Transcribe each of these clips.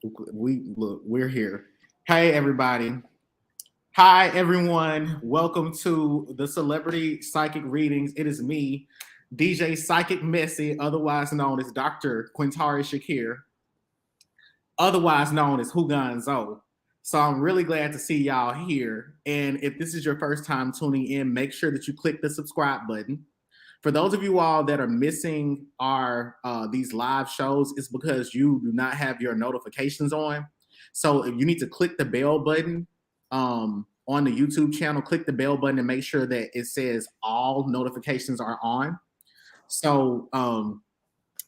We're here. Hey, everybody. Hi, everyone. Welcome to the Celebrity Psychic Readings. It is me, DJ Psychic Messy, otherwise known as Dr. Quintari Shakir, otherwise known as Houngan. So I'm really glad to see y'all here. And if this is your first time tuning in, make sure that you click the subscribe button. For those of you all that are missing our these live shows, it's because you do not have your notifications on. So if you need to click the bell button on the YouTube channel, click the bell button and make sure that it says all notifications are on. So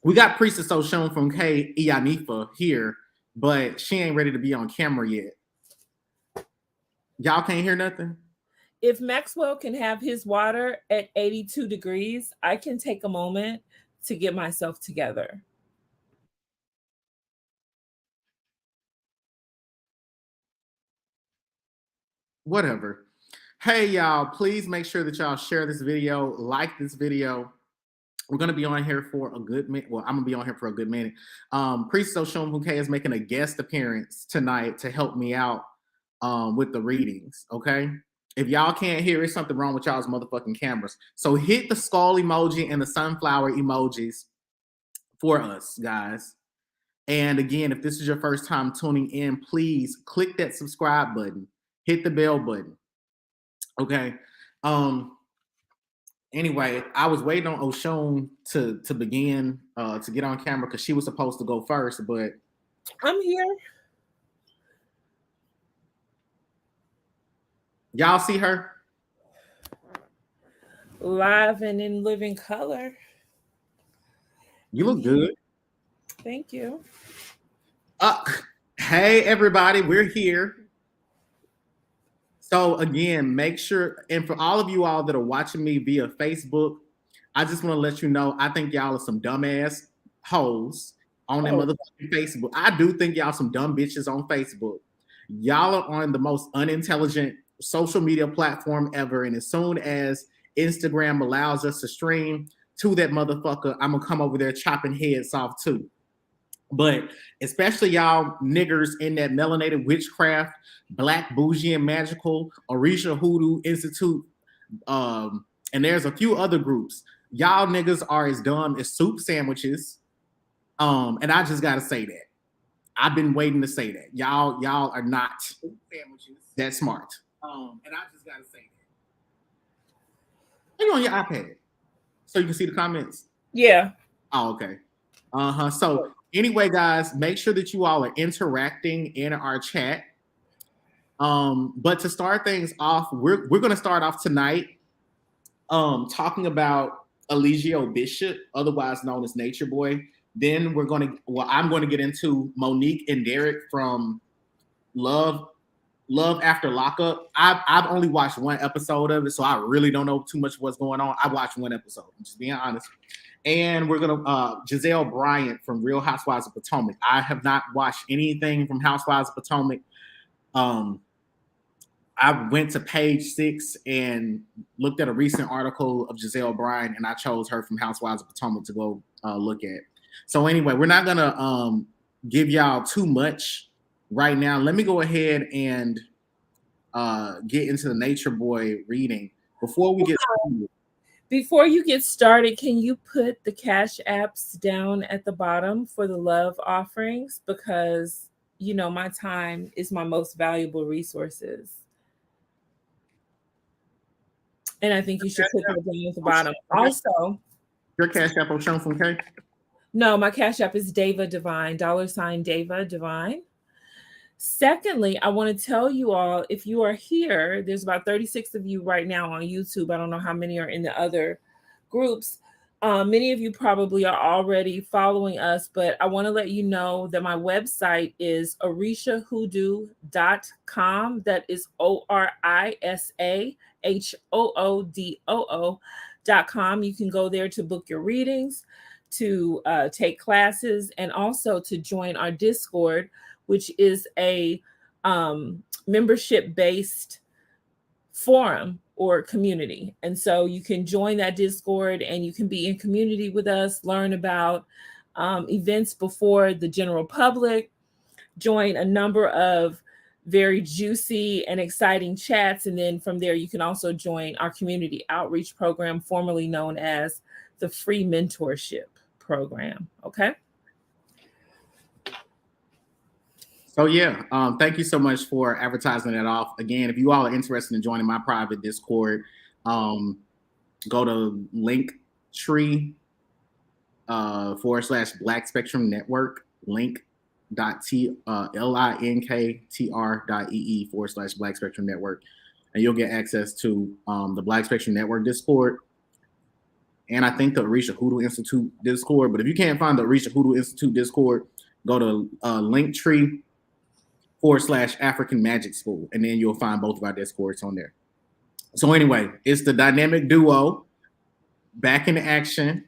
we got Priestess Osun from K Ianifa here, but she ain't ready to be on camera yet. Y'all can't hear nothing? If Maxwell can have his water at 82 degrees, I can take a moment to get myself together. Whatever. Hey, y'all, please make sure that y'all share this video, like this video. We're going to be on here for a good minute. Well, I'm going to be on here for a good minute. Priest Osun Funke is making a guest appearance tonight to help me out with the readings, okay? If y'all can't hear, it's something wrong with y'all's motherfucking cameras. So hit the skull emoji and the sunflower emojis for us, guys. And again, if this is your first time tuning in, please click that subscribe button. Hit the bell button. Okay. Anyway, I was waiting on Osun to begin to get on camera because she was supposed to go first, but I'm here. Y'all see her? Live and in living color. You look good. Thank you. Hey, everybody, we're here. So again, make sure, and for all of you all that are watching me via Facebook, I just want to let you know, I think y'all are some dumbass hoes on that motherfucking Facebook. I do think y'all some dumb bitches on Facebook. Y'all are on the most unintelligent social media platform ever, and as soon as Instagram allows us to stream to that motherfucker, I'm gonna come over there chopping heads off too. But especially y'all niggers in that melanated witchcraft, black bougie and magical, Orisha Hoodoo Institute, and there's a few other groups. Y'all niggas are as dumb as soup sandwiches. And I just gotta say that. I've been waiting to say that. Y'all are not that smart. And I just gotta say that. Are you on your iPad? So you can see the comments? Yeah. Oh, okay. So anyway, guys, make sure that you all are interacting in our chat. But to start things off, we're gonna start off tonight talking about Eligio Bishop, otherwise known as Nature Boy. Then I'm gonna get into Monique and Derek from Love After Lockup. I've only watched one episode of it, so I really don't know too much what's going on. I watched one episode, I'm just being honest. And we're gonna Gizelle Bryant from Real Housewives of Potomac. I have not watched anything from Housewives of Potomac. I went to page 6 and looked at a recent article of Gizelle Bryant, and I chose her from Housewives of Potomac to go look at. So anyway, we're not gonna give y'all too much right now. Let me go ahead and get into the Nature Boy reading before we get started. Before you get started, can you put the cash apps down at the bottom for the love offerings? Because, you know, my time is my most valuable resources. And I think you should put that down at the bottom. Also, your cash app Osun Funke? No, my cash app is Deva Divine, $ Deva Divine. Secondly, I want to tell you all, if you are here, there's about 36 of you right now on YouTube. I don't know how many are in the other groups. Many of you probably are already following us, but I want to let you know that my website is orishahoodoo.com. That is ORISAHOODOO.com. You can go there to book your readings, to take classes, and also to join our Discord, which is a membership-based forum or community. And so you can join that Discord and you can be in community with us, learn about events before the general public, join a number of very juicy and exciting chats. And then from there, you can also join our community outreach program, formerly known as the Free Mentorship Program. Okay. So yeah, thank you so much for advertising that off. Again, if you all are interested in joining my private Discord, go to Linktree / Black Spectrum Network, linktr.ee / Black Spectrum Network, and you'll get access to the Black Spectrum Network Discord, and I think the Arisha Hoodoo Institute Discord. But if you can't find the Arisha Hoodoo Institute Discord, go to Linktree / African Magic School, and then you'll find both of our Discords on there. So anyway, it's the dynamic duo back in action.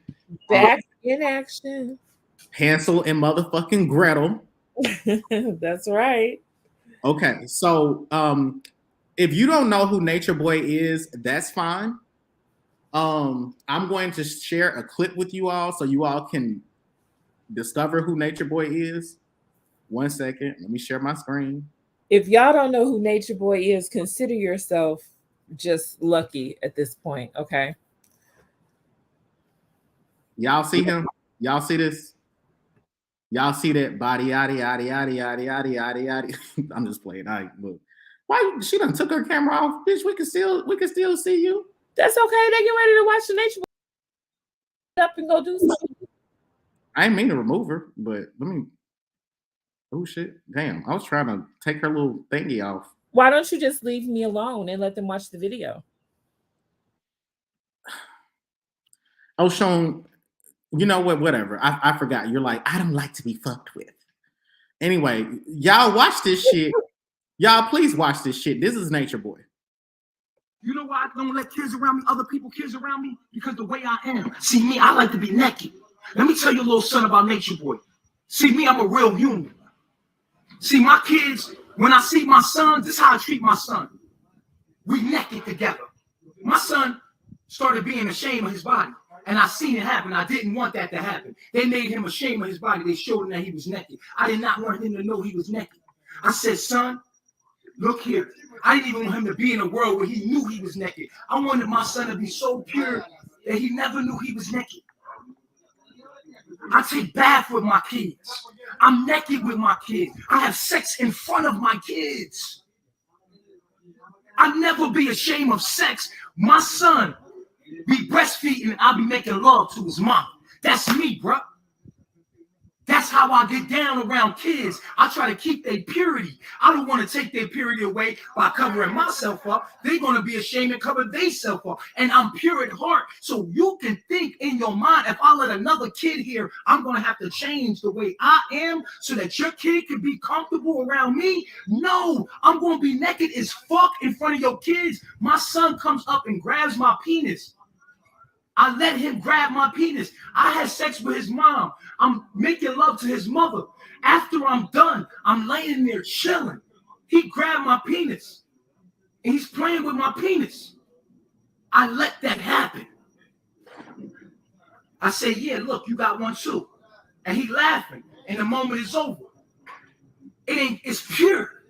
Back in action. Hansel and motherfucking Gretel. That's right. Okay, so if you don't know who Nature Boy is, that's fine. I'm going to share a clip with you all so you all can discover who Nature Boy is. 1 second, let me share my screen. If y'all don't know who Nature Boy is, consider yourself just lucky at this point, okay? Y'all see him? Y'all see this? Y'all see that body yaddy yaddy yaddy yaddy yaddy yaddy yaddy? I'm just playing. Look. Why she done took her camera off? Bitch, we can still see you. That's okay. They get ready to watch the Nature Boy up and go do something. I didn't mean to remove her, but let me. Oh shit! Damn, I was trying to take her little thingy off. Why don't you just leave me alone and let them watch the video? Osun, you know what? Whatever. I forgot. You're like, I don't like to be fucked with. Anyway, y'all watch this shit. Y'all please watch this shit. This is Nature Boy. You know why I don't let kids around me, other people kids around me? Because the way I am. See me, I like to be naked. Let me tell you a little son about Nature Boy. See me, I'm a real human. See my kids, when I see my son, this is how I treat my son. We naked together. My son started being ashamed of his body. And I seen it happen. I didn't want that to happen. They made him ashamed of his body. They showed him that he was naked. I did not want him to know he was naked. I said, son, look here. I didn't even want him to be in a world where he knew he was naked. I wanted my son to be so pure that he never knew he was naked. I take bath with my kids. I'm naked with my kids. I have sex in front of my kids. I'll never be ashamed of sex. My son be breastfeeding and I'll be making love to his mom. That's me, bro. That's how I get down around kids. I try to keep their purity. I don't want to take their purity away by covering myself up. They're going to be ashamed and cover themselves up. And I'm pure at heart. So you can think in your mind, if I let another kid here, I'm going to have to change the way I am so that your kid can be comfortable around me. No, I'm going to be naked as fuck in front of your kids. My son comes up and grabs my penis. I let him grab my penis. I had sex with his mom. I'm making love to his mother. After I'm done, I'm laying there chilling. He grabbed my penis. And he's playing with my penis. I let that happen. I say, yeah, look, you got one too. And he laughing. And the moment is over. It's pure.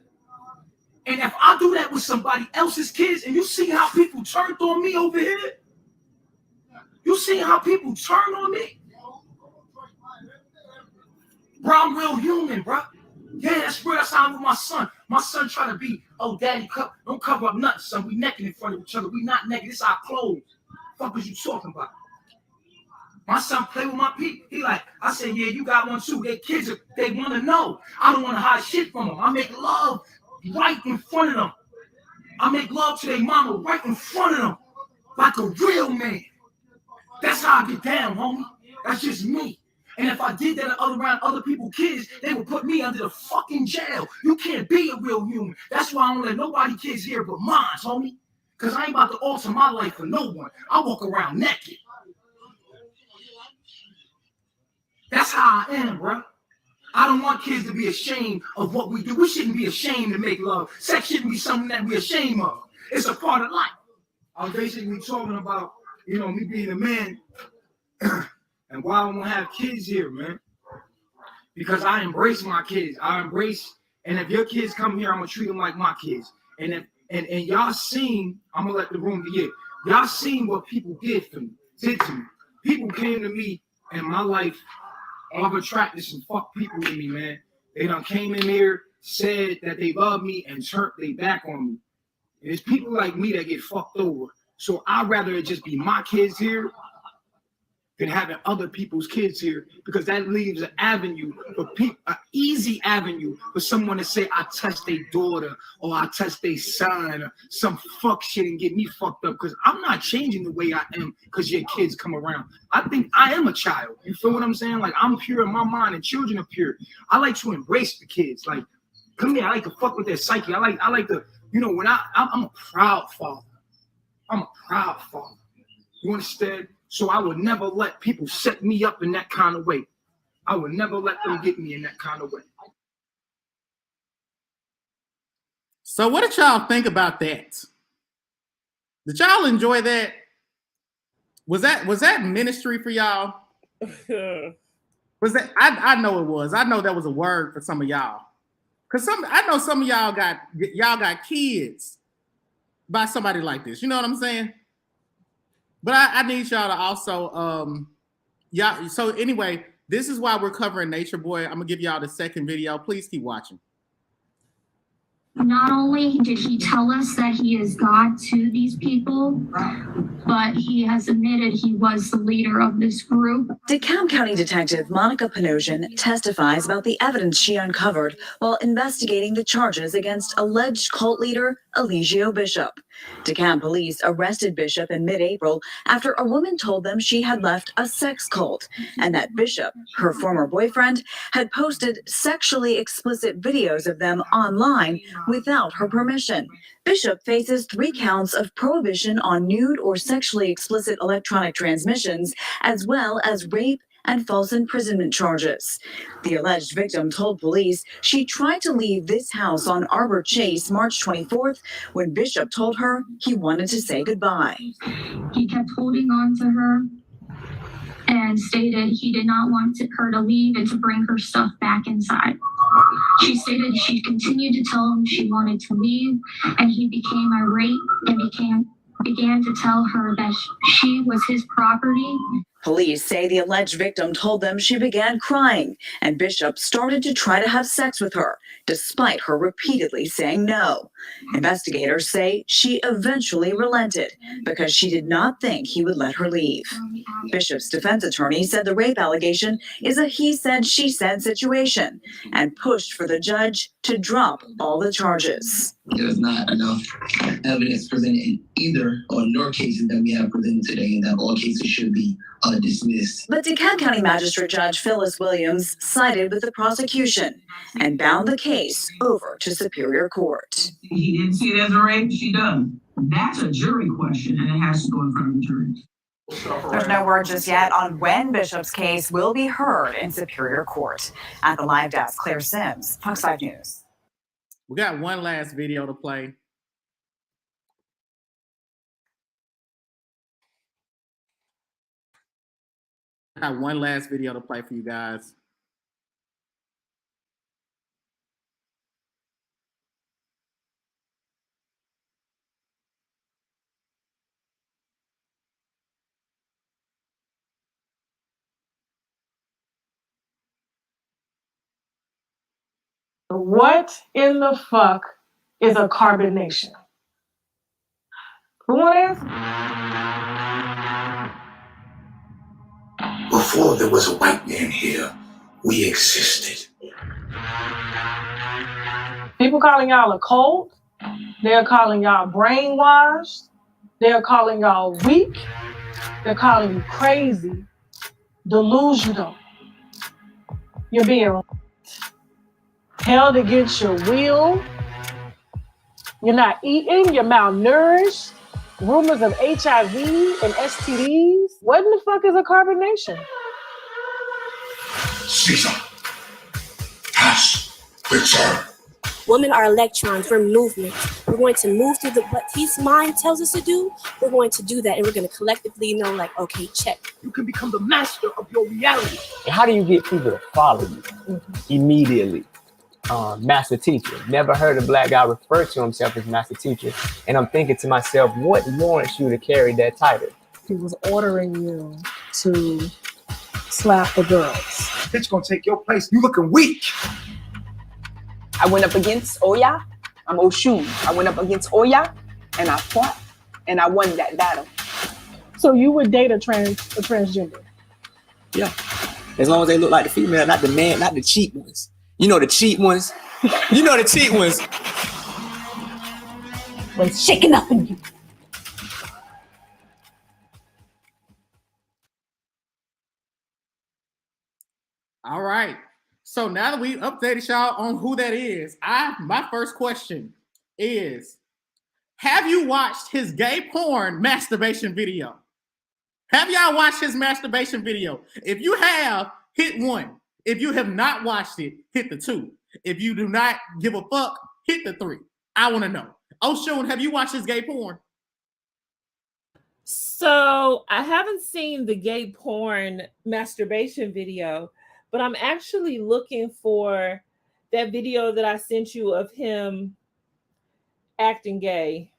And if I do that with somebody else's kids, and you see how people turned on me over here, you see how people turn on me? Bro, I'm real human, bro. Yeah, that's real. That's how I'm with my son. My son trying to be, oh, daddy, don't cover up nothing, son. We naked in front of each other. We not naked. This our clothes. What the fuck is you talking about? My son play with my people. He like, I said, yeah, you got one too. Their kids, they want to know. I don't want to hide shit from them. I make love right in front of them. I make love to their mama right in front of them. Like a real man. That's how I get down, homie. That's just me. And if I did that around other people's kids, they would put me under the fucking jail. You can't be a real human. That's why I don't let nobody kids here but mine, homie. Because I ain't about to alter my life for no one. I walk around naked. That's how I am, bro. I don't want kids to be ashamed of what we do. We shouldn't be ashamed to make love. Sex shouldn't be something that we're ashamed of. It's a part of life. I was basically talking about, me being a man and why I don't have kids here, man. because I embrace my kids. And if your kids come here, I'm gonna treat them like my kids. And y'all seen, I'm gonna let the room be it. Y'all seen what people did to me. People came to me in my life. I've attracted some fuck people to me, man. They done came in here, said that they love me, and turned their back on me. And it's people like me that get fucked over. So I'd rather it just be my kids here than having other people's kids here, because that leaves an avenue for people, an easy avenue for someone to say I touched their daughter or I touched their son or some fuck shit and get me fucked up, because I'm not changing the way I am because your kids come around. I think I am a child. You feel what I'm saying? Like, I'm pure in my mind and children are pure. I like to embrace the kids. Like, come here, I like to fuck with their psyche. I like to, you know, when I'm a proud father. I'm a proud father. You understand? So I would never let people set me up in that kind of way. I would never let them get me in that kind of way. So what did y'all think about that? Did y'all enjoy that? Was that ministry for y'all? Was that? I know it was. I know that was a word for some of y'all. Cause I know some of y'all got kids by somebody like this. You know what I'm saying? But I need y'all to also so anyway, this is why we're covering Nature Boy. I'm gonna give y'all the second video. Please keep watching. Not only did he tell us that he is God to these people, but he has admitted he was the leader of this group. DeKalb County Detective Monica Panosian testifies about the evidence she uncovered while investigating the charges against alleged cult leader Eligio Bishop. DeKalb police arrested Bishop in mid-April after a woman told them she had left a sex cult and that Bishop, her former boyfriend, had posted sexually explicit videos of them online without her permission. Bishop faces 3 counts of prohibition on nude or sexually explicit electronic transmissions, as well as rape and false imprisonment charges. The alleged victim told police she tried to leave this house on Arbor Chase March 24th when Bishop told her he wanted to say goodbye. He kept holding on to her and stated he did not want her to leave and to bring her stuff back inside. She stated she continued to tell him she wanted to leave, and he became irate and began to tell her that she was his property. Police say the alleged victim told them she began crying, and Bishop started to try to have sex with her, despite her repeatedly saying no. Investigators say she eventually relented because she did not think he would let her leave. Bishop's defense attorney said the rape allegation is a he said, she said situation and pushed for the judge to drop all the charges. There's not enough evidence presented in either or nor cases that we have presented today, and that all cases should be dismissed. But DeKalb County Magistrate Judge Phyllis Williams sided with the prosecution and bound the case over to Superior Court. He didn't see it as a rape, she does. That's a jury question, and it has to go in front of the jury. There's no word just yet on when Bishop's case will be heard in Superior Court. At the live desk, Claire Sims, Fox 5 News. We got one last video to play. I got one last video to play for you guys. What in the fuck is a carbonation? Who want to answer? Before there was a white man here, we existed. People calling y'all a cult. They're calling y'all brainwashed. They're calling y'all weak. They're calling you crazy, delusional. You're being held against your will. You're not eating. You're malnourished. Rumors of HIV and STDs. What in the fuck is a carbonation? Caesar has returned. Women are electrons, we're movement. We're going to move through what his mind tells us to do. We're going to do that, and we're going to collectively know, like, okay, check. You can become the master of your reality. And how do you get people to follow you immediately? Master teacher. Never heard a black guy refer to himself as master teacher. And I'm thinking to myself, what warrants you to carry that title? He was ordering you to slap the girls. Bitch gonna take your place. You looking weak. I went up against Oya. I'm Osun. I went up against Oya and I fought and I won that battle. So you would date a transgender? Yeah. As long as they look like the female, not the man, not the cheap ones. You know the cheap ones. You know the cheap ones. What's shaking up in you? All right. So now that we updated y'all on who that is, my first question is, have you watched his gay porn masturbation video? Have y'all watched his masturbation video? If you have, hit 1. If you have not watched it, hit the 2. If you do not give a fuck, hit the 3. I want to know. Osun, have you watched his gay porn? So I haven't seen the gay porn masturbation video, but I'm actually looking for that video that I sent you of him acting gay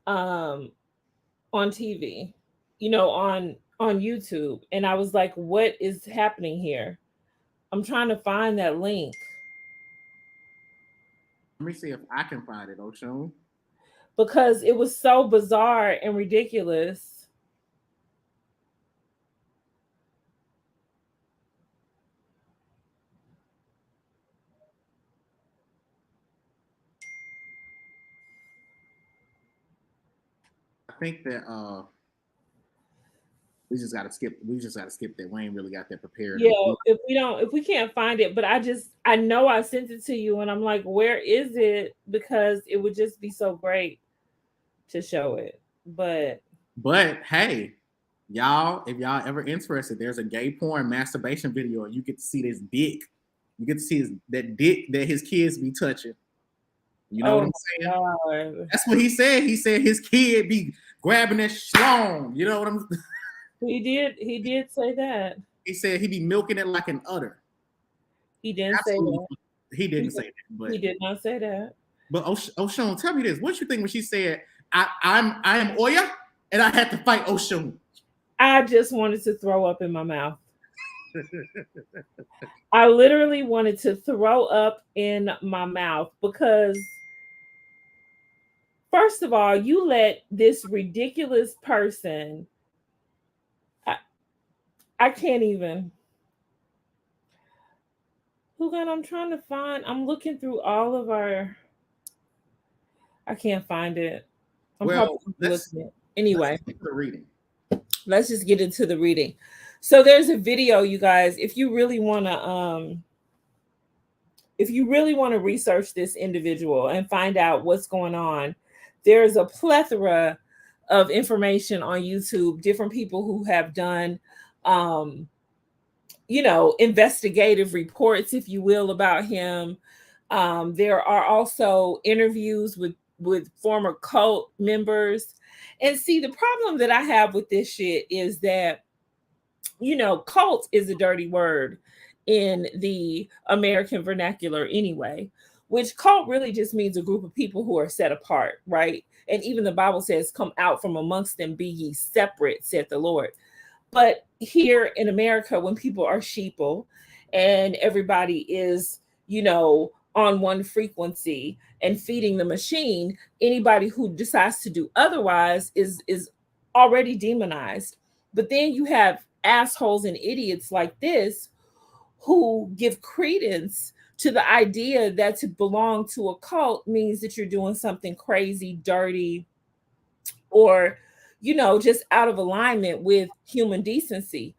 on TV, on YouTube. And I was like, what is happening here? I'm trying to find that link. Let me see if I can find it, Osun. Because it was so bizarre and ridiculous. I think that we just gotta skip that. We ain't really got that prepared. Yeah, if we can't find it, but I know I sent it to you and I'm like, where is it? Because it would just be so great to show it. But hey, y'all, if y'all ever interested, there's a gay porn masturbation video and you get to see this dick. You get to see that dick that his kids be touching. You know what I'm saying? God. That's what he said. He said his kid be grabbing that schlong. You know what I'm saying? He did say that. He said he be milking it like an udder. He didn't say that. He didn't say that. But he did not say that. But Osun, tell me this. What you think when she said, I am Oya and I had to fight Osun? I just wanted to throw up in my mouth. I literally wanted to throw up in my mouth because, first of all, you let this ridiculous person, I can't even. Houngan, I'm trying to find, I'm looking through all of our, I can't find it. Anyway, let's just get into the reading. So there's a video, you guys, if you really want to research this individual and find out what's going on, there's a plethora of information on YouTube, different people who have done investigative reports, if you will, about him. There are also interviews with former cult members. And see, the problem that I have with this shit is that, cult is a dirty word in the American vernacular anyway, which cult really just means a group of people who are set apart, right? And even the Bible says, come out from amongst them, be ye separate, said the Lord. But here in America, when people are sheeple and everybody is, on one frequency and feeding the machine, anybody who decides to do otherwise is already demonized. But then you have assholes and idiots like this who give credence to the idea that to belong to a cult means that you're doing something crazy, dirty, or just out of alignment with human decency.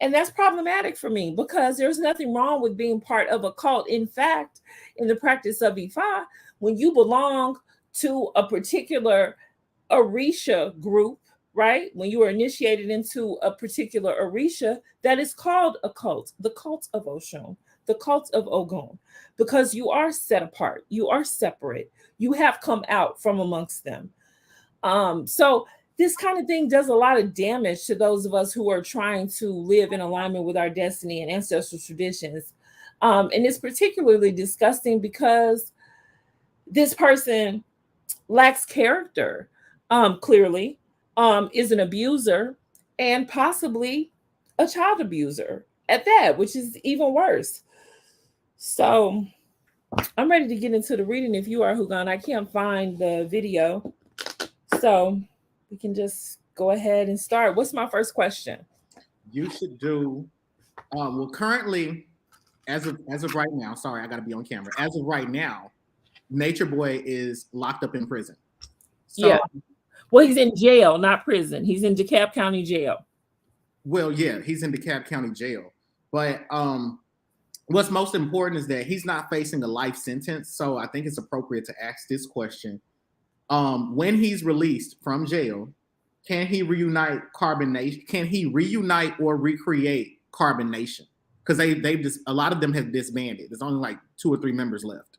And that's problematic for me because there's nothing wrong with being part of a cult. In fact, in the practice of Ifa, when you belong to a particular Orisha group, right? When you are initiated into a particular Orisha, that is called a cult, the cult of Osun, the cult of Ogun, because you are set apart, you are separate, you have come out from amongst them. So this kind of thing does a lot of damage to those of us who are trying to live in alignment with our destiny and ancestral traditions. And it's particularly disgusting because this person lacks character, clearly, is an abuser and possibly a child abuser at that, which is even worse. So I'm ready to get into the reading if you are, Houngan. I can't find the video. So we can just go ahead and start. What's my first question? You should do, well, currently, as of right now, sorry, I got to be on camera. As of right now, Nature Boy is locked up in prison. So, yeah. Well, he's in jail, not prison. He's in DeKalb County Jail. Well, yeah, he's in DeKalb County Jail. But what's most important is that he's not facing a life sentence. So I think it's appropriate to ask this question. When he's released from jail, can he reunite Carbon Nation? Can he reunite or recreate Carbon Nation? Because they've just, a lot of them have disbanded. There's only like 2 or 3 members left.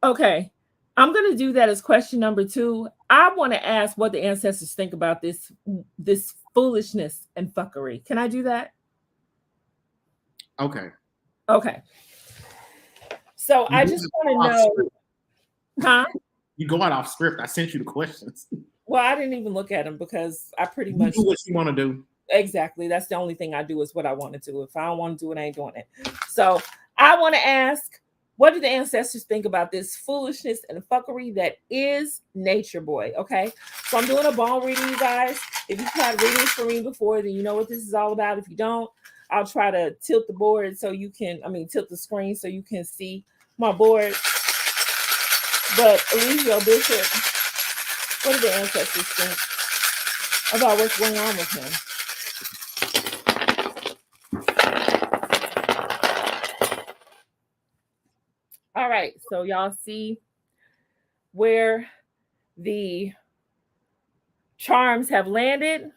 Okay. I'm going to do that as question number 2. I want to ask what the ancestors think about this foolishness and fuckery. Can I do that? Okay. Okay. So I just want to know, huh? You go out off script. I sent you the questions. Well, I didn't even look at them because I pretty much do what you want to do. Exactly. That's the only thing I do is what I want to do. If I don't want to do it, I ain't doing it. So I want to ask, what do the ancestors think about this foolishness and fuckery that is Nature Boy? Okay. So I'm doing a bone reading, you guys. If you've had readings for me before, then you know what this is all about. If you don't, I'll try to tilt the board so you can, tilt the screen so you can see my board. But Eligio Bishop, what do the ancestors think about what's going on with him? All right, so y'all see where the charms have landed.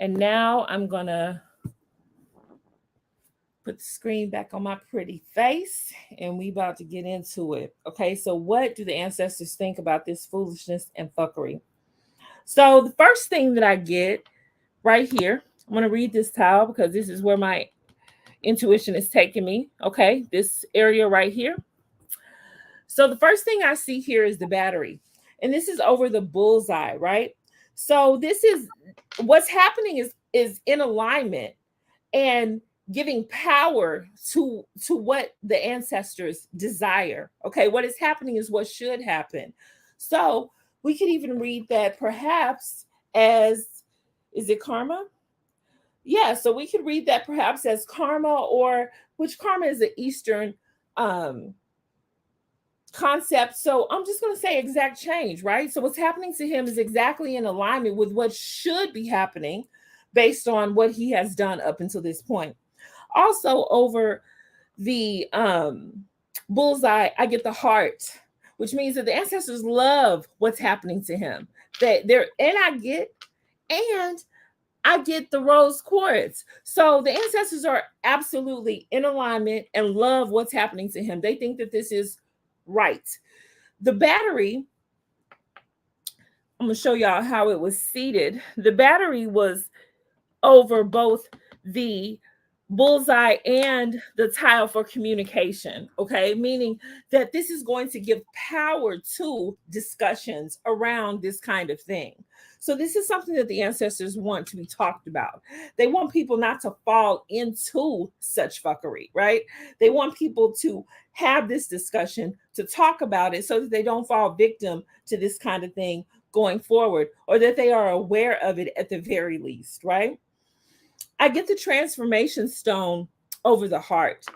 And now I'm gonna put the screen back on my pretty face and we about to get into it. Okay, so what do the ancestors think about this foolishness and fuckery? So the first thing that I get right here, I'm gonna read this tile because this is where my intuition is taking me. Okay, this area right here. So the first thing I see here is the battery, and this is over the bullseye, right? So this is what's happening is in alignment and giving power to what the ancestors desire. Okay, what is happening is what should happen. So we could even read that perhaps as, is it karma? Yeah, so we could read that perhaps as karma, or which karma is an Eastern concept. So I'm just going to say exact change, right? So what's happening to him is exactly in alignment with what should be happening based on what he has done up until this point. Also over the bullseye, I get the heart, which means that the ancestors love what's happening to him. I get the rose quartz. So the ancestors are absolutely in alignment and love what's happening to him. They think that this is right. The battery, I'm going to show y'all how it was seated. The battery was over both the bullseye and the tile for communication, okay? Meaning that this is going to give power to discussions around this kind of thing. So this is something that the ancestors want to be talked about. They want people not to fall into such fuckery, right? They want people to have this discussion, to talk about it so that they don't fall victim to this kind of thing going forward, or that they are aware of it at the very least, right? I get the transformation stone over the heart.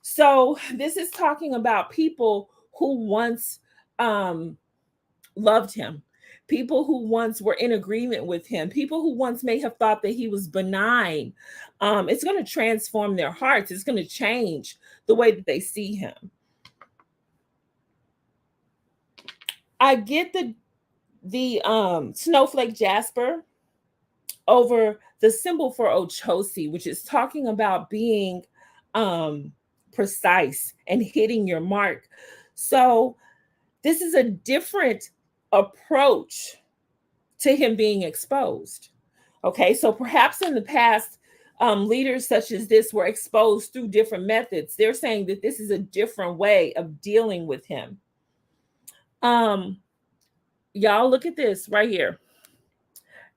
So this is talking about people who once loved him, people who once were in agreement with him, people who once may have thought that he was benign. It's going to transform their hearts. It's going to change the way that they see him. I get the snowflake jasper over the symbol for Ochosi, which is talking about being precise and hitting your mark. So this is a different approach to him being exposed. Okay, so perhaps in the past, leaders such as this were exposed through different methods. They're saying that this is a different way of dealing with him. Y'all look at this right here.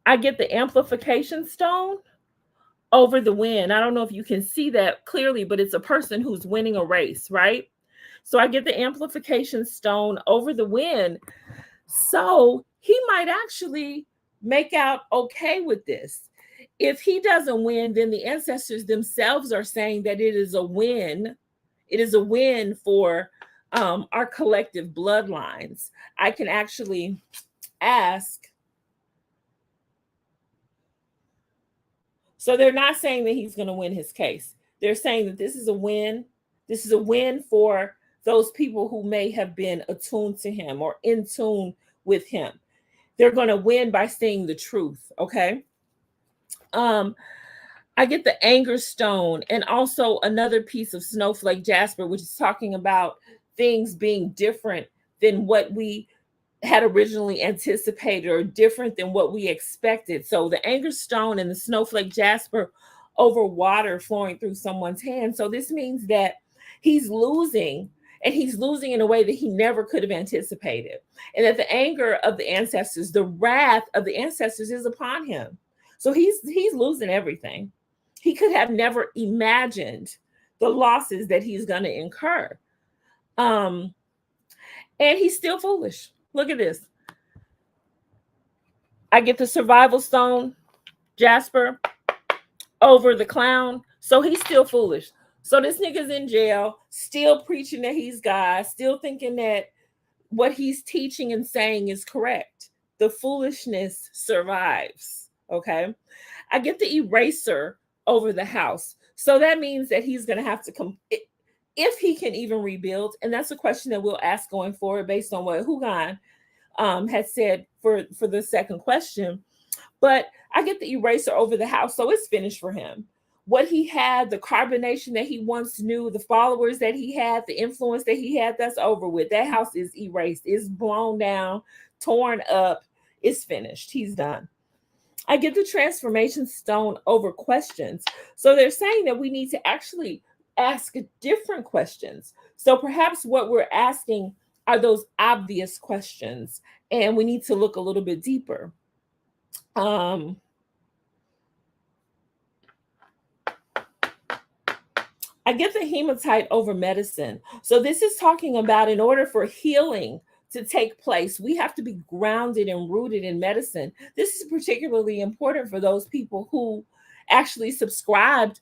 I get the amplification stone over the win. I don't know if you can see that clearly, but it's a person who's winning a race, right? So I get the amplification stone over the win. So he might actually make out okay with this. If he doesn't win, then the ancestors themselves are saying that it is a win. It is a win for our collective bloodlines. I can actually ask. So they're not saying that he's going to win his case. They're saying that this is a win. This is a win for those people who may have been attuned to him or in tune with him. They're going to win by saying the truth, okay? I get the anger stone and also another piece of snowflake jasper, which is talking about things being different than what we had originally anticipated or different than what we expected. So the anger stone and the snowflake jasper over water flowing through someone's hand. So this means that he's losing, and he's losing in a way that he never could have anticipated. And that the anger of the ancestors, the wrath of the ancestors is upon him. So he's losing everything. He could have never imagined the losses that he's going to incur. And he's still foolish. Look at this. I get the survival stone, Jasper, over the clown. So he's still foolish. So this nigga's in jail, still preaching that he's God, still thinking that what he's teaching and saying is correct. The foolishness survives. Okay. I get the eraser over the house. So that means that he's going to have to come, if he can even rebuild. And that's a question that we'll ask going forward based on what Houngan had said for the second question. But I get the eraser over the house. So it's finished for him. What he had, the carbonation that he once knew, the followers that he had, the influence that he had, that's over with. That house is erased. It's blown down, torn up. It's finished. He's done. I get the transformation stone over questions. So they're saying that we need to actually ask different questions. So perhaps what we're asking are those obvious questions, and we need to look a little bit deeper. I get the hematite over medicine. So this is talking about, in order for healing to take place, we have to be grounded and rooted in medicine. This is particularly important for those people who actually subscribed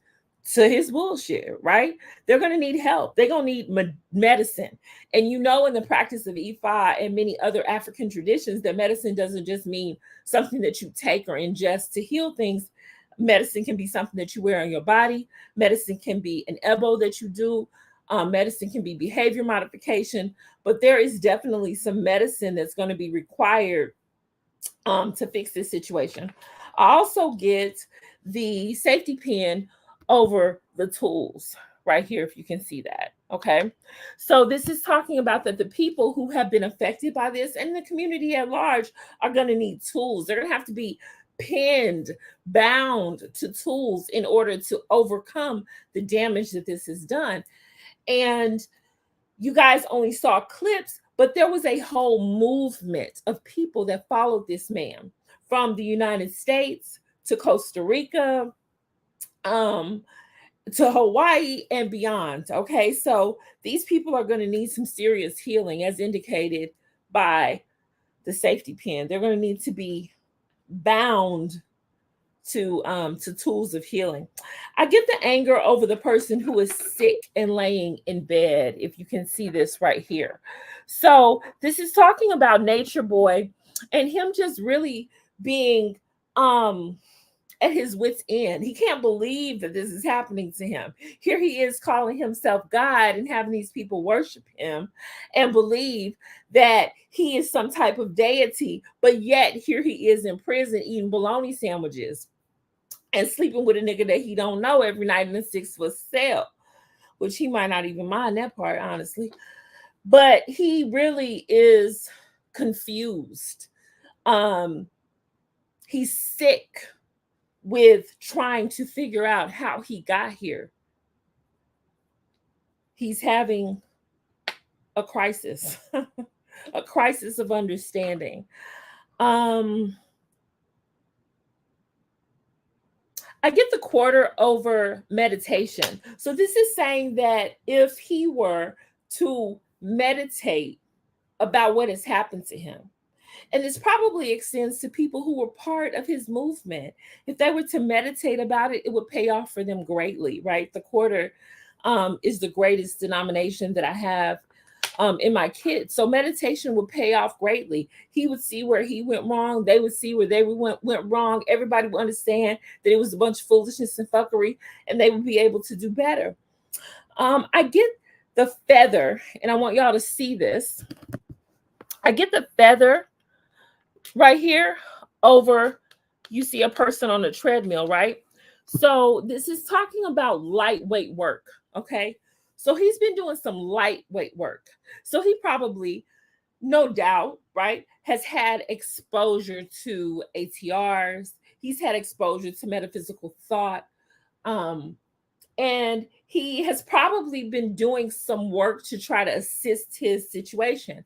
to his bullshit, right? They're going to need help. They're going to need medicine. And you know, in the practice of Ifa and many other African traditions, that medicine doesn't just mean something that you take or ingest to heal things. Medicine can be something that you wear on your body. Medicine can be an ebo that you do. Medicine can be behavior modification, but there is definitely some medicine that's going to be required to fix this situation. I also get the safety pin over the tools right here, if you can see that. Okay. So this is talking about that the people who have been affected by this and the community at large are going to need tools. They're going to have to be pinned, bound to tools in order to overcome the damage that this has done. And you guys only saw clips, but there was a whole movement of people that followed this man from the United States to Costa Rica, to Hawaii and beyond. Okay, so these people are going to need some serious healing, as indicated by the safety pin. They're going to need to be bound to tools of healing. I get the anger over the person who is sick and laying in bed, if you can see this right here. So this is talking about Nature Boy and him just really being at his wit's end. He can't believe that this is happening to him. Here he is calling himself God and having these people worship him and believe that he is some type of deity, but yet here he is in prison eating bologna sandwiches and sleeping with a nigga that he don't know every night in a 6-foot cell. which he might not even mind that part, honestly. But he really is confused. He's sick with trying to figure out how he got here. He's having a crisis, a crisis of understanding. I get the quarter over meditation. So this is saying that if he were to meditate about what has happened to him, and this probably extends to people who were part of his movement. If they were to meditate about it, it would pay off for them greatly, right? The quarter is the greatest denomination that I have in my kids. So meditation would pay off greatly. He would see where he went wrong. They would see where they went wrong. Everybody would understand that it was a bunch of foolishness and fuckery, and they would be able to do better. I get the feather, and I want y'all to see this. I get the feather right here over, you see a person on a treadmill, right? So this is talking about lightweight work, okay? So he's been doing some lightweight work. So he probably, no doubt, right, has had exposure to ATRs. He's had exposure to metaphysical thought. And he has probably been doing some work to try to assist his situation.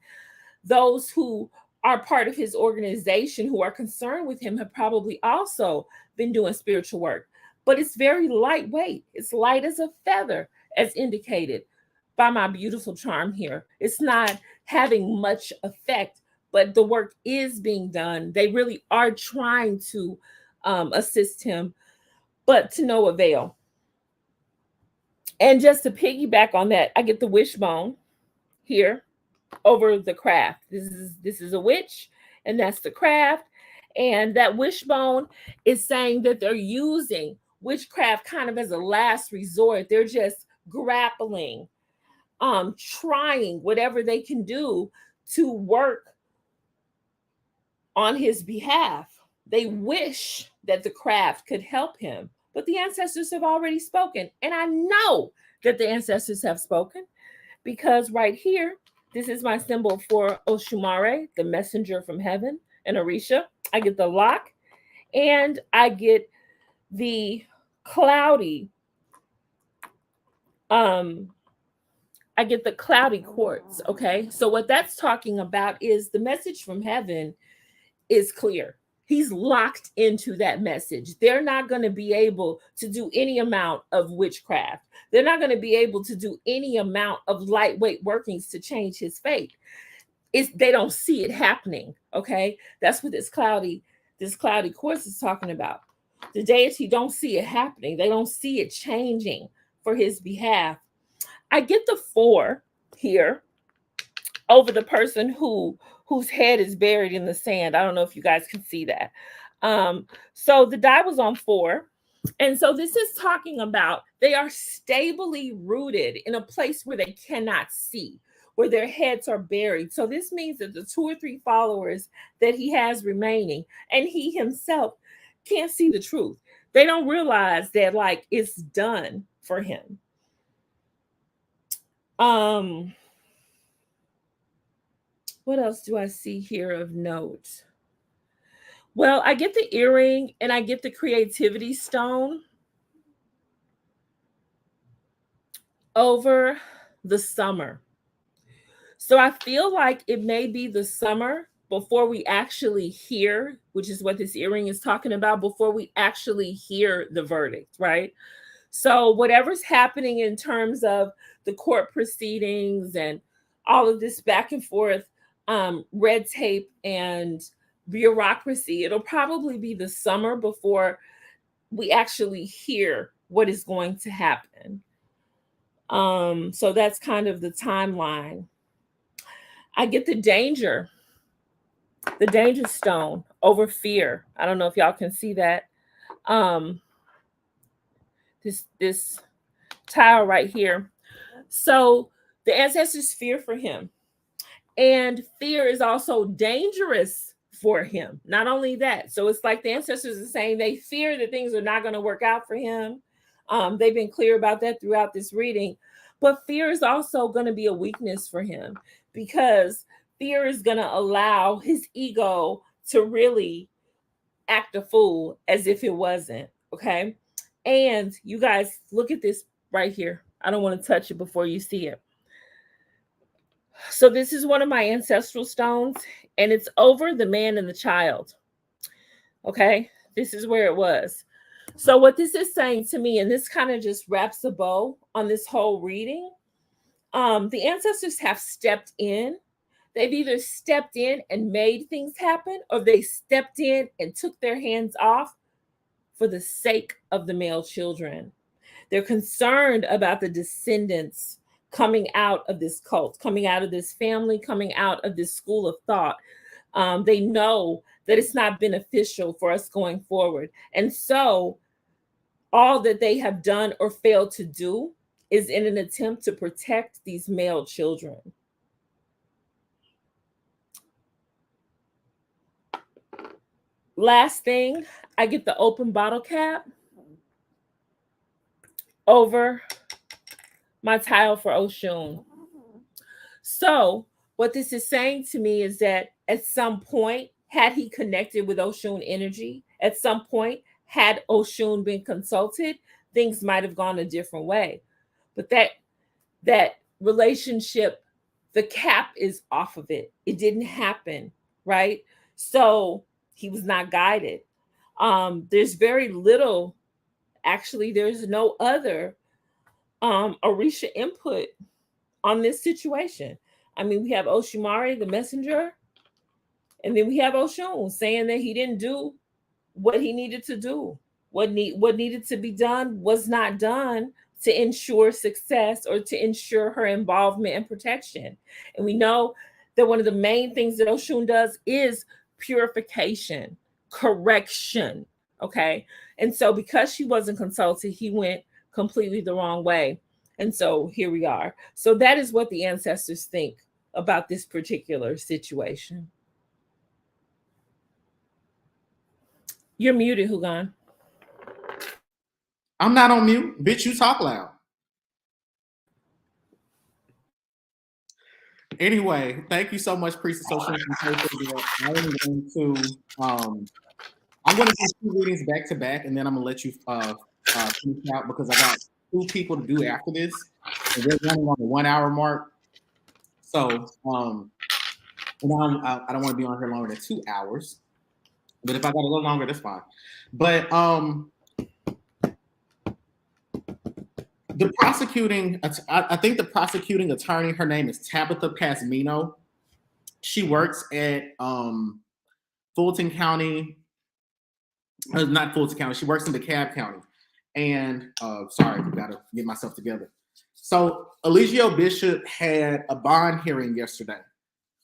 Those who are part of his organization who are concerned with him have probably also been doing spiritual work. But it's very lightweight. It's light as a feather, as indicated by my beautiful charm here. It's not having much effect, but the work is being done. They really are trying to assist him, but to no avail. And just to piggyback on that, I get the wishbone here over the craft. This is a witch, and that's the craft. And that wishbone is saying that they're using witchcraft kind of as a last resort. They're just grappling, trying whatever they can do to work on his behalf. They wish that the craft could help him, but the ancestors have already spoken. And I know that the ancestors have spoken because right here, this is my symbol for Oshumare, the messenger from heaven, and Orisha. I get the lock, and I get the cloudy, I get the cloudy quartz, okay? So what that's talking about is the message from heaven is clear. He's locked into that message. They're not going to be able to do any amount of witchcraft. They're not going to be able to do any amount of lightweight workings to change his fate. They don't see it happening, okay? That's what this cloudy quartz is talking about. The deity don't see it happening. They don't see it changing for his behalf. I get the 4 here over the person whose head is buried in the sand. I don't know if you guys can see that. So the die was on 4. And so this is talking about they are stably rooted in a place where they cannot see, where their heads are buried. So this means that the 2 or 3 followers that he has remaining, and he himself can't see the truth. They don't realize that like it's done for him. What else do I see here of note? Well, I get the earring and I get the creativity stone over the summer. So I feel like it may be the summer before we actually hear, which is what this earring is talking about, before we actually hear the verdict, right? So whatever's happening in terms of the court proceedings and all of this back and forth, red tape and bureaucracy, it'll probably be the summer before we actually hear what is going to happen. So that's kind of the timeline. I get the danger stone over fear. I don't know if y'all can see that. This tile right here. So the ancestors fear for him. And fear is also dangerous for him. Not only that. So it's like the ancestors are saying they fear that things are not going to work out for him. They've been clear about that throughout this reading. But fear is also going to be a weakness for him, because fear is going to allow his ego to really act a fool as if it wasn't. Okay. And you guys, look at this right here. I don't want to touch it before you see it. So this is one of my ancestral stones, and it's over the man and the child. Okay. This is where it was. So what this is saying to me, and this kind of just wraps a bow on this whole reading, the ancestors have stepped in. They've either stepped in and made things happen, or they stepped in and took their hands off for the sake of the male children. They're concerned about the descendants coming out of this cult, coming out of this family, coming out of this school of thought. They know that it's not beneficial for us going forward. And so all that they have done or failed to do is in an attempt to protect these male children. Last thing, I get the open bottle cap over my tile for Osun. So what this is saying to me is that at some point, had he connected with Osun energy, at some point, had Osun been consulted, things might have gone a different way. But that relationship, the cap is off of it. It didn't happen, right? So he was not guided. There's very little, actually, there's no other Orisha input on this situation. I mean, we have Oshimari, the messenger, and then we have Osun saying that he didn't do what he needed to do. What needed to be done was not done to ensure success or to ensure her involvement and protection. And we know that one of the main things that Osun does is purification, correction, okay? And so because she wasn't consulted, he went completely the wrong way. And so here we are. So that is what the ancestors think about this particular situation. You're muted, Houngan. I'm not on mute. Bitch, you talk loud. Anyway, thank you so much, Priest of Social. I'm going to do 2 readings back to back, and then I'm going to let you finish out because I got 2 people to do after this. And we're running on the 1 hour mark. So, and I don't want to be on here longer than 2 hours. But if I got a little longer, that's fine. But the prosecuting, I think the prosecuting attorney, her name is Tabitha Pasmino. She works at Fulton County, not Fulton County. She works in DeKalb County. And sorry, I got to get myself together. So Eligio Bishop had a bond hearing yesterday.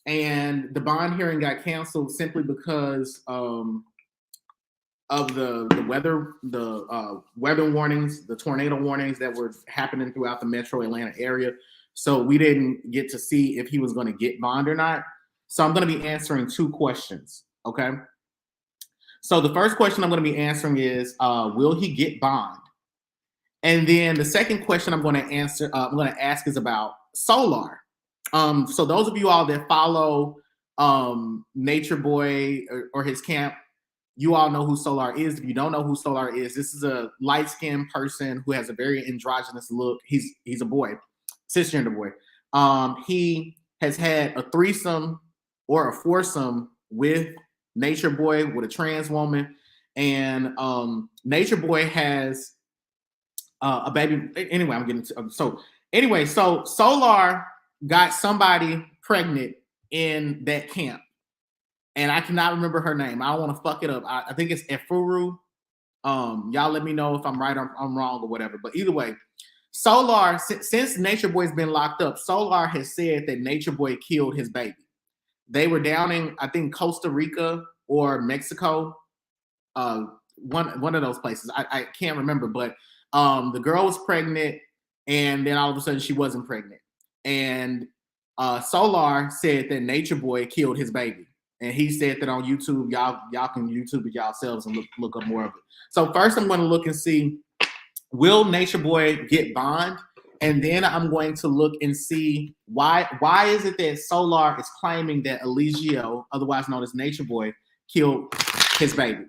And the bond hearing got canceled simply because of the weather warnings, the tornado warnings that were happening throughout the metro Atlanta area. So we didn't get to see if he was going to get bond or not. So I'm going to be answering 2 questions. Okay. So the first question I'm going to be answering is, will he get bond? And then the second question I'm going to ask is about Solar. So those of you all that follow Nature Boy or his camp, you all know who Solar is. If you don't know who Solar is, this is a light-skinned person who has a very androgynous look. He's a boy, cisgender boy. He has had a threesome or a foursome with Nature Boy, with a trans woman, and Nature Boy has a baby. Anyway, I'm getting to so Solar got somebody pregnant in that camp. And I cannot remember her name. I don't want to fuck it up. I think it's Efuru. Y'all let me know if I'm right or I'm wrong or whatever. But either way, Solar, since Nature Boy's been locked up, Solar has said that Nature Boy killed his baby. They were down in, I think, Costa Rica or Mexico. One of those places. I can't remember. But the girl was pregnant, and then all of a sudden she wasn't pregnant. And Solar said that Nature Boy killed his baby. And he said that on YouTube. Y'all can YouTube it yourselves and look up more of it. So first I'm going to look and see, will Nature Boy get bond? And then I'm going to look and see why is it that Solar is claiming that Eligio, otherwise known as Nature Boy, killed his baby.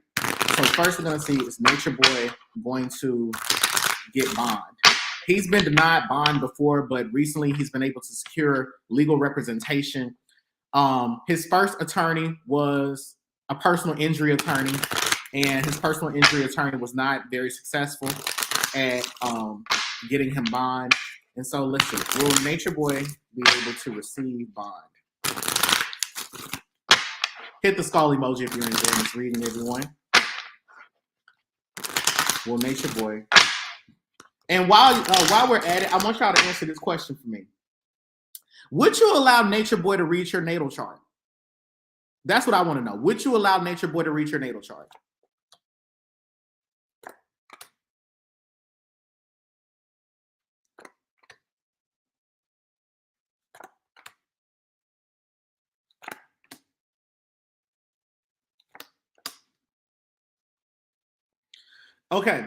So first we're going to see, is Nature Boy going to get bond? He's been denied bond before, but recently he's been able to secure legal representation. His first attorney was a personal injury attorney, and his personal injury attorney was not very successful at getting him bond. And so let's see, will Nature Boy be able to receive bond? Hit the skull emoji if you're enjoying this reading, everyone. Will Nature Boy? And while we're at it, I want y'all to answer this question for me. Would you allow Nature Boy to read your natal chart? That's what I want to know. Would you allow Nature Boy to read your natal chart? Okay,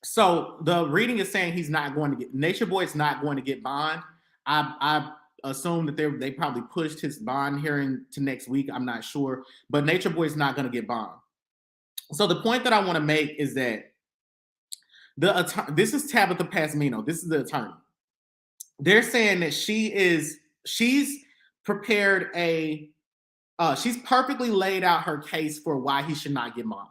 so the reading is saying he's not going to get, Nature Boy is not going to get bond. I assume that they probably pushed his bond hearing to next week. I'm not sure, but Nature Boy is not going to get bond. So the point that I want to make is that this is Tabitha Pasmino. This is the attorney. They're saying that she's prepared she's perfectly laid out her case for why he should not get bond.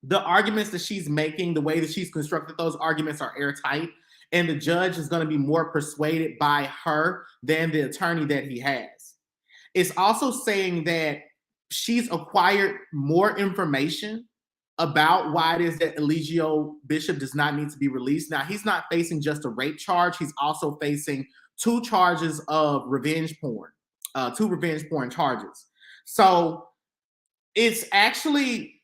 The arguments that she's making, the way that she's constructed those arguments are airtight, and the judge is going to be more persuaded by her than the attorney that he has. It's also saying that she's acquired more information about why it is that Eligio Bishop does not need to be released. Now, he's not facing just a rape charge. He's also facing 2 charges of revenge porn, 2 revenge porn charges. So it's actually,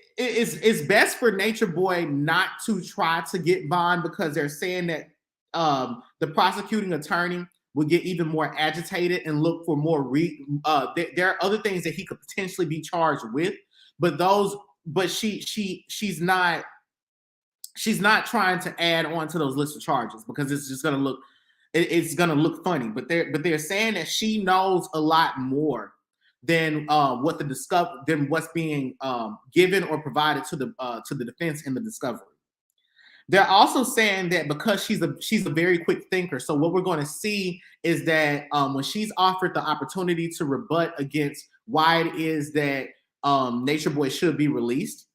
it's best for Nature Boy not to try to get bond, because they're saying that the prosecuting attorney will get even more agitated and look for more. There are other things that he could potentially be charged with, but she's not trying to add on to those list of charges, because it's just going to look, it's going to look funny. But they're saying that she knows a lot more than what's being given or provided to the defense in the discovery. They're also saying that because she's a very quick thinker, so what we're going to see is that when she's offered the opportunity to rebut against why it is that Nature Boy should be released,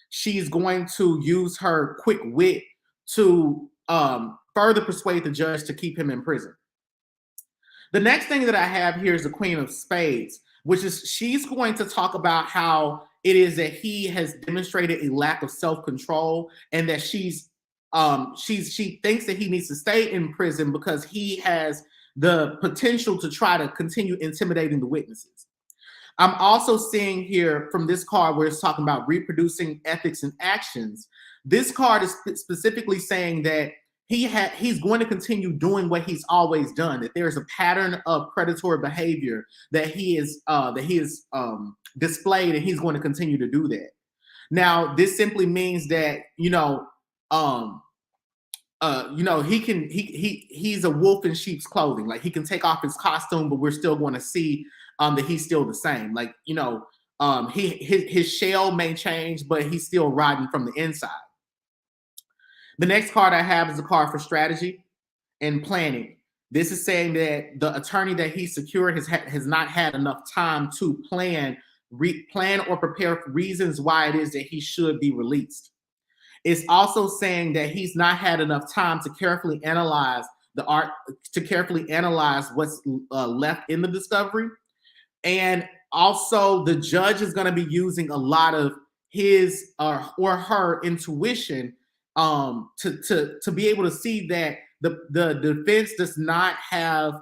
she's going to use her quick wit to further persuade the judge to keep him in prison. The next thing that I have here is the Queen of Spades, which is she's going to talk about how it is that he has demonstrated a lack of self-control, and that she thinks that he needs to stay in prison because he has the potential to try to continue intimidating the witnesses. I'm also seeing here from this card where it's talking about reproducing ethics and actions. This card is specifically saying that he's going to continue doing what he's always done, that there's a pattern of predatory behavior that he is displayed, and he's going to continue to do that. Now, this simply means that, he's a wolf in sheep's clothing. Like, he can take off his costume, but we're still going to see that he's still the same. Like, his shell may change, but he's still riding from the inside. The next card I have is a card for strategy and planning. This is saying that the attorney that he secured has not had enough time to plan or prepare for reasons why it is that he should be released. It's also saying that he's not had enough time to carefully analyze what's left in the discovery. And also the judge is going to be using a lot of his or her intuition to be able to see that the defense does not have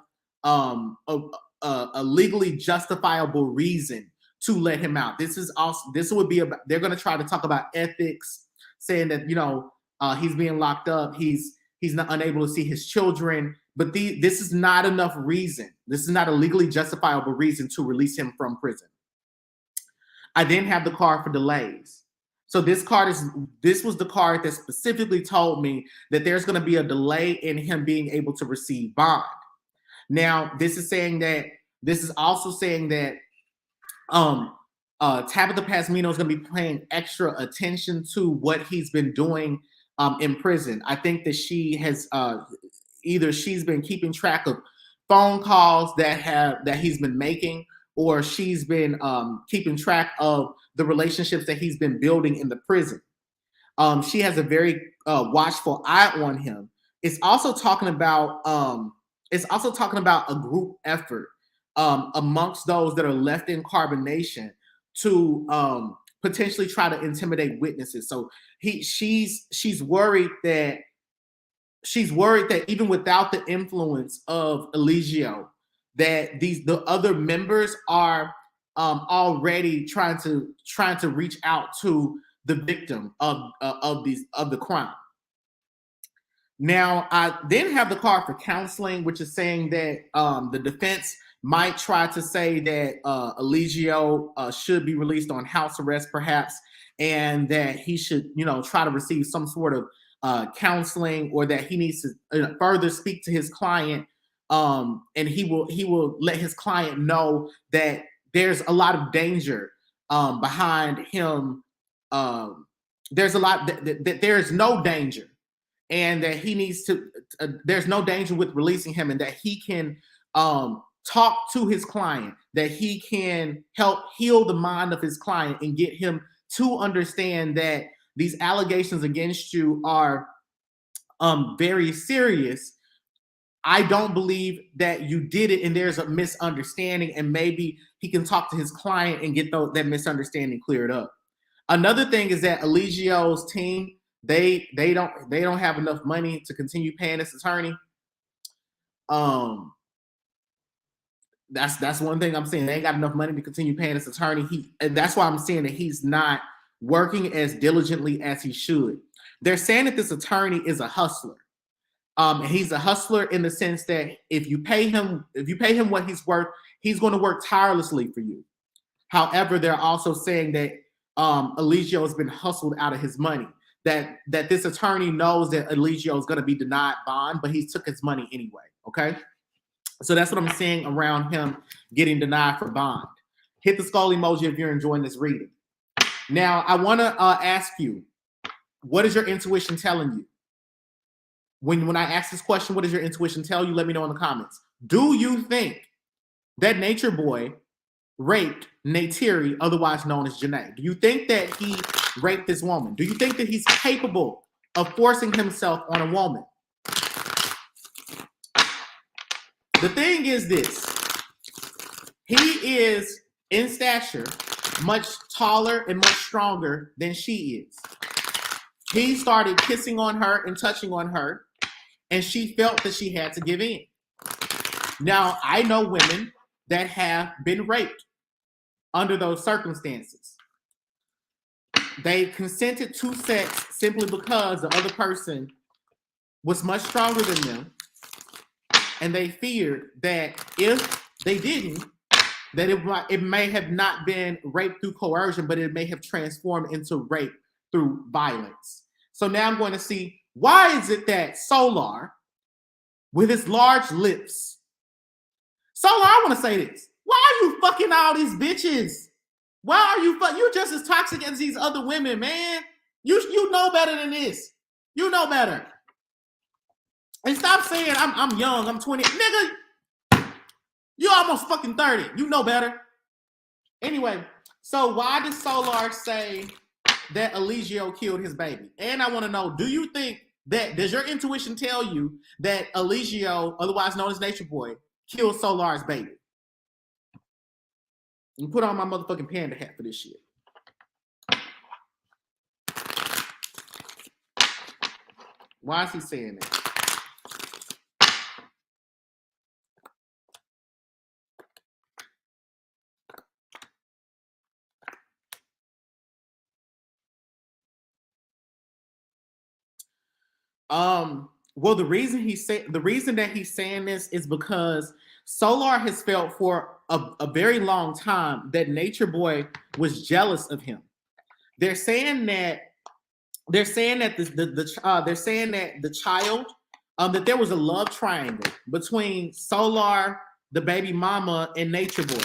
a legally justifiable reason to let him out. This would be about, they're going to try to talk about ethics, saying that he's being locked up, he's not unable to see his children, but this is not enough reason. This is not a legally justifiable reason to release him from prison. I then have the card for delays. So this was the card that specifically told me that there's going to be a delay in him being able to receive bond. Now, this is also saying that Tabitha Pasmino is going to be paying extra attention to what he's been doing in prison. I think that she has either she's been keeping track of phone calls that he's been making, or she's been keeping track of the relationships that he's been building in the prison. She has a very watchful eye on him. It's also talking about a group effort amongst those that are left in carbonation to potentially try to intimidate witnesses. So she's worried that even without the influence of Eligio, that the other members are already trying to reach out to the victim of the crime. Now, I then have the card for counseling, which is saying that the defense might try to say that Eligio should be released on house arrest, perhaps, and that he should, try to receive some sort of counseling, or that he needs to further speak to his client, and he will let his client know that there's a lot of danger behind him. There's a lot that there is no danger, and that he needs to. There's no danger with releasing him, and that he can talk to his client, that he can help heal the mind of his client and get him to understand that these allegations against you are very serious. I don't believe that you did it, and there's a misunderstanding, and maybe he can talk to his client and get that misunderstanding cleared up. Another thing is that Eligio's team, they don't have enough money to continue paying this attorney. That's one thing I'm saying. They ain't got enough money to continue paying this attorney. And that's why I'm saying that he's not working as diligently as he should. They're saying that this attorney is a hustler. And he's a hustler in the sense that if you pay him what he's worth, he's going to work tirelessly for you. However, they're also saying that Eligio has been hustled out of his money. That this attorney knows that Eligio is going to be denied bond, but he took his money anyway. Okay, so that's what I'm saying around him getting denied for bond. Hit the skull emoji if you're enjoying this reading. Now, I want to ask you, what is your intuition telling you? When I ask this question, what does your intuition tell you? Let me know in the comments. Do you think that Nature Boy raped Neytiri, otherwise known as Janae? Do you think that he raped this woman? Do you think that he's capable of forcing himself on a woman? The thing is this. He is in stature much taller and much stronger than she is. He started kissing on her and touching on her, and she felt that she had to give in. Now, I know women that have been raped under those circumstances. They consented to sex simply because the other person was much stronger than them, and they feared that if they didn't, that it may have not been rape through coercion, but it may have transformed into rape through violence. So now I'm going to see, why is it that Solar, with his large lips, Solar, I want to say this. Why are you fucking all these bitches? Why are you you're just as toxic as these other women, man. You know better than this. You know better. And stop saying I'm young, I'm 20. Nigga, you almost fucking 30. You know better. Anyway, so why does Solar say that Eligio killed his baby? And I want to know, do you think that, does your intuition tell you that Eligio, otherwise known as Nature Boy, killed Solar's baby? You put on my motherfucking panda hat for this shit. Why is he saying that? Well, the reason that he's saying this is because Solar has felt for a very long time that Nature Boy was jealous of him. they're saying that the child, that there was a love triangle between Solar, the baby mama, and Nature Boy.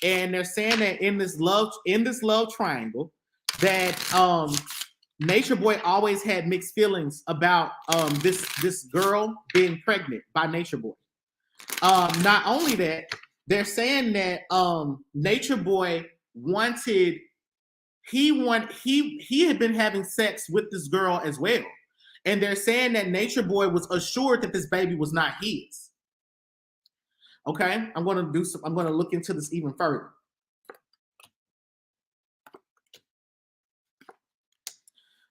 And they're saying that in this love triangle, that Nature Boy always had mixed feelings about this girl being pregnant by Nature Boy. Not only that, they're saying that Nature Boy he had been having sex with this girl as well. And they're saying that Nature Boy was assured that this baby was not his. Okay, I'm going to look into this even further.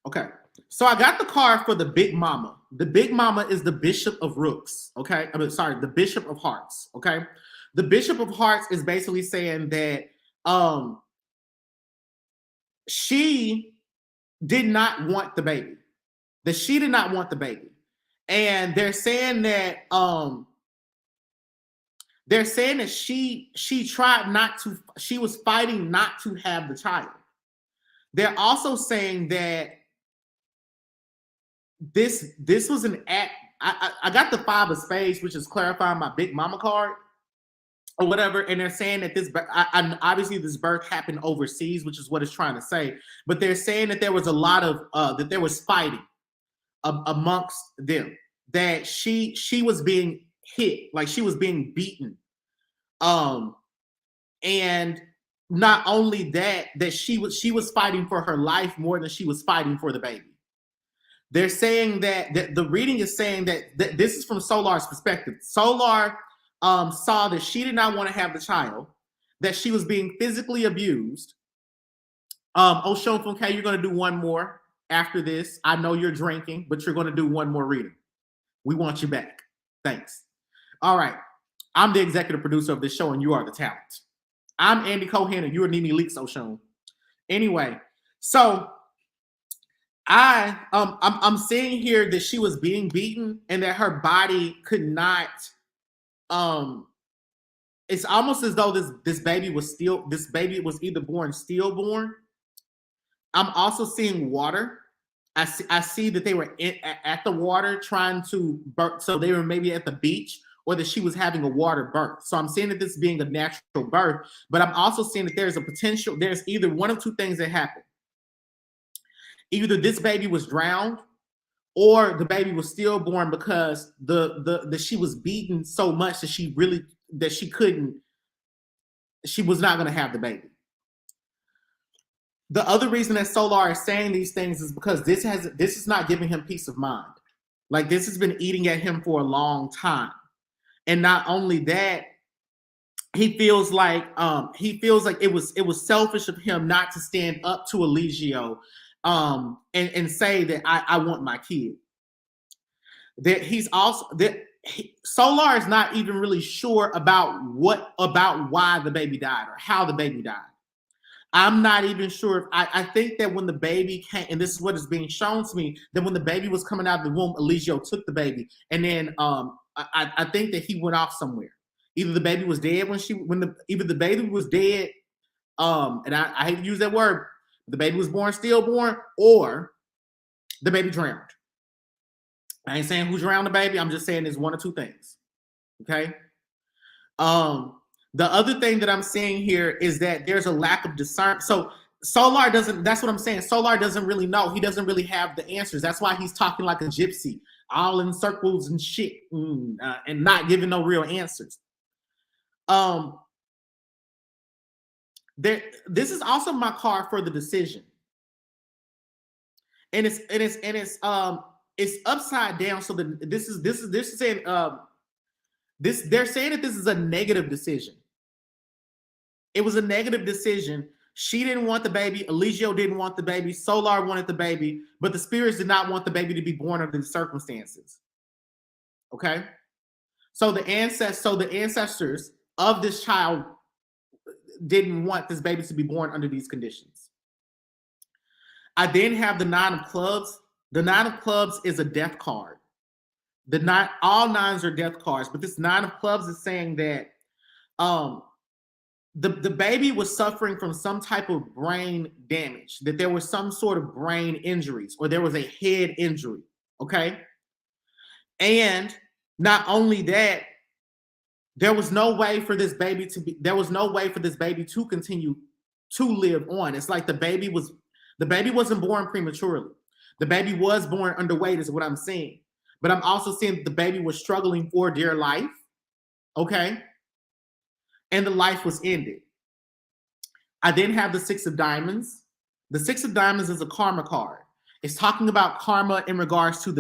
Okay, so I got the card for the Big Mama. The Big Mama is the Bishop of Rooks. Okay, the Bishop of Hearts. Okay, the Bishop of Hearts is basically saying that she did not want the baby. That she did not want the baby, and they're saying that she tried not to. She was fighting not to have the child. They're also saying that this was an act. I got the 5 of spades, which is clarifying my Big Mama card or whatever, and they're saying that obviously this birth happened overseas, which is what it's trying to say. But they're saying that there was a lot of that there was fighting amongst them, that she was being hit, like she was being beaten, and not only that she was fighting for her life more than she was fighting for the baby. They're saying that the reading is saying that this is from Solar's perspective. Solar saw that she did not want to have the child, that she was being physically abused. Osun, Funke, you're going to do one more after this. I know you're drinking, but you're going to do one more reading. We want you back. Thanks. All right. I'm the executive producer of this show, and you are the talent. I'm Andy Cohen, and you are Nimi Leaks, Osun. Anyway, so I'm seeing here that she was being beaten and that her body could not. It's almost as though this baby was either born stillborn. I'm also seeing water. I see that they were at the water trying to birth, so they were maybe at the beach, or that she was having a water birth. So I'm seeing that this being a natural birth, but I'm also seeing that there's either one of two things that happened. Either this baby was drowned, or the baby was stillborn because she was beaten so much that she was not going to have the baby. The other reason that Solar is saying these things is because this is not giving him peace of mind. Like, this has been eating at him for a long time. And not only that, he feels like it was selfish of him not to stand up to Eligio and say that I want my kid. That Solar is not even really sure about why the baby died or how the baby died. I'm not even sure. I think that when the baby came, and this is what is being shown to me, that when the baby was coming out of the womb, Eligio took the baby, and then I think that he went off somewhere. Either the baby was dead either the baby was dead, and I hate to use that word, the baby was born stillborn, or the baby drowned. I ain't saying who drowned the baby. I'm just saying there's one or two things. Okay. The other thing that I'm seeing here is that there's a lack of discernment. So Solar doesn't, that's what I'm saying. Solar doesn't really know. He doesn't really have the answers. That's why he's talking like a gypsy, all in circles and shit, and not giving no real answers. This is also my card for the decision. And it's upside down. So they're saying that this is a negative decision. It was a negative decision. She didn't want the baby. Eligio didn't want the baby. Solar wanted the baby, but the spirits did not want the baby to be born under the circumstances. Okay? So the ancestors of this child didn't want this baby to be born under these conditions. I then have the 9 of clubs. The 9 of clubs is a death card. All 9s are death cards, but this 9 of clubs is saying that the baby was suffering from some type of brain damage, that there was some sort of brain injuries, or there was a head injury, okay? And not only that, there was no way for this baby to continue to live on. It's like the baby wasn't born prematurely. The baby was born underweight is what I'm seeing. But I'm also seeing that the baby was struggling for dear life, okay? And the life was ended. I then have the Six of Diamonds. The Six of Diamonds is a karma card. It's talking about karma in regards to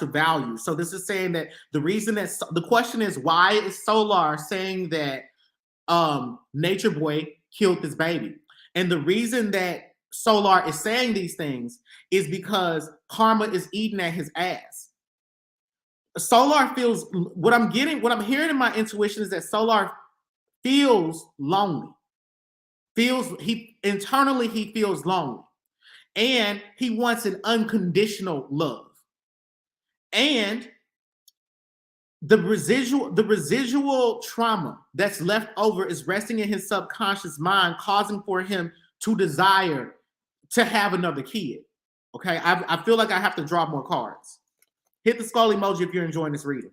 value. So this is saying that the question is, why is Solar saying that Nature Boy killed this baby? And the reason that Solar is saying these things is because karma is eating at his ass. Solar feels, what I'm hearing in my intuition is that Solar feels lonely. Internally he feels lonely. And he wants an unconditional love. And the residual trauma that's left over is resting in his subconscious mind, causing for him to desire to have another kid. Okay, I feel like I have to draw more cards. Hit the skull emoji if you're enjoying this reading.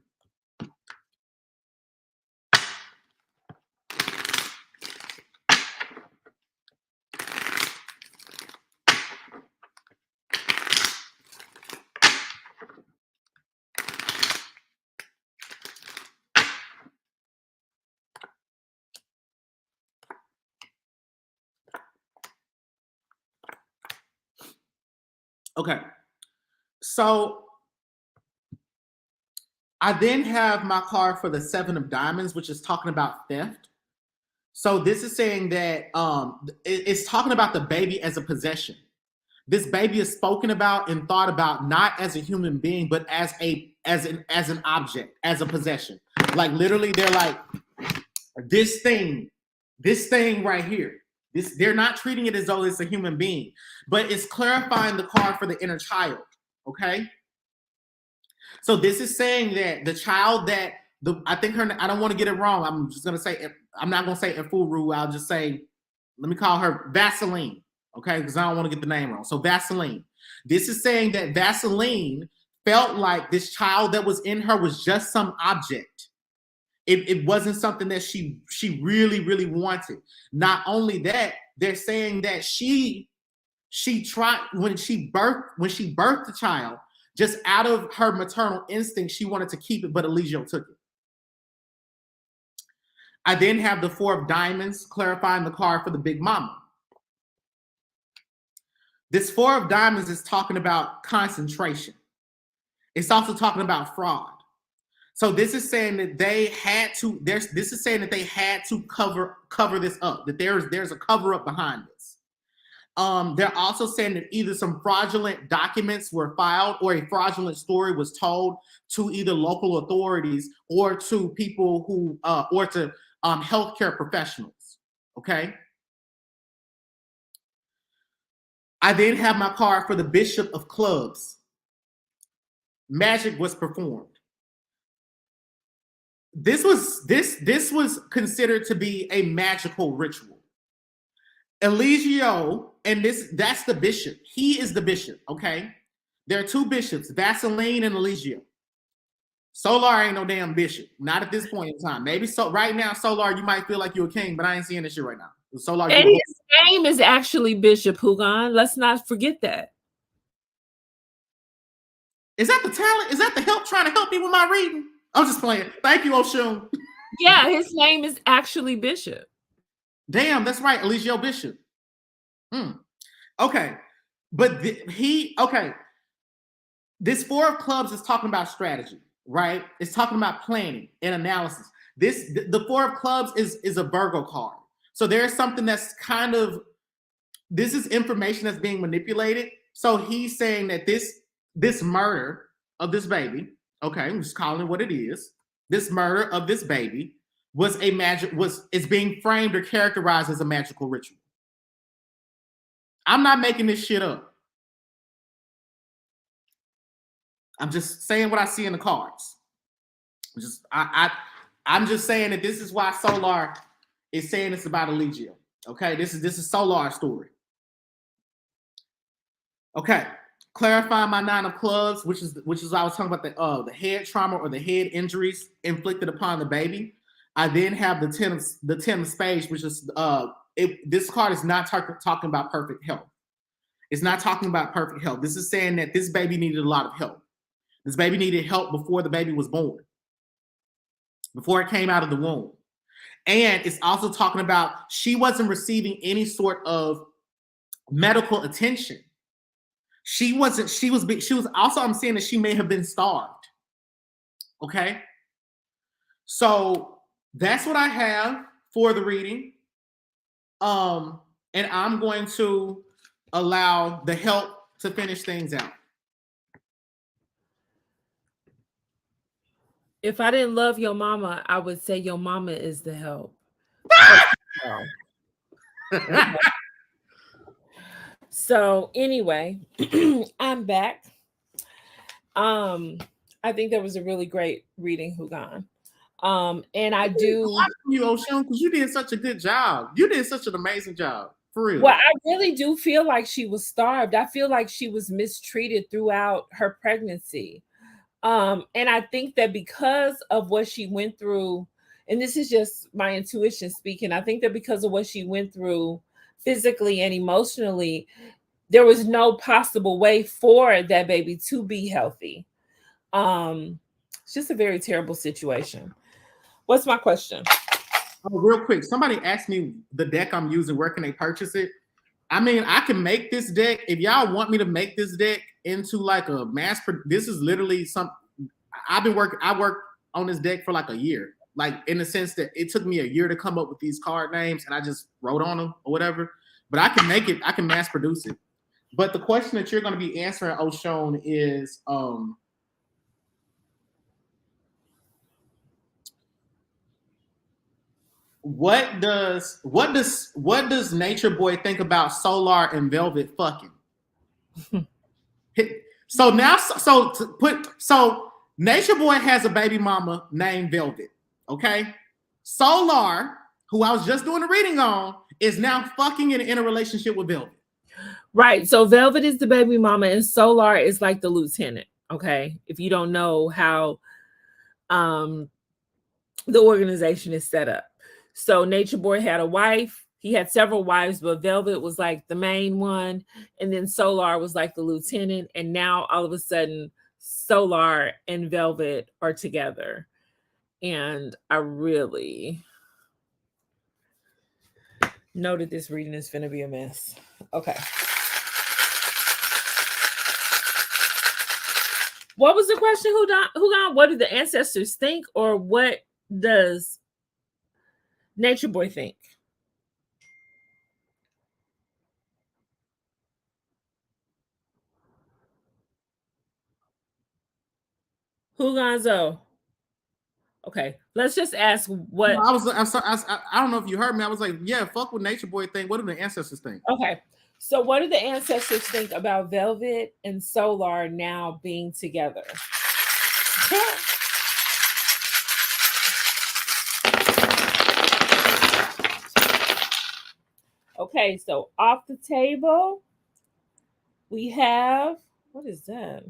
Okay, so I then have my card for the Seven of Diamonds, which is talking about theft. So this is saying that it's talking about the baby as a possession. This baby is spoken about and thought about not as a human being, but as an object, as a possession. Like literally, they're like this thing right here. They're not treating it as though it's a human being, but it's clarifying the card for the inner child. Okay. So this is saying that the child that I don't want to get it wrong. I'm just going to say, I'm not going to say Ifuru. I'll just say, let me call her Vaseline. Okay. Because I don't want to get the name wrong. So Vaseline. This is saying that Vaseline felt like this child that was in her was just some object. It wasn't something that she really, really wanted. Not only that, they're saying that she tried when she birthed the child, just out of her maternal instinct, she wanted to keep it, but Eligio took it. I then have the Four of Diamonds, clarifying the card for the Big Mama. This Four of Diamonds is talking about concentration. It's also talking about fraud. So this is saying that they had to. This is saying that they had to cover this up. That there's a cover up behind this. They're also saying that either some fraudulent documents were filed, or a fraudulent story was told to either local authorities or to people who or to healthcare professionals. Okay. I then have my card for the Bishop of Clubs. Magic was performed. This was considered to be a magical ritual. Eligio, and that's the bishop. He is the bishop, okay? There are two bishops, Vaseline and Eligio. Solar ain't no damn bishop. Not at this point in time. Maybe so right now, Solar, you might feel like you're a king, but I ain't seeing this shit right now. Solar, and his name is actually Bishop Houngan. Let's not forget that. Is that the talent? Is that the help trying to help me with my reading? I'm just playing. Thank you, Osun. Yeah, his name is actually Bishop. Damn, that's right, Eligio Bishop. Okay, but this Four of Clubs is talking about strategy, right? It's talking about planning and analysis. The Four of Clubs is a Virgo card. So there's something that's this is information that's being manipulated. So he's saying that this murder of this baby, okay, I'm just calling it what it is. This murder of this baby is being framed or characterized as a magical ritual. I'm not making this shit up. I'm just saying what I see in the cards. I'm just saying that this is why Solar is saying it's about Eligio. Okay, this is Solar's story. Okay, clarify my 9 of clubs, which is I was talking about the head trauma or the head injuries inflicted upon the baby. I then have the 10 of spades, which is this card is not talking about perfect health. It's not talking about perfect health. This is saying that this baby needed a lot of help. This baby needed help before the baby was born, before it came out of the womb. And it's also talking about she wasn't receiving any sort of medical attention. She was also, I'm saying that she may have been starved. Okay. So that's what I have for the reading. And I'm going to allow the help to finish things out. If I didn't love your mama, I would say your mama is the help. So anyway, I'm back. I think that was a really great reading, Houngan. And I do you, Osun, because you did such a good job. You did such an amazing job. For real. Well, I really do feel like she was starved. I feel like she was mistreated throughout her pregnancy. And I think that because of what she went through, and this is just my intuition speaking, I think that because of what she went through physically and emotionally, there was no possible way for that baby to be healthy. It's just a very terrible situation. What's my question? Oh, real quick, somebody asked me the deck I'm using, where can they purchase it? I mean, I can make this deck. If y'all want me to make this deck into like a this is literally I worked on this deck for like a year. Like in the sense that it took me a year to come up with these card names and I just wrote on them or whatever. But I can make it, I can mass produce it. But the question that you're going to be answering, Osun, is what does Nature Boy think about Solar and Velvet fucking? So Nature Boy has a baby mama named Velvet. Okay, Solar, who I was just doing the reading on, is now fucking and in a relationship with Velvet. Right. So Velvet is the baby mama and Solar is like the lieutenant. Okay. If you don't know how the organization is set up. So Nature Boy had a wife. He had several wives, but Velvet was like the main one. And then Solar was like the lieutenant. And now all of a sudden, Solar and Velvet are together. And I really know that this reading is going to be a mess. Okay. What was the question, Houngan? What do the ancestors think, or what does Nature Boy think? Hounganzo. Okay, let's just ask what. No, I don't know if you heard me. I was like, yeah, fuck what Nature Boy think. What do the ancestors think? Okay, so what do the ancestors think about Velvet and Solar now being together? Okay, so off the table, we have, what is that?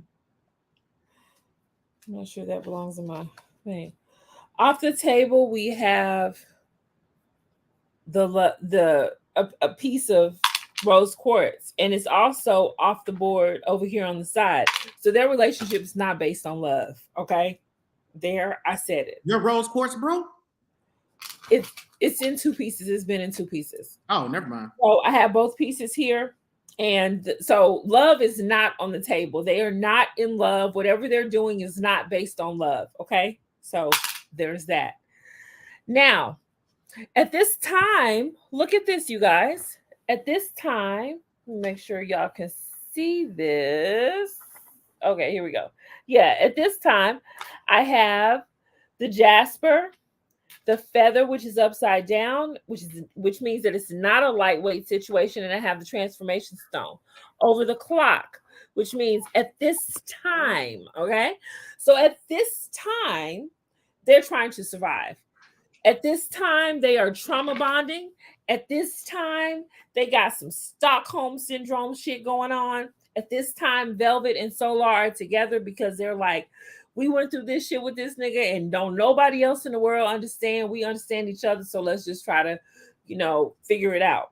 I'm not sure that belongs in my thing. Off the table, we have a piece of rose quartz, and it's also off the board over here on the side. So their relationship is not based on love. Okay, there, I said it. Your rose quartz, bro? It's in 2 pieces. It's been in 2 pieces. Oh, never mind. So I have both pieces here. And so love is not on the table. They are not in love. Whatever they're doing is not based on love. Okay. So there's that. Now, at this time, look at this, you guys. At this time, make sure y'all can see this. Okay, here we go. Yeah, at this time, I have the jasper, the feather, which is upside down, which means that it's not a lightweight situation, and I have the transformation stone over the clock, which means at this time, okay? So at this time, they're trying to survive. At this time, they are trauma bonding. At this time, they got some Stockholm syndrome shit going on. At this time, Velvet and Solar are together because they're like, we went through this shit with this nigga and don't nobody else in the world understand. We understand each other. So let's just try to, figure it out.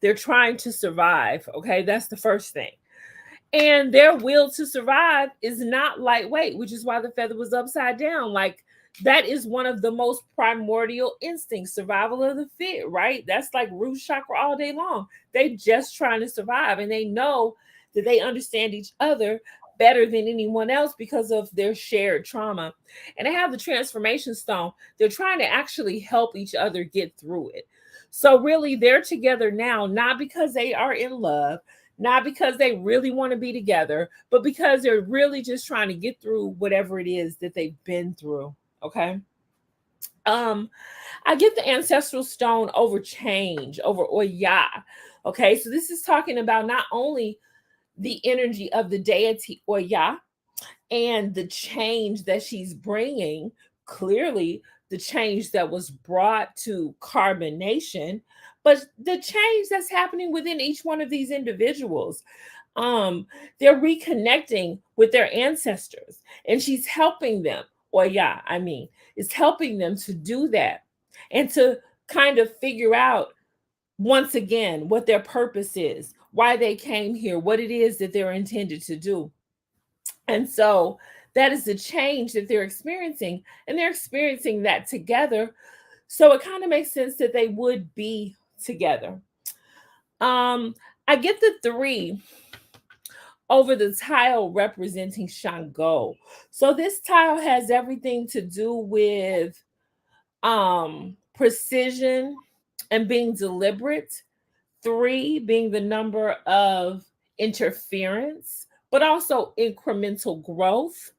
They're trying to survive. Okay. That's the first thing. And their will to survive is not lightweight, which is why the feather was upside down. Like, that is one of the most primordial instincts, survival of the fit, right? That's like root chakra all day long. They just trying to survive, and they know that they understand each other better than anyone else because of their shared trauma. And they have the transformation stone. They're trying to actually help each other get through it. So really, they're together now, not because they are in love, not because they really want to be together, but because they're really just trying to get through whatever it is that they've been through. Okay. I get the ancestral stone over change, over Oya. Okay. So this is talking about not only the energy of the deity Oya and the change that she's bringing, clearly the change that was brought to carbonation, but the change that's happening within each one of these individuals. They're reconnecting with their ancestors, and she's helping them, is helping them to do that and to kind of figure out once again what their purpose is, why they came here, what it is that they're intended to do. And so that is the change that they're experiencing, and they're experiencing that together. So it kind of makes sense that they would be together. I get the 3 over the tile representing Shango. So this tile has everything to do with precision and being deliberate. 3 being the number of interference, but also incremental growth.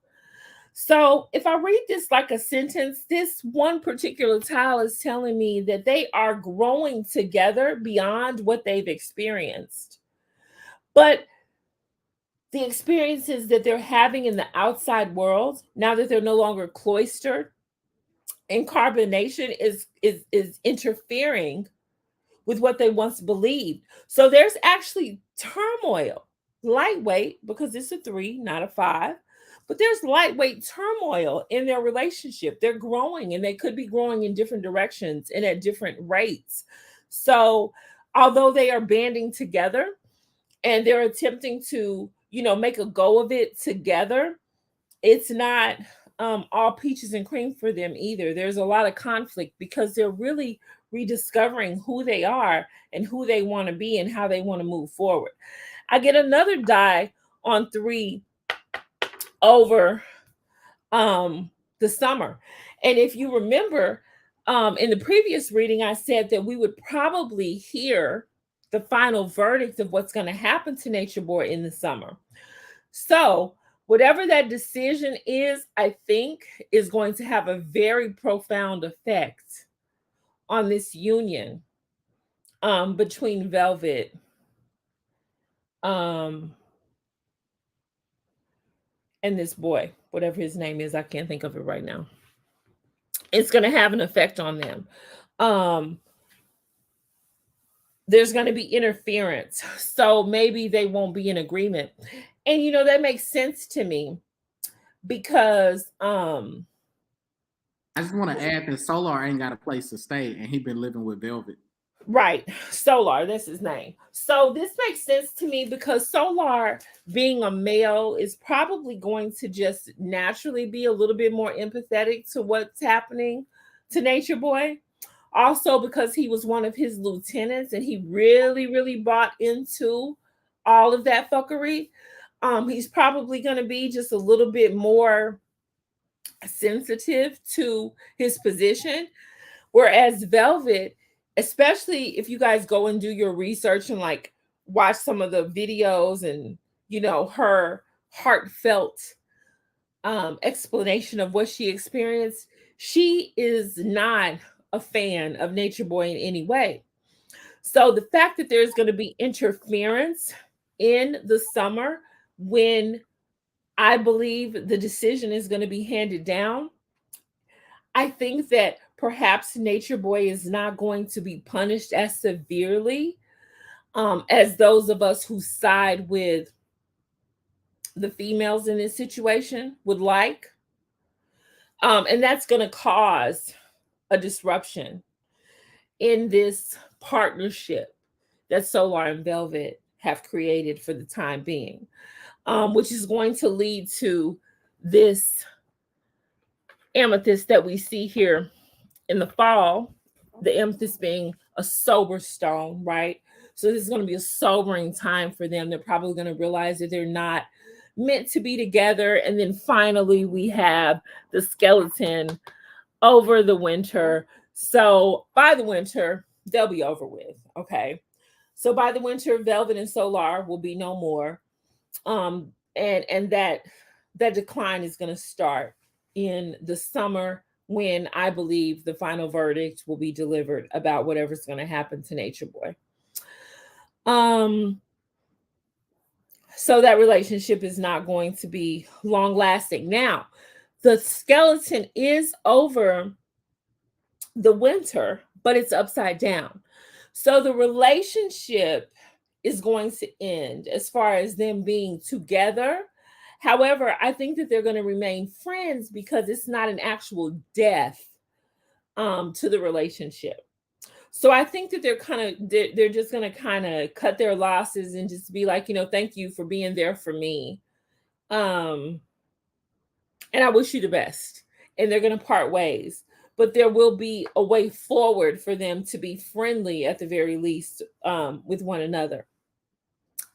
So if I read this like a sentence, this one particular tile is telling me that they are growing together beyond what they've experienced. But the experiences that they're having in the outside world, now that they're no longer cloistered, and carbonation is interfering with what they once believed. So there's actually turmoil, lightweight, because it's a 3, not a 5. But there's lightweight turmoil in their relationship. They're growing, and they could be growing in different directions and at different rates. So although they are banding together and they're attempting to, make a go of it together, it's not all peaches and cream for them either. There's a lot of conflict because they're really rediscovering who they are and who they want to be and how they want to move forward. I get another die on 3 over the summer. And if you remember, in the previous reading, I said that we would probably hear the final verdict of what's going to happen to Nature Boy in the summer. So whatever that decision is, I think is going to have a very profound effect on this union between Velvet and this boy, whatever his name is. I can't think of it right now. It's going to have an effect on them. There's going to be interference. So maybe they won't be in agreement. And, that makes sense to me because I just want to add that Solar ain't got a place to stay, and he been living with Velvet. Right. Solar, that's his name. So this makes sense to me because Solar, being a male, is probably going to just naturally be a little bit more empathetic to what's happening to Nature Boy. Also because he was one of his lieutenants and he really, really bought into all of that fuckery. He's probably going to be just a little bit more sensitive to his position. Whereas Velvet, especially if you guys go and do your research and like watch some of the videos and, her heartfelt explanation of what she experienced, she is not a fan of Nature Boy in any way. So the fact that there's going to be interference in the summer when I believe the decision is going to be handed down, I think that perhaps Nature Boy is not going to be punished as severely as those of us who side with the females in this situation would like. And that's going to cause a disruption in this partnership that Solar and Velvet have created for the time being, which is going to lead to this amethyst that we see here in the fall, the amethyst being a sober stone, right? So this is going to be a sobering time for them. They're probably going to realize that they're not meant to be together. And then finally, we have the skeleton over the winter. So by the winter, they'll be over with. Okay. So by the winter, Velvet and Solar will be no more. And that decline is going to start in the summer, when I believe the final verdict will be delivered about whatever's going to happen to Nature Boy. So that relationship is not going to be long lasting. Now, the skeleton is over the winter, but it's upside down. So the relationship is going to end as far as them being together. However, I think that they're going to remain friends because it's not an actual death to the relationship. So I think that they're just going to kind of cut their losses and just be like, thank you for being there for me. And I wish you the best. And they're going to part ways. But there will be a way forward for them to be friendly at the very least with one another.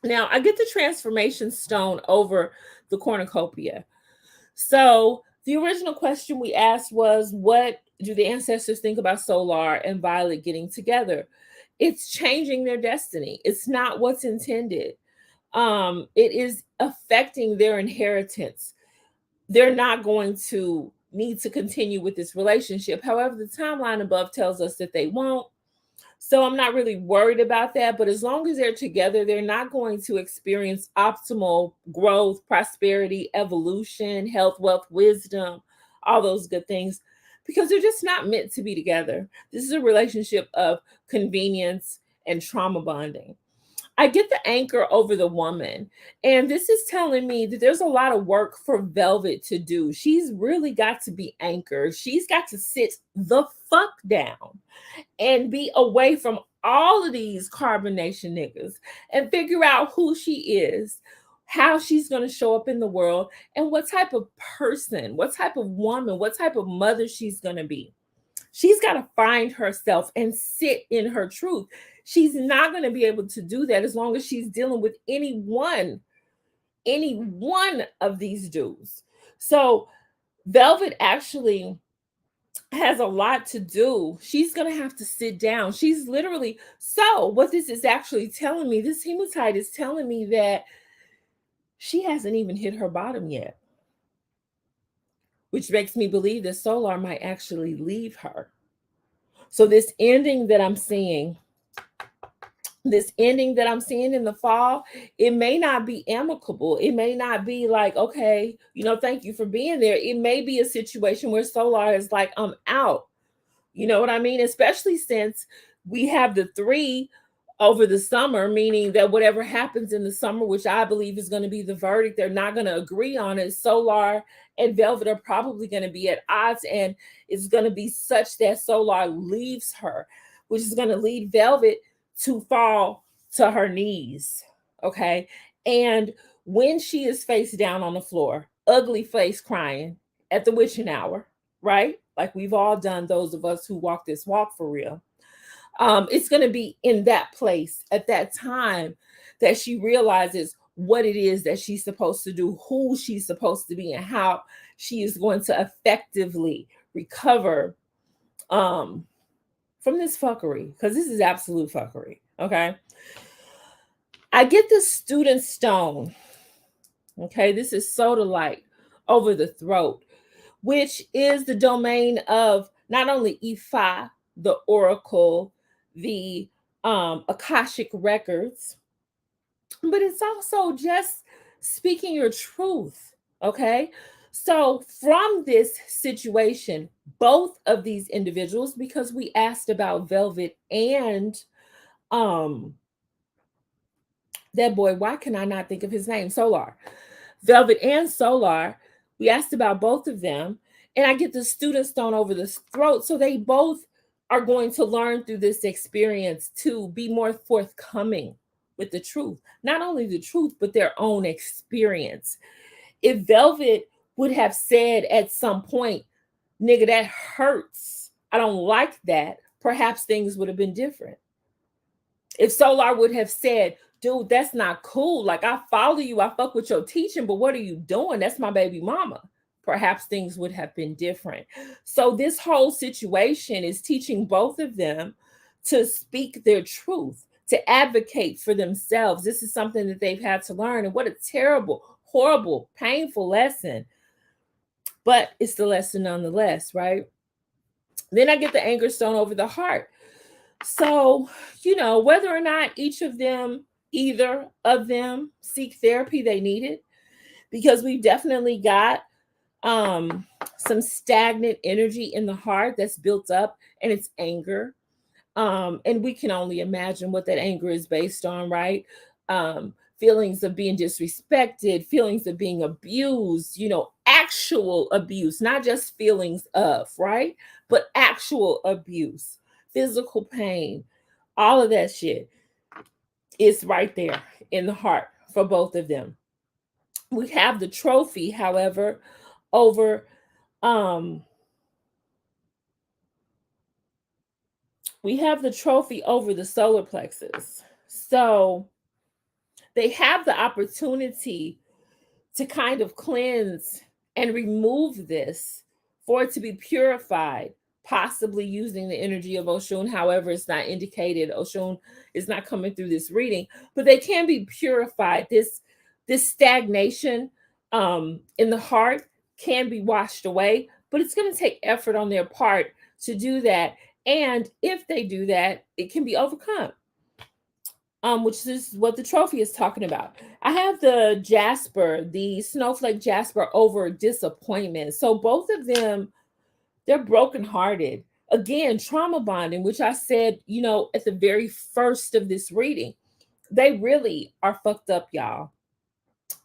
Now, I get the transformation stone over the cornucopia. So the original question we asked was, what do the ancestors think about Solar and Violet getting together? It's changing their destiny. It's not what's intended. It is affecting their inheritance. They're not going to need to continue with this relationship. However, the timeline above tells us that they won't. So I'm not really worried about that. But as long as they're together, they're not going to experience optimal growth, prosperity, evolution, health, wealth, wisdom, all those good things, because they're just not meant to be together. This is a relationship of convenience and trauma bonding. I get the anchor over the woman. And this is telling me that there's a lot of work for Velvet to do. She's really got to be anchored. She's got to sit the fuck down and be away from all of these carbonation niggas and figure out who she is, how she's going to show up in the world, and what type of person, what type of woman, what type of mother she's going to be. She's got to find herself and sit in her truth. She's not going to be able to do that as long as she's dealing with any one of these dudes. So Velvet actually has a lot to do. She's going to have to sit down. She's literally, so what this is actually telling me, this hematite is telling me that she hasn't even hit her bottom yet, which makes me believe that Solar might actually leave her. So this ending that I'm seeing in the fall, it may not be amicable. It may not be like, okay, thank you for being there. It may be a situation where Solar is like, I'm out. You know what I mean? Especially since we have the 3 over the summer, meaning that whatever happens in the summer, which I believe is going to be the verdict, they're not going to agree on it. Solar and Velvet are probably going to be at odds, and it's going to be such that Solar leaves her, which is going to lead Velvet to fall to her knees. Okay. And when she is face down on the floor, ugly face crying at the witching hour, right? Like we've all done, those of us who walk this walk for real. It's going to be in that place at that time that she realizes what it is that she's supposed to do, who she's supposed to be, and how she is going to effectively recover from this fuckery, because this is absolute fuckery. Okay. I get the student stone. Okay. This is soda light over the throat, which is the domain of not only Ifa, the oracle, the Akashic records, but it's also just speaking your truth. Okay. So from this situation, both of these individuals, because we asked about Velvet and that boy, why can I not think of his name? Solar. Velvet and Solar, we asked about both of them, and I get the students thrown over the throat. So they both are going to learn through this experience to be more forthcoming with the truth. Not only the truth, but their own experience. If Velvet would have said at some point, nigga, that hurts, I don't like that, perhaps things would have been different. If Solar would have said, dude, that's not cool. Like, I follow you, I fuck with your teaching, but what are you doing? That's my baby mama. Perhaps things would have been different. So this whole situation is teaching both of them to speak their truth, to advocate for themselves. This is something that they've had to learn. And what a terrible, horrible, painful lesson. But it's the lesson nonetheless, right? Then I get the anger stone over the heart. So, whether or not either of them seek therapy, they need it, because we've definitely got some stagnant energy in the heart that's built up, and it's anger. And we can only imagine what that anger is based on, right? Feelings of being disrespected, feelings of being abused, actual abuse, not just feelings of, right? But actual abuse, physical pain, all of that shit is right there in the heart for both of them. We have the trophy, however, over the solar plexus. So they have the opportunity to kind of cleanse and remove this for it to be purified, possibly using the energy of Osun. However, it's not indicated. Osun is not coming through this reading, but they can be purified. This stagnation in the heart can be washed away, but it's going to take effort on their part to do that. And if they do that, it can be overcome, which is what the trophy is talking about. I have the Jasper, the snowflake Jasper, over disappointment. So both of them, they're brokenhearted. Again, trauma bonding, which I said, at the very first of this reading. They really are fucked up, y'all.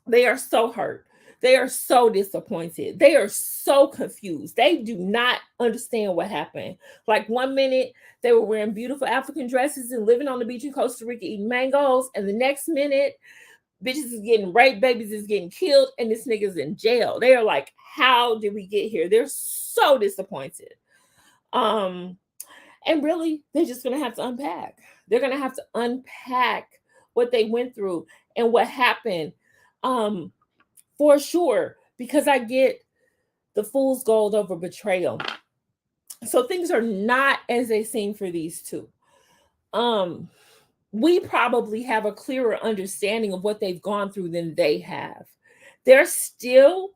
They are so hurt. They are so disappointed. They are so confused. They do not understand what happened. Like, one minute they were wearing beautiful African dresses and living on the beach in Costa Rica eating mangoes, and the next minute bitches is getting raped, babies is getting killed, and this nigga's in jail. They are like, how did we get here? They're so disappointed. And really, they're just gonna have to unpack. They're gonna have to unpack what they went through and what happened. For sure, because I get the fool's gold over betrayal. So things are not as they seem for these two. We probably have a clearer understanding of what they've gone through than they have. They are still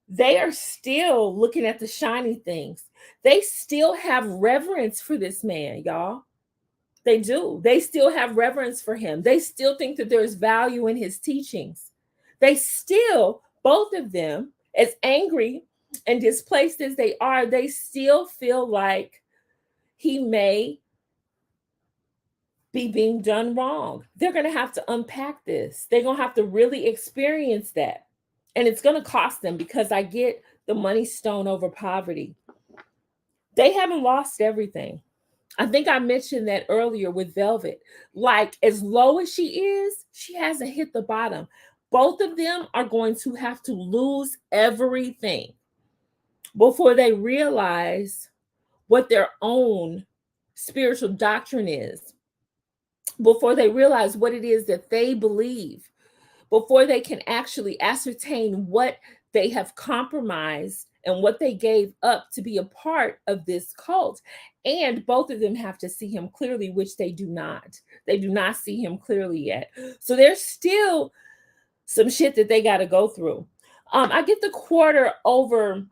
looking at the shiny things. They still have reverence for this man, y'all. They do. They still have reverence for him. They still think that there's value in his teachings. They still, both of them, as angry and displaced as they are, they still feel like he may be being done wrong. They're going to have to unpack this. They're going to have to really experience that. And it's going to cost them, because I get the money stone over poverty. They haven't lost everything. I think I mentioned that earlier with Velvet. Like, as low as she is, she hasn't hit the bottom. Both of them are going to have to lose everything before they realize what their own spiritual doctrine is, before they realize what it is that they believe, before they can actually ascertain what they have compromised and what they gave up to be a part of this cult. And both of them have to see him clearly, which they do not. They do not see him clearly yet. So there's still some shit that they got to go through. I get the quarter over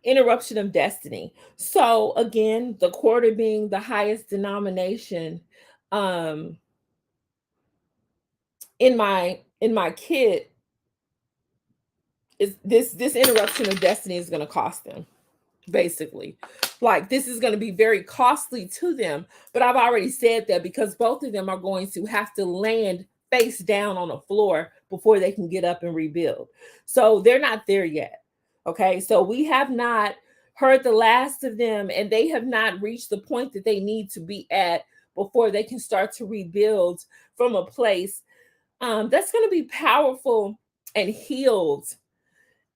interruption of destiny. So again, the quarter being the highest denomination in my kit this interruption of destiny is going to cost them, basically. Like, this is going to be very costly to them. But I've already said that because both of them are going to have to land face down on the floor before they can get up and rebuild. So they're not there yet. Okay, so we have not heard the last of them, and they have not reached the point that they need to be at before they can start to rebuild from a place that's going to be powerful and healed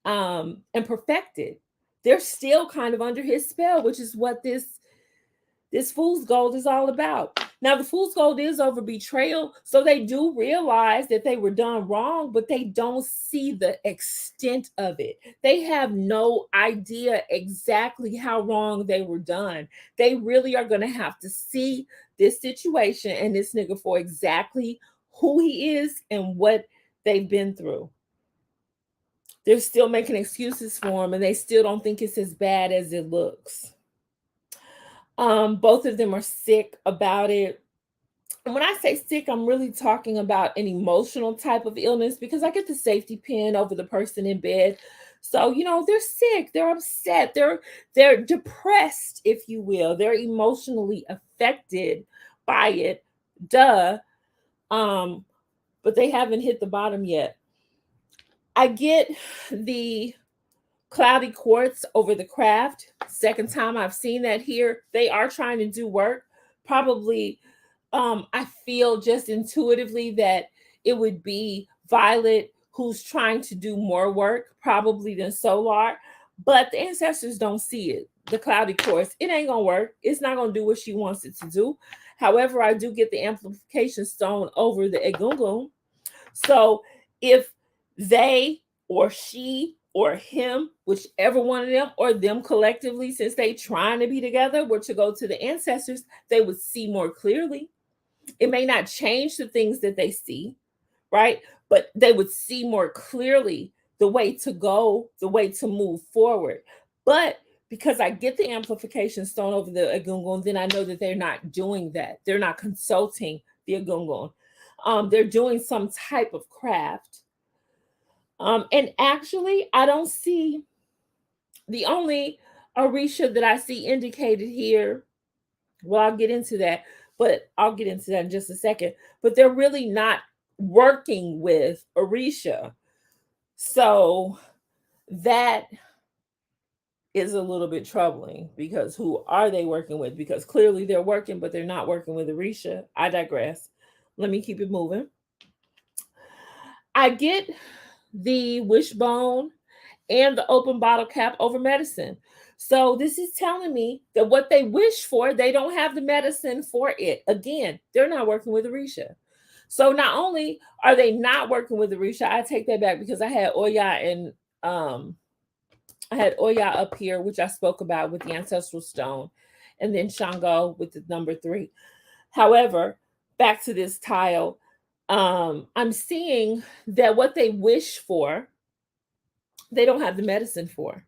and perfected. They're still kind of under his spell, which is what this fool's gold is all about. Now, the fool's gold is over betrayal, so they do realize that they were done wrong, but they don't see the extent of it. They have no idea exactly how wrong they were done. They really are going to have to see this situation and this nigga for exactly who he is and what they've been through. They're still making excuses for him, and they still don't think it's as bad as it looks. Both of them are sick about it. And when I say sick, I'm really talking about an emotional type of illness, because I get the safety pin over the person in bed. So, they're sick, they're upset, they're depressed, if you will. They're emotionally affected by it. Duh. But they haven't hit the bottom yet. I get the cloudy quartz over the craft. Second time I've seen that here. They are trying to do work. Probably, I feel just intuitively that it would be Violet who's trying to do more work, probably than Solar. But the ancestors don't see it. The cloudy quartz, it ain't gonna work. It's not gonna do what she wants it to do. However, I do get the amplification stone over the Egungun. So if they or she or him, whichever one of them, or them collectively, since they trying to be together, were to go to the ancestors, they would see more clearly. It may not change the things that they see, right? But they would see more clearly the way to go, the way to move forward. But because I get the amplification stone over the Egungun, then I know that they're not doing that. They're not consulting the Egungun. They're doing some type of craft. And actually, I don't see, the only Orisha that I see indicated here, well, I'll get into that in just a second, but they're really not working with Orisha. So that is a little bit troubling, because who are they working with? Because clearly they're working, but they're not working with Orisha. I digress. Let me keep it moving. I get the wishbone and the open bottle cap over medicine. So this is telling me that what they wish for, they don't have the medicine for it. Again, they're not working with Orisha. So not only are they not working with Orisha, I take that back, because I had Oya and I had Oya up here, which I spoke about with the ancestral stone, and then Shango with the number 3. However, back to this tile, I'm seeing that what they wish for, they don't have the medicine for.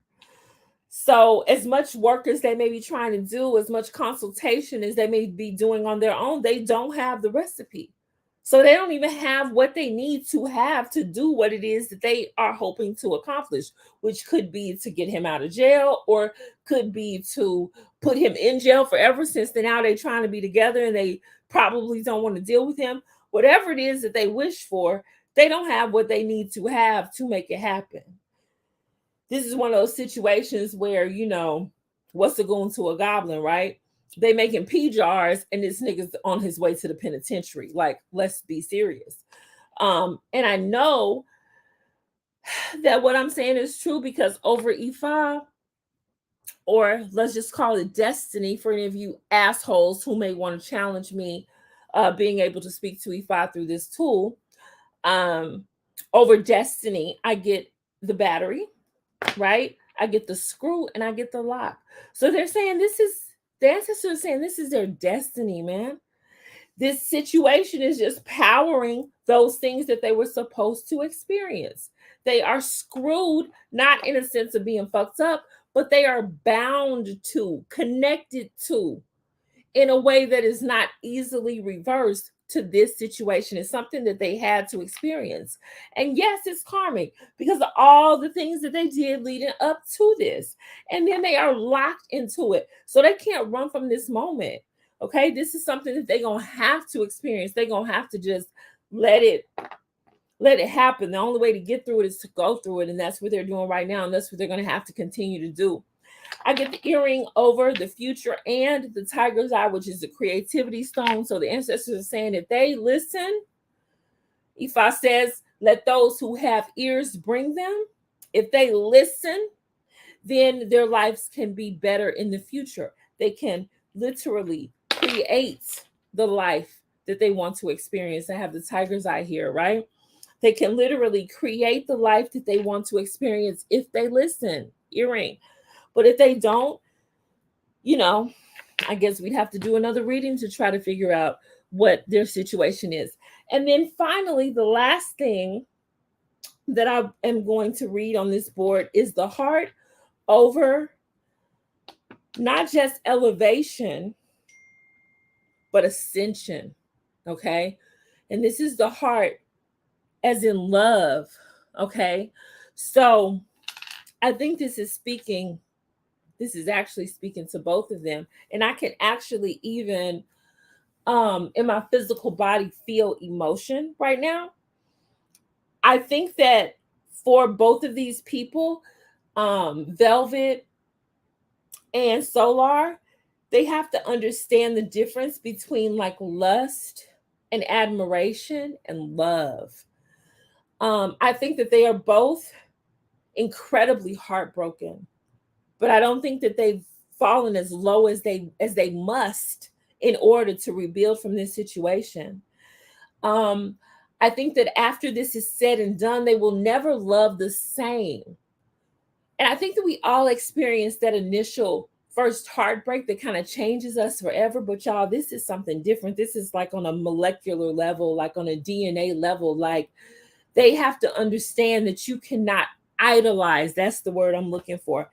So as much work as they may be trying to do, as much consultation as they may be doing on their own, they don't have the recipe. So they don't even have what they need to have to do what it is that they are hoping to accomplish, which could be to get him out of jail, or could be to put him in jail forever, since now they're trying to be together and they probably don't want to deal with him. Whatever it is that they wish for, they don't have what they need to have to make it happen. This is one of those situations where, what's it going to a goblin, right? They making pea jars and this nigga's on his way to the penitentiary. Like, let's be serious. And I know that what I'm saying is true, because over Ifa, or let's just call it destiny, for any of you assholes who may want to challenge me being able to speak to Ifa through this tool, over destiny, I get the battery, right? I get the screw and I get the lock. So they're saying the ancestors are saying this is their destiny, man. This situation is just powering those things that they were supposed to experience. They are screwed, not in a sense of being fucked up, but they are bound to, connected to, in a way that is not easily reversed, to this situation. It's something that they had to experience. And yes, it's karmic because of all the things that they did leading up to this. And then they are locked into it. So they can't run from this moment. Okay, this is something that they're going to have to experience. They're going to have to just let it happen. The only way to get through it is to go through it. And that's what they're doing right now. And that's what they're going to have to continue to do. I get the earring over the future and the tiger's eye, which is the creativity stone. So the ancestors are saying if they listen, Ifa says, let those who have ears bring them. If they listen, then their lives can be better in the future. They can literally create the life that they want to experience. I have the tiger's eye here, right? They can literally create the life that they want to experience if they listen. Earring. But if they don't, I guess we'd have to do another reading to try to figure out what their situation is. And then finally, the last thing that I am going to read on this board is the heart over not just elevation, but ascension. Okay. And this is the heart as in love. Okay. So I think this is actually speaking to both of them. And I can actually even in my physical body feel emotion right now. I think that for both of these people, Velvet and Solar, they have to understand the difference between like lust and admiration and love. I think that they are both incredibly heartbroken, but I don't think that they've fallen as low as they must in order to rebuild from this situation. I think that after this is said and done, they will never love the same. And I think that we all experience that initial first heartbreak that kind of changes us forever. But y'all, this is something different. This is like on a molecular level, like on a DNA level. Like they have to understand that you cannot idolize. That's the word I'm looking for.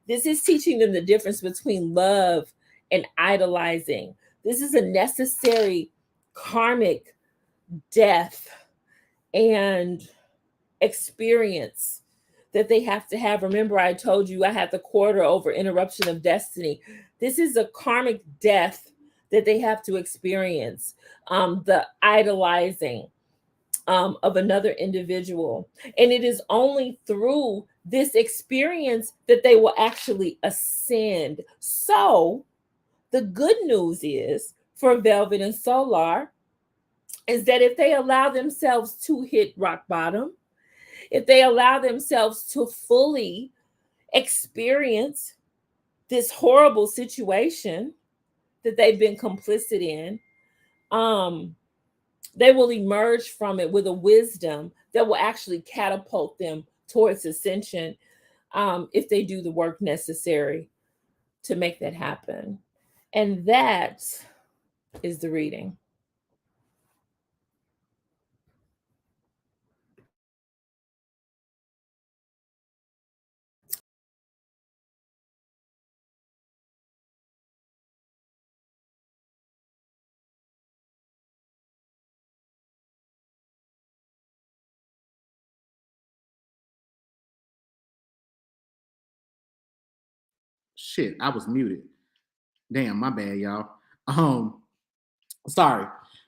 This is teaching them the difference between love and idolizing. This is a necessary karmic death and experience that they have to have. Remember, I told you I had the quarter over interruption of destiny. This is a karmic death that they have to experience, the idolizing of another individual. And it is only through this experience that they will actually ascend. So the good news is for Velvet and Solar is that if they allow themselves to hit rock bottom, if they allow themselves to fully experience this horrible situation that they've been complicit in, they will emerge from it with a wisdom that will actually catapult them towards ascension if they do the work necessary to make that happen. And that is the reading. Shit, I was muted. Damn, my bad, y'all. Sorry.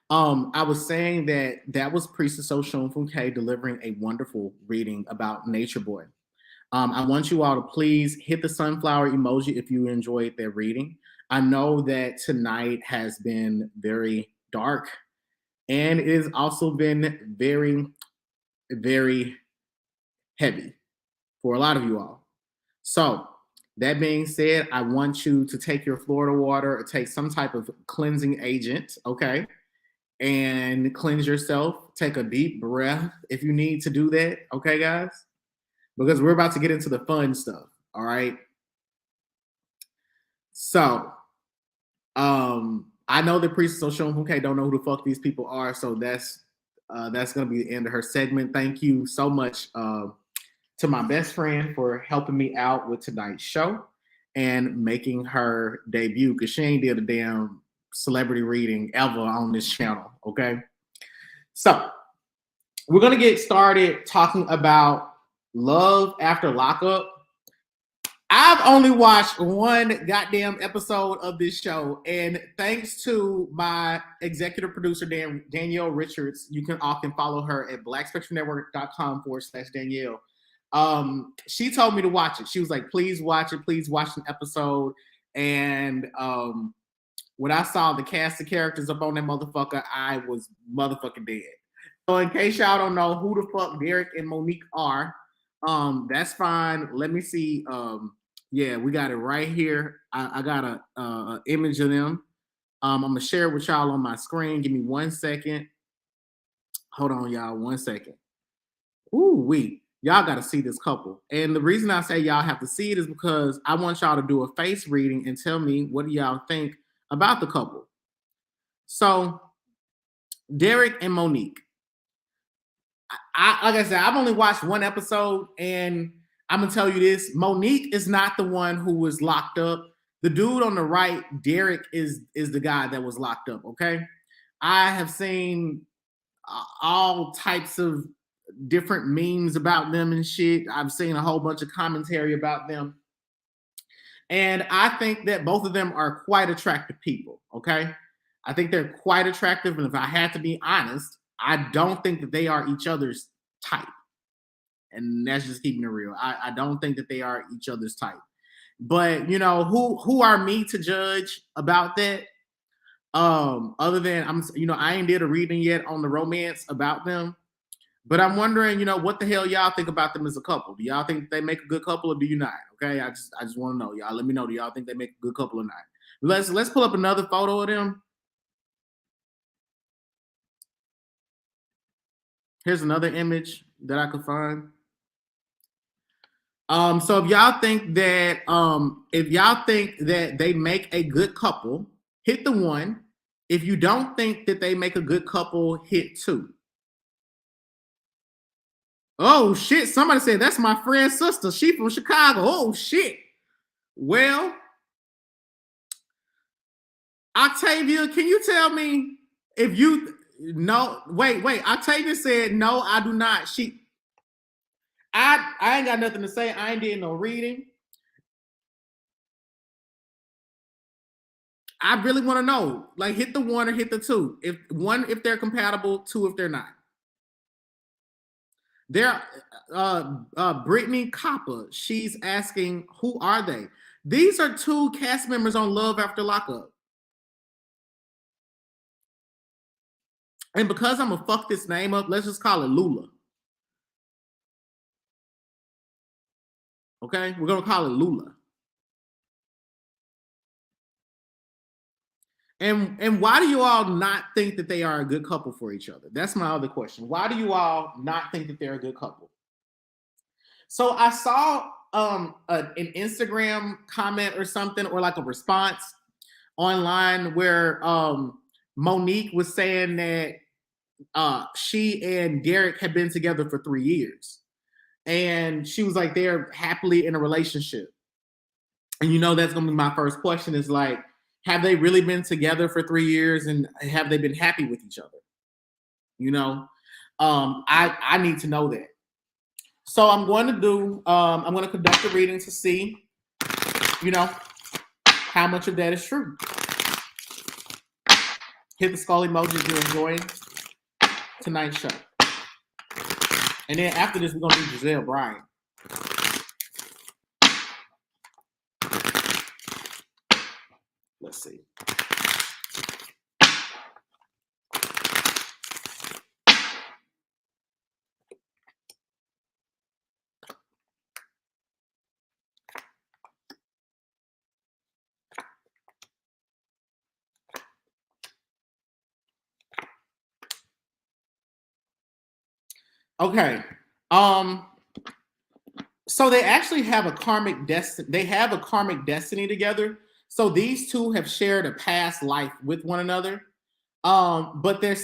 I was saying that was Priestess Osun Funke delivering a wonderful reading about Nature Boy. I want you all to please hit the sunflower emoji if you enjoyed that reading. I know that tonight has been very dark, and it has also been very, very heavy for a lot of you all. So that being said, I want you to take your Florida water or take some type of cleansing agent, okay? And cleanse yourself. Take a deep breath if you need to do that, okay, guys? Because we're about to get into the fun stuff, all right? So, I know the Priestess Osun Funke don't know who the fuck these people are, so that's gonna be the end of her segment. Thank you so much to my best friend for helping me out with tonight's show and making her debut, because she ain't did a damn celebrity reading ever on this channel. Okay, so we're gonna get started talking about Love After Lockup. I've only watched one goddamn episode of this show, and thanks to my executive producer, Danielle Richards, you can often follow her at blackspectrumnetwork.com/Danielle. She told me to watch it. She was like, please watch it. Please watch an episode. And when I saw the cast of characters up on that motherfucker, I was motherfucking dead. So in case y'all don't know who the fuck Derek and Monique are, that's fine. Let me see. Yeah, we got it right here. I got a image of them. I'm gonna share it with y'all on my screen. Give me 1 second. Hold on, y'all. 1 second. Ooh, y'all got to see this couple. And the reason I say y'all have to see it is because I want y'all to do a face reading and tell me what do y'all think about the couple. So, Derek and Monique. Like I said, I've only watched one episode, and I'm gonna tell you this: Monique is not the one who was locked up. The dude on the right, Derek, is the guy that was locked up. Okay, I have seen all types of different memes about them and shit. I've seen a whole bunch of commentary about them, and I think that both of them are quite attractive people. Okay, I think they're quite attractive, and if I had to be honest, I don't think that they are each other's type. And that's just keeping it real. I don't think that they are each other's type. But you know, who are me to judge about that? Other than I ain't did a reading yet on the romance about them. But I'm wondering, what the hell y'all think about them as a couple? Do y'all think they make a good couple or do you not? Okay, I just want to know. Y'all let me know. Do y'all think they make a good couple or not? Let's pull up another photo of them. Here's another image that I could find. So if y'all think that they make a good couple, hit the 1. If you don't think that they make a good couple, hit 2. Oh shit! Somebody said that's my friend's sister. She from Chicago. Oh shit! Well, Octavia, can you tell me if you no? Wait. Octavia said no. I do not. I ain't got nothing to say. I ain't did no reading. I really want to know. Like, hit the 1 or hit the 2. If 1, if they're compatible. 2, if they're not. There, Brittany Copper. She's asking, who are they? These are 2 cast members on Love After Lockup. And because I'm gonna fuck this name up, let's just call it Lula. Okay, we're gonna call it Lula. And why do you all not think that they are a good couple for each other? That's my other question. Why do you all not think that they're a good couple? So I saw an Instagram comment or something, or like a response online where Monique was saying that she and Derek had been together for 3 years. And she was like, they're happily in a relationship. And that's going to be my first question is like, have they really been together for 3 years and have they been happy with each other? I need to know that. So I'm going to conduct a reading to see, how much of that is true. Hit the skull emoji if you're enjoying tonight's show. And then after this, we're going to do Gizelle Bryant. Let's see. Okay. So they actually have a karmic destiny. They have a karmic destiny together. So these 2 have shared a past life with one another. But the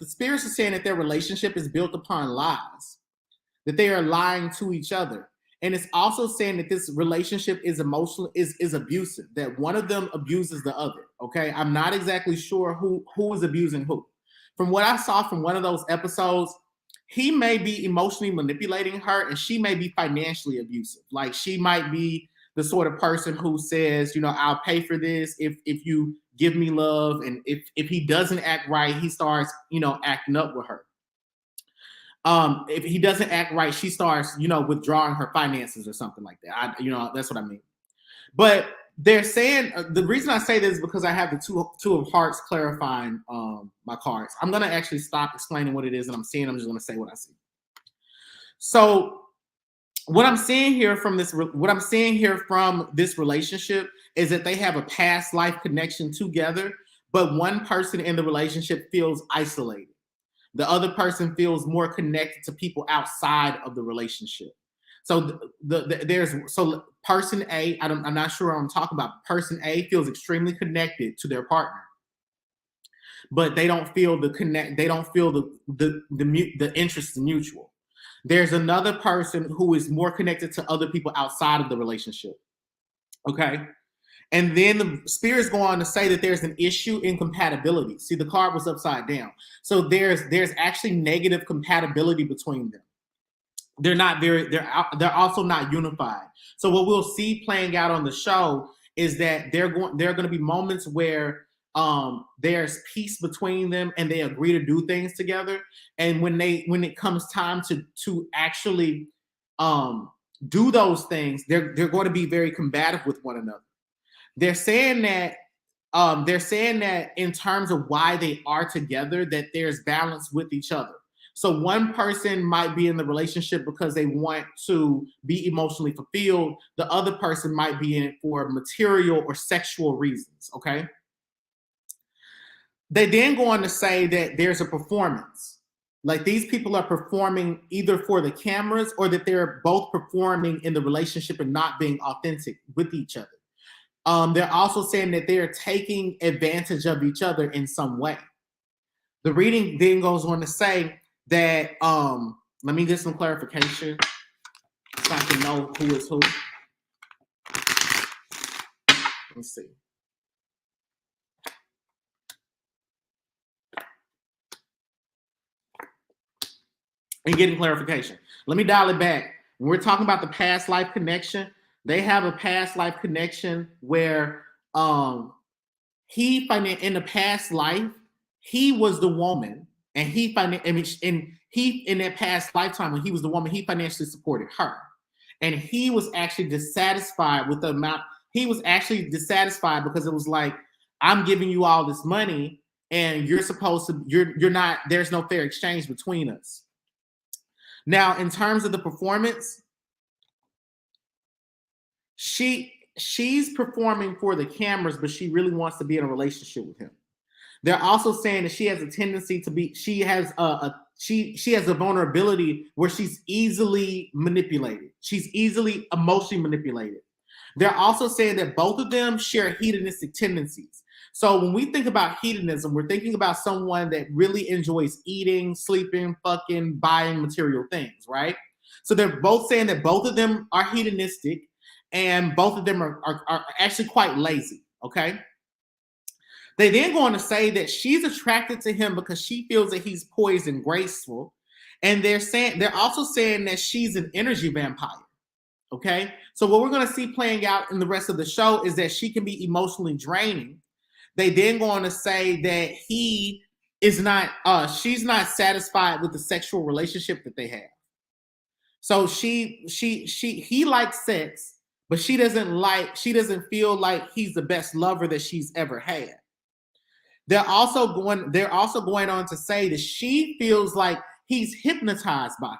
spirits are saying that their relationship is built upon lies, that they are lying to each other. And it's also saying that this relationship is emotional, is abusive, that one of them abuses the other. Okay, I'm not exactly sure who is abusing who. From what I saw from one of those episodes, he may be emotionally manipulating her, and she may be financially abusive. Like she might be the sort of person who says, you know, I'll pay for this if you give me love, and if he doesn't act right, he starts, you know, acting up with her. If he doesn't act right, she starts, you know, withdrawing her finances or something like that. You know, that's what I mean. But they're saying the reason I say this is because I have the two of hearts clarifying my cards. I'm gonna actually stop explaining what it is that I'm seeing. I'm just gonna say what I see. So what I'm seeing here from this relationship is that they have a past life connection together, but one person in the relationship feels isolated. The other person feels more connected to people outside of the relationship. So so person A, I'm not sure what I'm talking about. Person A feels extremely connected to their partner, but they don't feel the connect. They don't feel the interest mutual. There's another person who is more connected to other people outside of the relationship. Okay. And then the spirits go on to say that there's an issue in compatibility. See, the card was upside down. So there's actually negative compatibility between them. They're also not unified. So what we'll see playing out on the show is that there are going to be moments where there's peace between them and they agree to do things together. And when it comes time to actually do those things, they're going to be very combative with one another. They're saying that in terms of why they are together, that there's balance with each other. So one person might be in the relationship because they want to be emotionally fulfilled. The other person might be in it for material or sexual reasons, okay? They then go on to say that there's a performance. Like these people are performing either for the cameras or that they're both performing in the relationship and not being authentic with each other. They're also saying that they're taking advantage of each other in some way. The reading then goes on to say that, let me get some clarification so I can know who is who. Let's see. And getting clarification. Let me dial it back. When we're talking about the past life connection, they have a past life connection where in the past life, he was the woman, and in that past lifetime when he was the woman, he financially supported her. And he was actually dissatisfied with the amount. He was actually dissatisfied because it was like, I'm giving you all this money and you're not, there's no fair exchange between us. Now, in terms of the performance, she's performing for the cameras, but she really wants to be in a relationship with him. They're also saying that she has a tendency to be, she has a vulnerability where she's easily manipulated. She's easily emotionally manipulated. They're also saying that both of them share hedonistic tendencies. So when we think about hedonism, we're thinking about someone that really enjoys eating, sleeping, fucking, buying material things, right? So they're both saying that both of them are hedonistic and both of them are actually quite lazy, okay? They then go on to say that she's attracted to him because she feels that he's poised and graceful. And they're also saying that she's an energy vampire. Okay. So what we're going to see playing out in the rest of the show is that she can be emotionally draining. They then go on to say that she's not satisfied with the sexual relationship that they have. So he likes sex, but she doesn't feel like he's the best lover that she's ever had. They're also going on to say that she feels like he's hypnotized by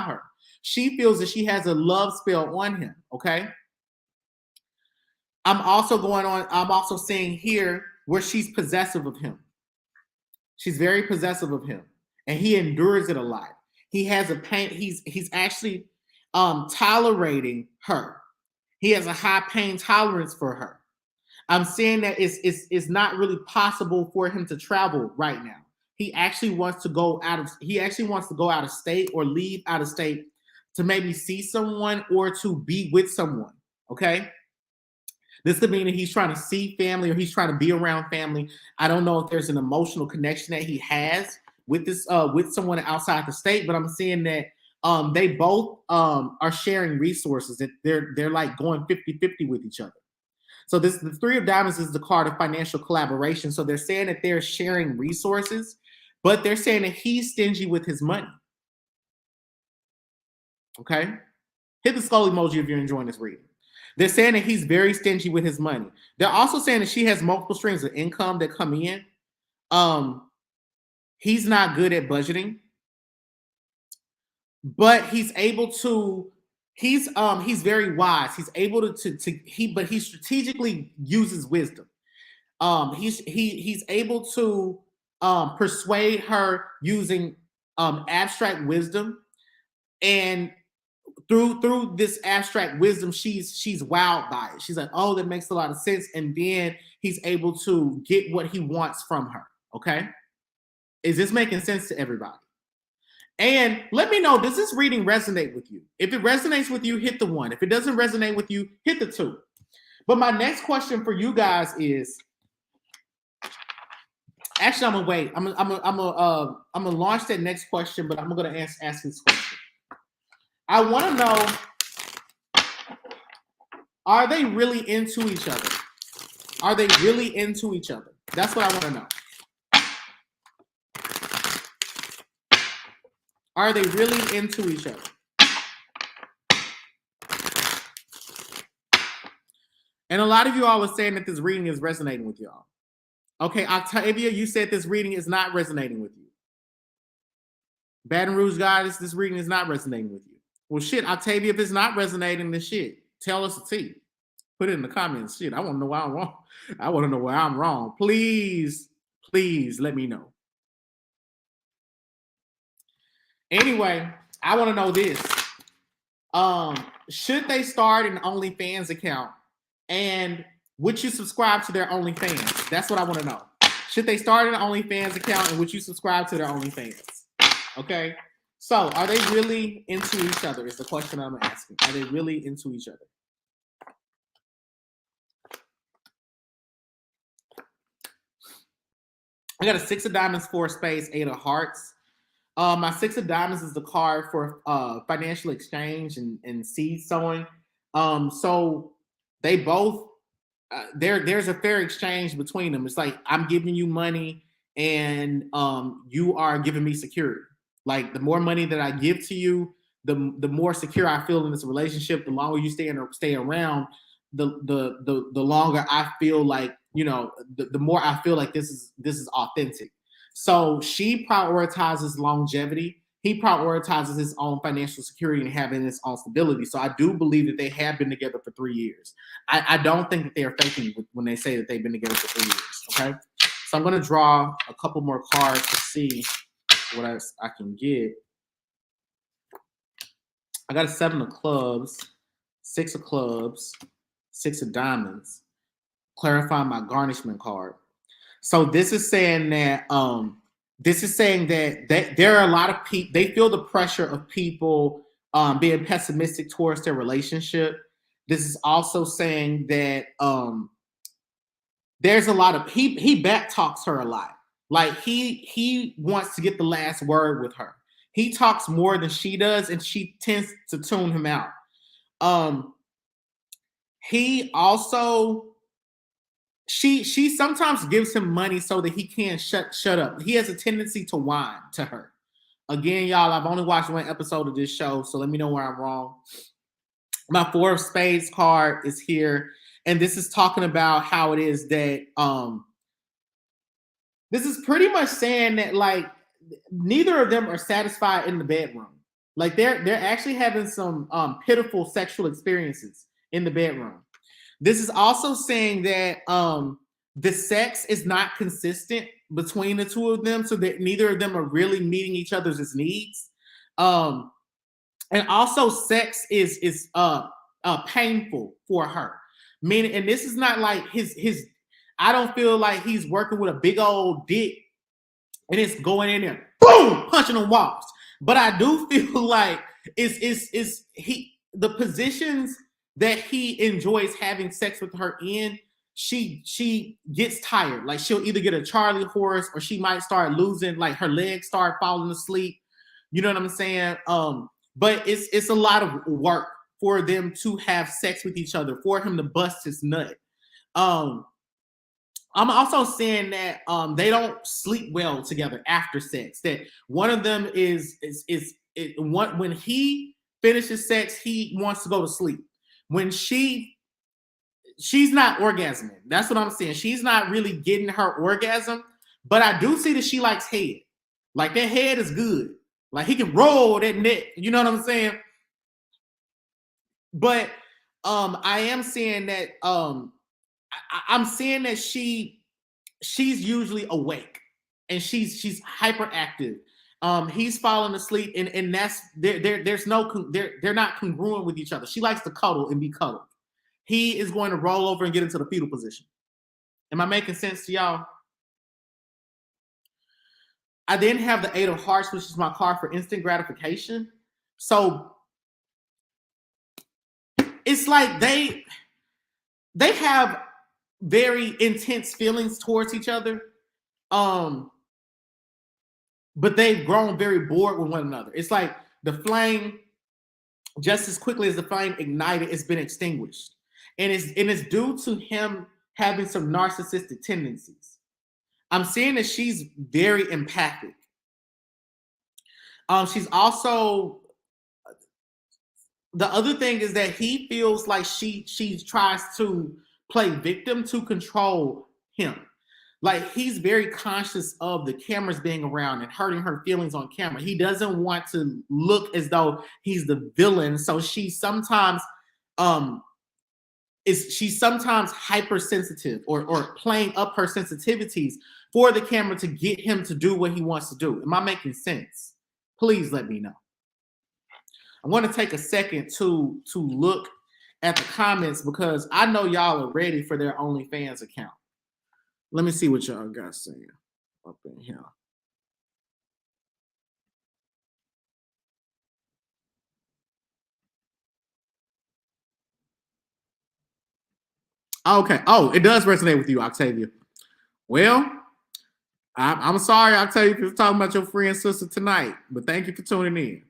her. She feels that she has a love spell on him. Okay. I'm also seeing here where she's possessive of him. She's very possessive of him, and he endures it a lot. He has a pain. He's actually tolerating her. He has a high pain tolerance for her. I'm saying that it's not really possible for him to travel right now. He actually wants to go out of state or leave out of state to maybe see someone or to be with someone. Okay. This could mean that he's trying to see family or he's trying to be around family. I don't know if there's an emotional connection that he has with this with someone outside the state, but I'm seeing that they both are sharing resources, that they're like going 50-50 with each other. So the Three of Diamonds is the card of financial collaboration. So they're saying that they're sharing resources, but they're saying that he's stingy with his money. Okay? Hit the skull emoji if you're enjoying this reading. They're saying that he's very stingy with his money. They're also saying that she has multiple streams of income that come in. He's not good at budgeting, but he's able to. He's very wise. He's able but he strategically uses wisdom. He's able to persuade her using abstract wisdom, and through this abstract wisdom, she's wowed by it. She's like, oh, that makes a lot of sense. And then he's able to get what he wants from her. Okay, is this making sense to everybody? And let me know, does this reading resonate with you? If it resonates with you, hit the 1. If it doesn't resonate with you, hit the 2. But my next question for you guys is, actually, I'm gonna wait. I'm gonna launch that next question, but I'm gonna ask this question. I want to know, are they really into each other? Are they really into each other? That's what I want to know. Are they really into each other? And a lot of you all are saying that this reading is resonating with y'all. Okay, Octavia, you said this reading is not resonating with you. Baton Rouge Goddess, this reading is not resonating with you. Well, shit, Octavia, if it's not resonating, then shit, tell us the tea. Put it in the comments. Shit, I want to know why I'm wrong. I want to know where I'm wrong. Please, please let me know. Anyway, I want to know this. Should they start an OnlyFans account? And would you subscribe to their OnlyFans? That's what I want to know. Should they start an OnlyFans account, and would you subscribe to their OnlyFans? Okay. So are they really into each other is the question I'm asking. Are they really into each other? I got a 6 of Diamonds, 4 of Spades, 8 of Hearts. My 6 of Diamonds is the card for financial exchange and seed sowing. So they both, there's a fair exchange between them. It's like, I'm giving you money and you are giving me security. Like, the more money that I give to you, the more secure I feel in this relationship. The longer you stay around, the longer I feel like, you know, the more I feel like this is authentic. So she prioritizes longevity. He prioritizes his own financial security and having his own stability. So I do believe that they have been together for 3 years. I don't think that they are faking when they say that they've been together for 3 years. Okay. So I'm going to draw a couple more cards to see what else I can get. I got a 7 of clubs, 6 of clubs, 6 of diamonds. Clarify my garnishment card. So this is saying that that there are a lot of people, they feel the pressure of people being pessimistic towards their relationship. This is also saying that there's a lot of, he back talks her a lot. Like he wants to get the last word with her. He talks more than she does, and she tends to tune him out. He also, she sometimes gives him money so that he can't shut up. He has a tendency to whine to her. Again, y'all, I've only watched 1 episode of this show, so let me know where I'm wrong. My 4 of Spades card is here, and this is talking about how it is that this is pretty much saying that, like, neither of them are satisfied in the bedroom. Like, they're actually having some pitiful sexual experiences in the bedroom. This is also saying that the sex is not consistent between the two of them, so that neither of them are really meeting each other's needs. And also, sex is painful for her. Meaning, and this is not like his. I don't feel like he's working with a big old dick and it's going in there, boom, punching on walls. But I do feel like the positions that he enjoys having sex with her in, she gets tired. Like she'll either get a Charlie horse or she might start losing, like her legs start falling asleep. You know what I'm saying? But it's a lot of work for them to have sex with each other, for him to bust his nut. I'm also saying that they don't sleep well together after sex. That one of them when he finishes sex, he wants to go to sleep. When she's not orgasming. That's what I'm saying. She's not really getting her orgasm, but I do see that she likes head. Like that head is good. Like he can roll that neck. You know what I'm saying? But I am saying that I'm saying that she's usually awake and she's hyperactive. He's falling asleep and that's they're not congruent with each other. She likes to cuddle and be cuddled. He is going to roll over and get into the fetal position. Am I making sense to y'all? I then have the 8 of Hearts, which is my card for instant gratification. So it's like they have very intense feelings towards each other. But they've grown very bored with one another. It's like the flame, just as quickly as the flame ignited, it's been extinguished. And it's due to him having some narcissistic tendencies. I'm seeing that she's very empathic. She's also, the other thing is that he feels like she tries to play victim to control him. Like he's very conscious of the cameras being around and hurting her feelings on camera. He doesn't want to look as though he's the villain. So she's sometimes hypersensitive or playing up her sensitivities for the camera to get him to do what he wants to do. Am I making sense? Please let me know. I want to take a second to look at the comments because I know y'all are ready for their OnlyFans account. Let me see what y'all got saying up in here. Okay. Oh, it does resonate with you, Octavia. Well, I'm sorry, Octavia, for talking about your friend sister tonight, but thank you for tuning in.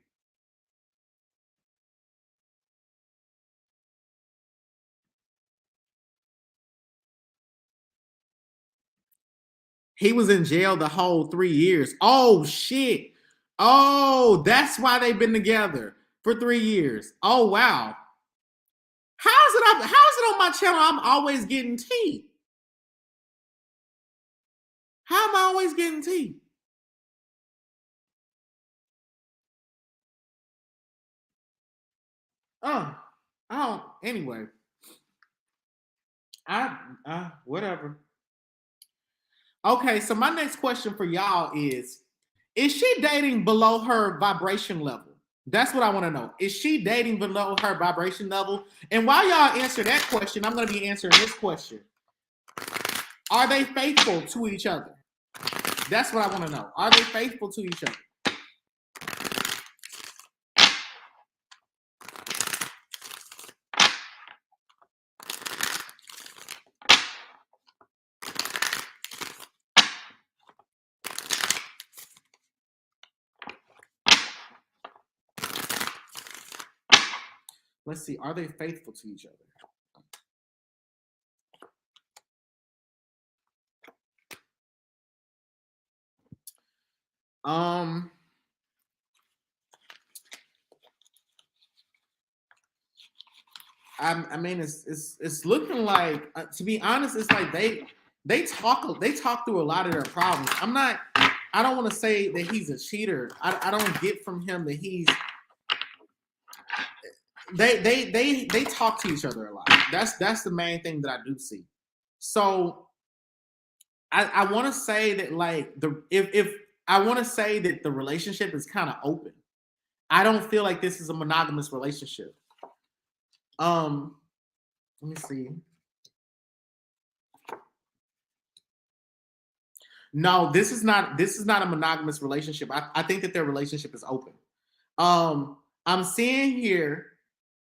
He was in jail the whole 3 years. Oh, shit. Oh, that's why they've been together for 3 years. Oh, wow. How is it on my channel I'm always getting tea? How am I always getting tea? Oh, anyway. Whatever. Okay, so my next question for y'all is she dating below her vibration level? That's what I want to know. Is she dating below her vibration level? And while y'all answer that question, I'm going to be answering this question. Are they faithful to each other? That's what I want to know. Are they faithful to each other? Let's see. Are they faithful to each other? I mean, it's looking like, to be honest, it's like they talk through a lot of their problems. I don't want to say that he's a cheater. I don't get from him that he's. They talk to each other a lot. That's the main thing that I do see. So I want to say that like if I want to say that the relationship is kind of open. I don't feel like this is a monogamous relationship. Let me see. No, this is not a monogamous relationship. I think that their relationship is open. I'm seeing here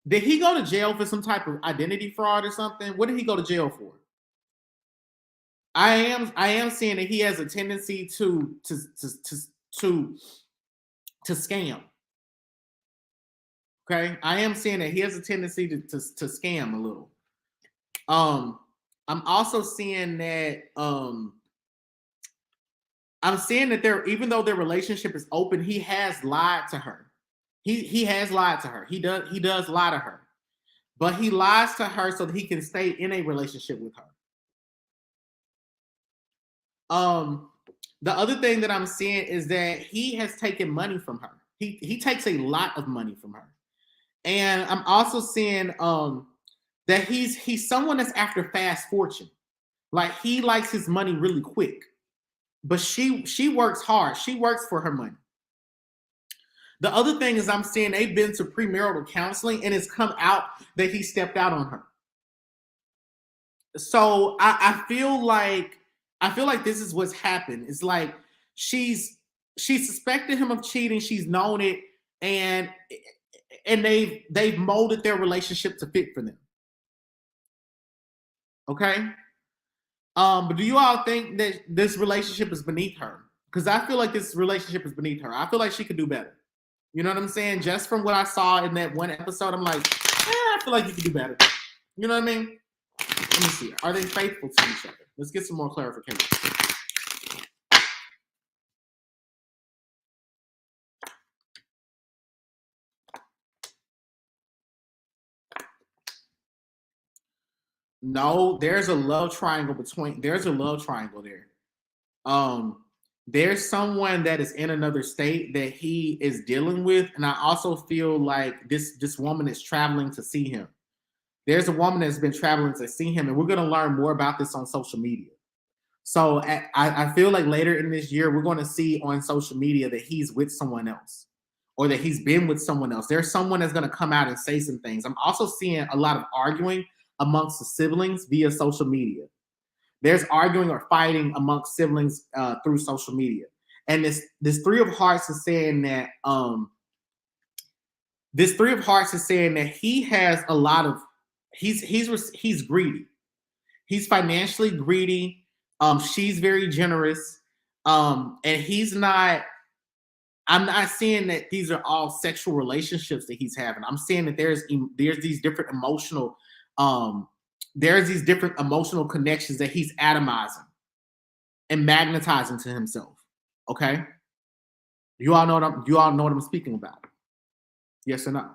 Did he go to jail for some type of identity fraud or something? What did he go to jail for? I am seeing that he has a tendency to scam. Okay, I am seeing that he has a tendency to scam a little. I'm also seeing that I'm seeing that even though their relationship is open, he has lied to her. He has lied to her. He does lie to her, but he lies to her so that he can stay in a relationship with her. The other thing that I'm seeing is that he has taken money from her. He takes a lot of money from her, and I'm also seeing that he's someone that's after fast fortune. Like he likes his money really quick, but she works hard. She works for her money. The other thing is I'm seeing they've been to premarital counseling and it's come out that he stepped out on her. So I feel like this is what's happened. It's like she suspected him of cheating. She's known it, and they've molded their relationship to fit for them. Okay. But do you all think that this relationship is beneath her? Because I feel like this relationship is beneath her. I feel like she could do better. You know what I'm saying? Just from what I saw in that one episode, I'm like, I feel like you could do better. You know what I mean? Let me see. Are they faithful to each other? Let's get some more clarification. No, there's a love triangle there's a love triangle there. There's someone that is in another state that he is dealing with, and I also feel like this woman is traveling to see him. There's a woman that's been traveling to see him, and we're going to learn more about this on social media. So I feel like later in this year, we're going to see on social media that he's with someone else or that he's been with someone else. There's someone that's going to come out and say some things. I'm also seeing a lot of arguing amongst the siblings via social media. There's arguing or fighting amongst siblings through social media. And this Three of Hearts is saying that he has a lot of he's greedy. He's financially greedy. She's very generous. And I'm not saying that these are all sexual relationships that he's having. I'm saying that there's these different emotional connections that he's atomizing and magnetizing to himself. Okay, you all know what I'm speaking about. Yes or no?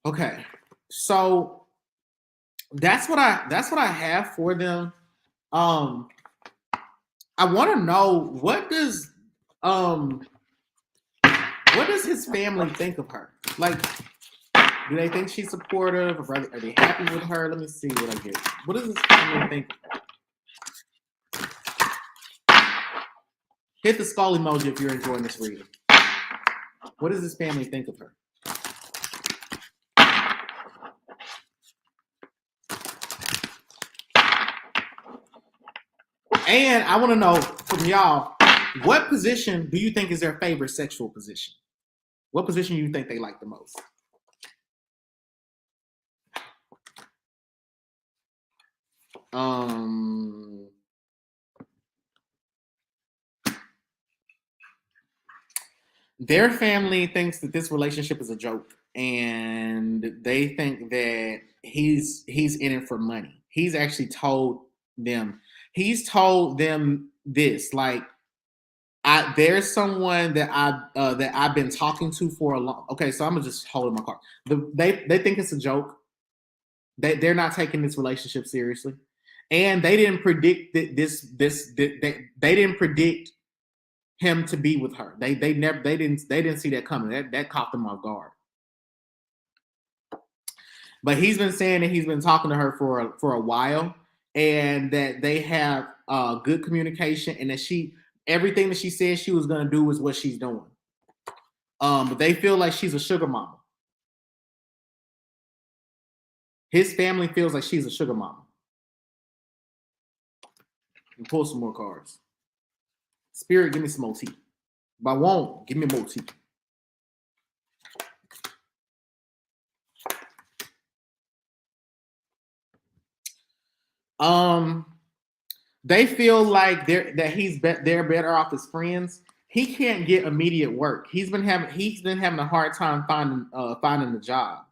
Okay, so that's what I have for them. I want to know what does his family think of her? Like, do they think she's supportive? Or are they happy with her? Let me see what I get. What does his family think of her? Hit the skull emoji if you're enjoying this reading. What does his family think of her? And I want to know from y'all, what position do you think is their favorite sexual position? What position do you think they like the most? Their family thinks that this relationship is a joke, and they think that he's in it for money. He's actually told them. He's told them this, like, there's someone that I've been talking to for a long. Okay, so I'm gonna just hold my card. They think it's a joke. They're not taking this relationship seriously, and they didn't predict that they didn't predict him to be with her. They didn't see that coming. That caught them off guard. But he's been saying that he's been talking to her for a while, and that they have good communication, and that everything that she said she was going to do is what she's doing. But they feel like she's a sugar mama. His family feels like she's a sugar mama. And pull some more cards. Spirit, give me some more tea. If I won't, give me more tea. They feel like they're better off as friends. He can't get immediate work. He's been having a hard time finding a job.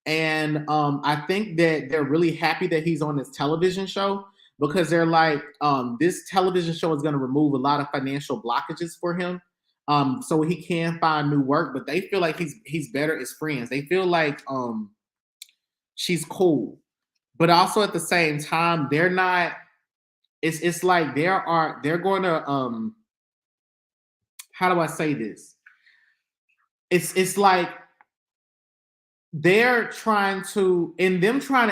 And I think that they're really happy that he's on this television show because they're like, this television show is going to remove a lot of financial blockages for him, so he can find new work. But they feel like he's better as friends. They feel like she's cool, but also at the same time, they're not. It's like they're going to how do I say this? It's like they're trying to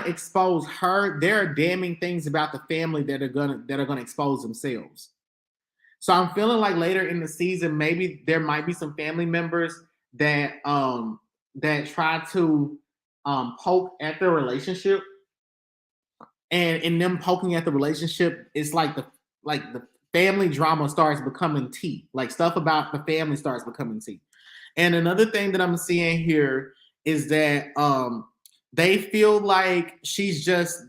expose her. There are damning things about the family that are gonna expose themselves. So I'm feeling like later in the season, maybe there might be some family members that try to poke at their relationship, and in them poking at the relationship, it's like the family drama starts becoming tea. Like stuff about the family starts becoming tea. And another thing that I'm seeing here is that they feel like she's just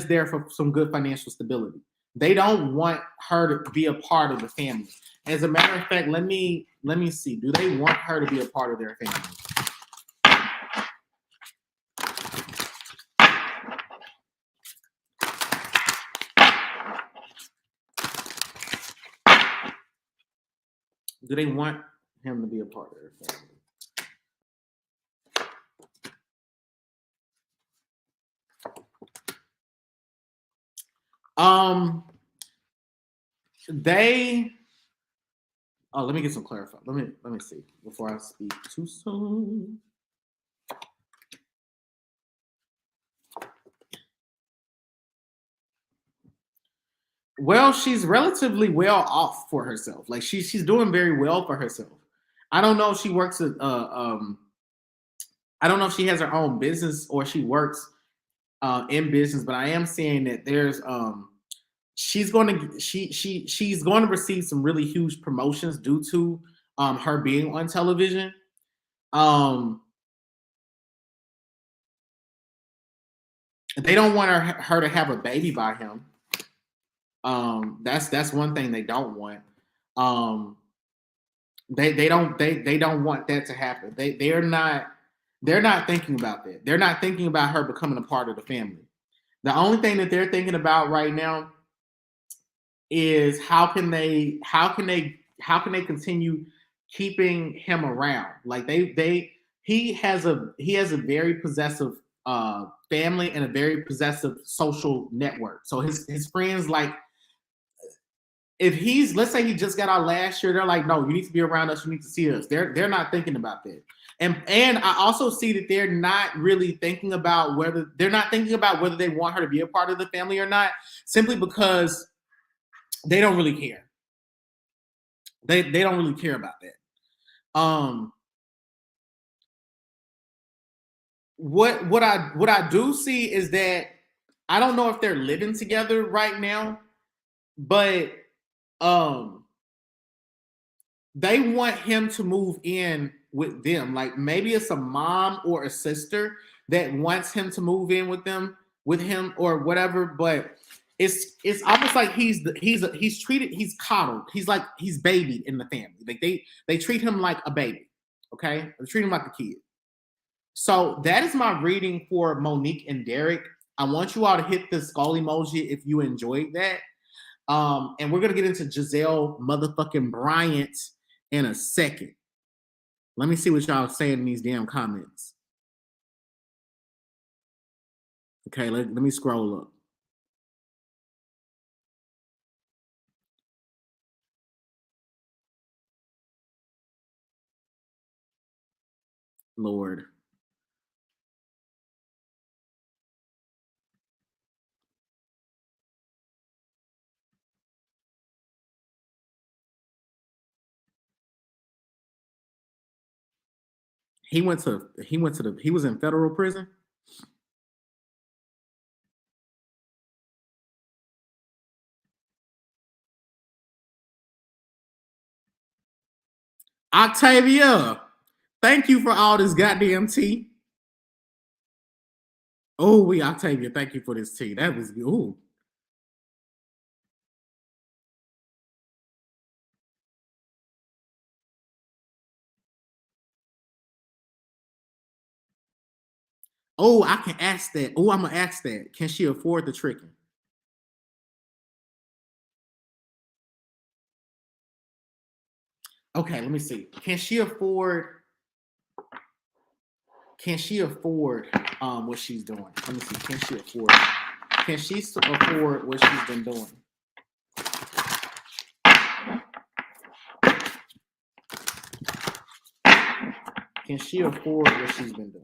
there for some good financial stability. They don't want her to be a part of the family. As a matter of fact, let me see. Do they want her to be a part of their family? Do they want him to be a part of their family? Let me get some clarified. Let me see before I speak too soon. Well, she's relatively well off for herself. Like she's doing very well for herself. I don't know if she works at I don't know if she has her own business or she works in business, but I am seeing that there's she's going to receive some really huge promotions due to her being on television. They don't want her to have a baby by him. That's one thing they don't want. They don't want that to happen. They're not thinking about that. They're not thinking about her becoming a part of the family. The only thing that they're thinking about right now is how can they continue keeping him around. Like he has a very possessive family and a very possessive social network. So his friends, like, if let's say he just got out last year, they're like, no, you need to be around us, you need to see us. They're not thinking about that. And I also see that they're not really thinking about whether they want her to be a part of the family or not, simply because they don't really care. They don't really care about that. What I do see is that I don't know if they're living together right now, but they want him to move in with them. Like maybe it's a mom or a sister that wants him to move in with him or whatever, but it's almost like he's coddled. He's babied in the family. Like they treat him like a baby. Okay? They treat him like a kid. So that is my reading for Monique and Derek. I want you all to hit the skull emoji if you enjoyed that. And we're gonna get into Gizelle motherfucking Bryant in a second. Let me see what y'all saying in these damn comments. Okay, let me scroll up. Lord. He was in federal prison. Octavia, thank you for all this goddamn tea. Oh, Octavia, thank you for this tea. That was good. Oh, I can ask that. Oh, I'm gonna ask that. Can she afford the tricking? Okay, let me see. Can she afford what she's doing? Let me see. Can she afford what she's been doing? Can she afford what she's been doing?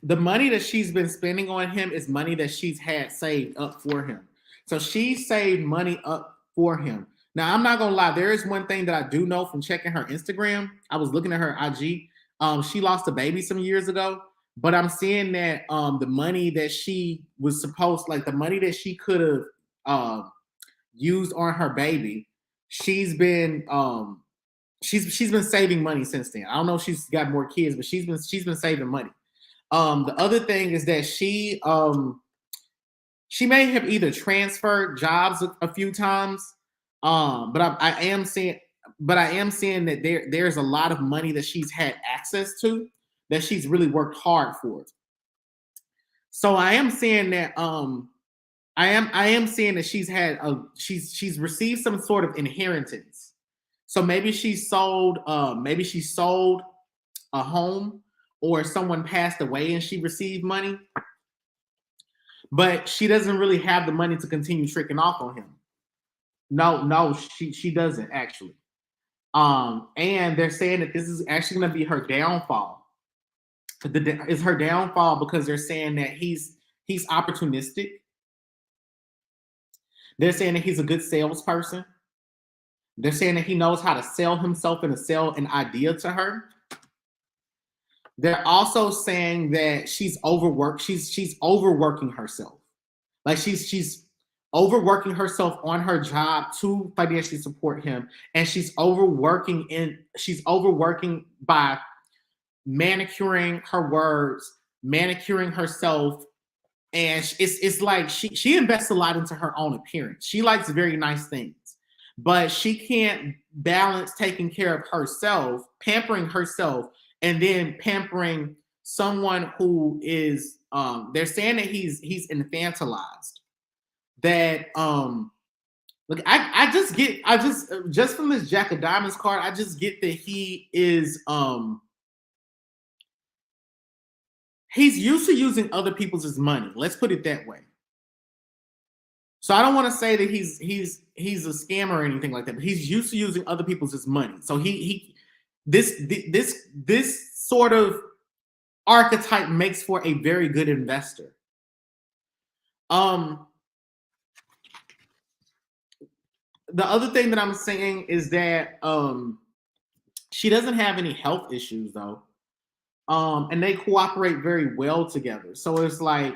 The money that she's been spending on him is money that she's had saved up for him. So she saved money up for him. Now, I'm not gonna lie, there is one thing that I do know from checking her Instagram. I was looking at her IG. She lost a baby some years ago, but I'm seeing that the money that she was supposed, like the money that she could have used on her baby, she's been she's been saving money since then. I don't know if she's got more kids, but she's been saving money. The other thing is that she may have either transferred jobs a few times, but I am seeing that there's a lot of money that she's had access to that she's really worked hard for. So I am seeing that I am seeing that she's received some sort of inheritance. So maybe she sold a home, or someone passed away and she received money, but she doesn't really have the money to continue tricking off on him. No, she doesn't actually. And they're saying that this is actually going to be her downfall. It's her downfall because they're saying that he's opportunistic. They're saying that he's a good salesperson. They're saying that he knows how to sell himself and to sell an idea to her. They're also saying that she's overworked. She's overworking herself. Like she's overworking herself on her job to financially support him, and she's overworking by manicuring her words, manicuring herself, and it's like she invests a lot into her own appearance. She likes very nice things, but she can't balance taking care of herself, pampering herself, and then pampering someone who is they're saying that he's infantilized. That look, I just from this Jack of Diamonds card, I just get that he is he's used to using other people's money. Let's put it that way. So I don't want to say that he's a scammer or anything like that, but he's used to using other people's money. So this sort of archetype makes for a very good investor. The other thing that I'm saying is that she doesn't have any health issues though. And they cooperate very well together. So it's like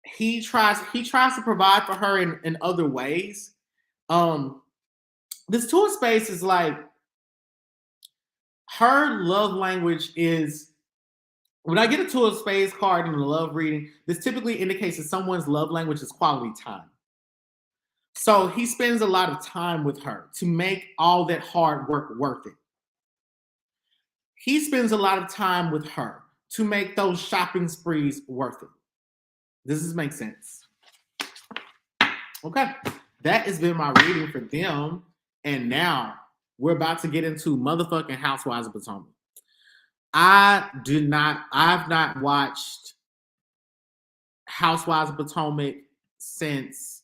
he tries to provide for her in other ways. This Two of Spades is like, her love language is, when I get a Two of Spades card in the love reading, this typically indicates that someone's love language is quality time. So he spends a lot of time with her to make all that hard work worth it. He spends a lot of time with her to make those shopping sprees worth it. Does this make sense? Okay, that has been my reading for them. And now we're about to get into motherfucking Housewives of Potomac. I've not watched Housewives of Potomac since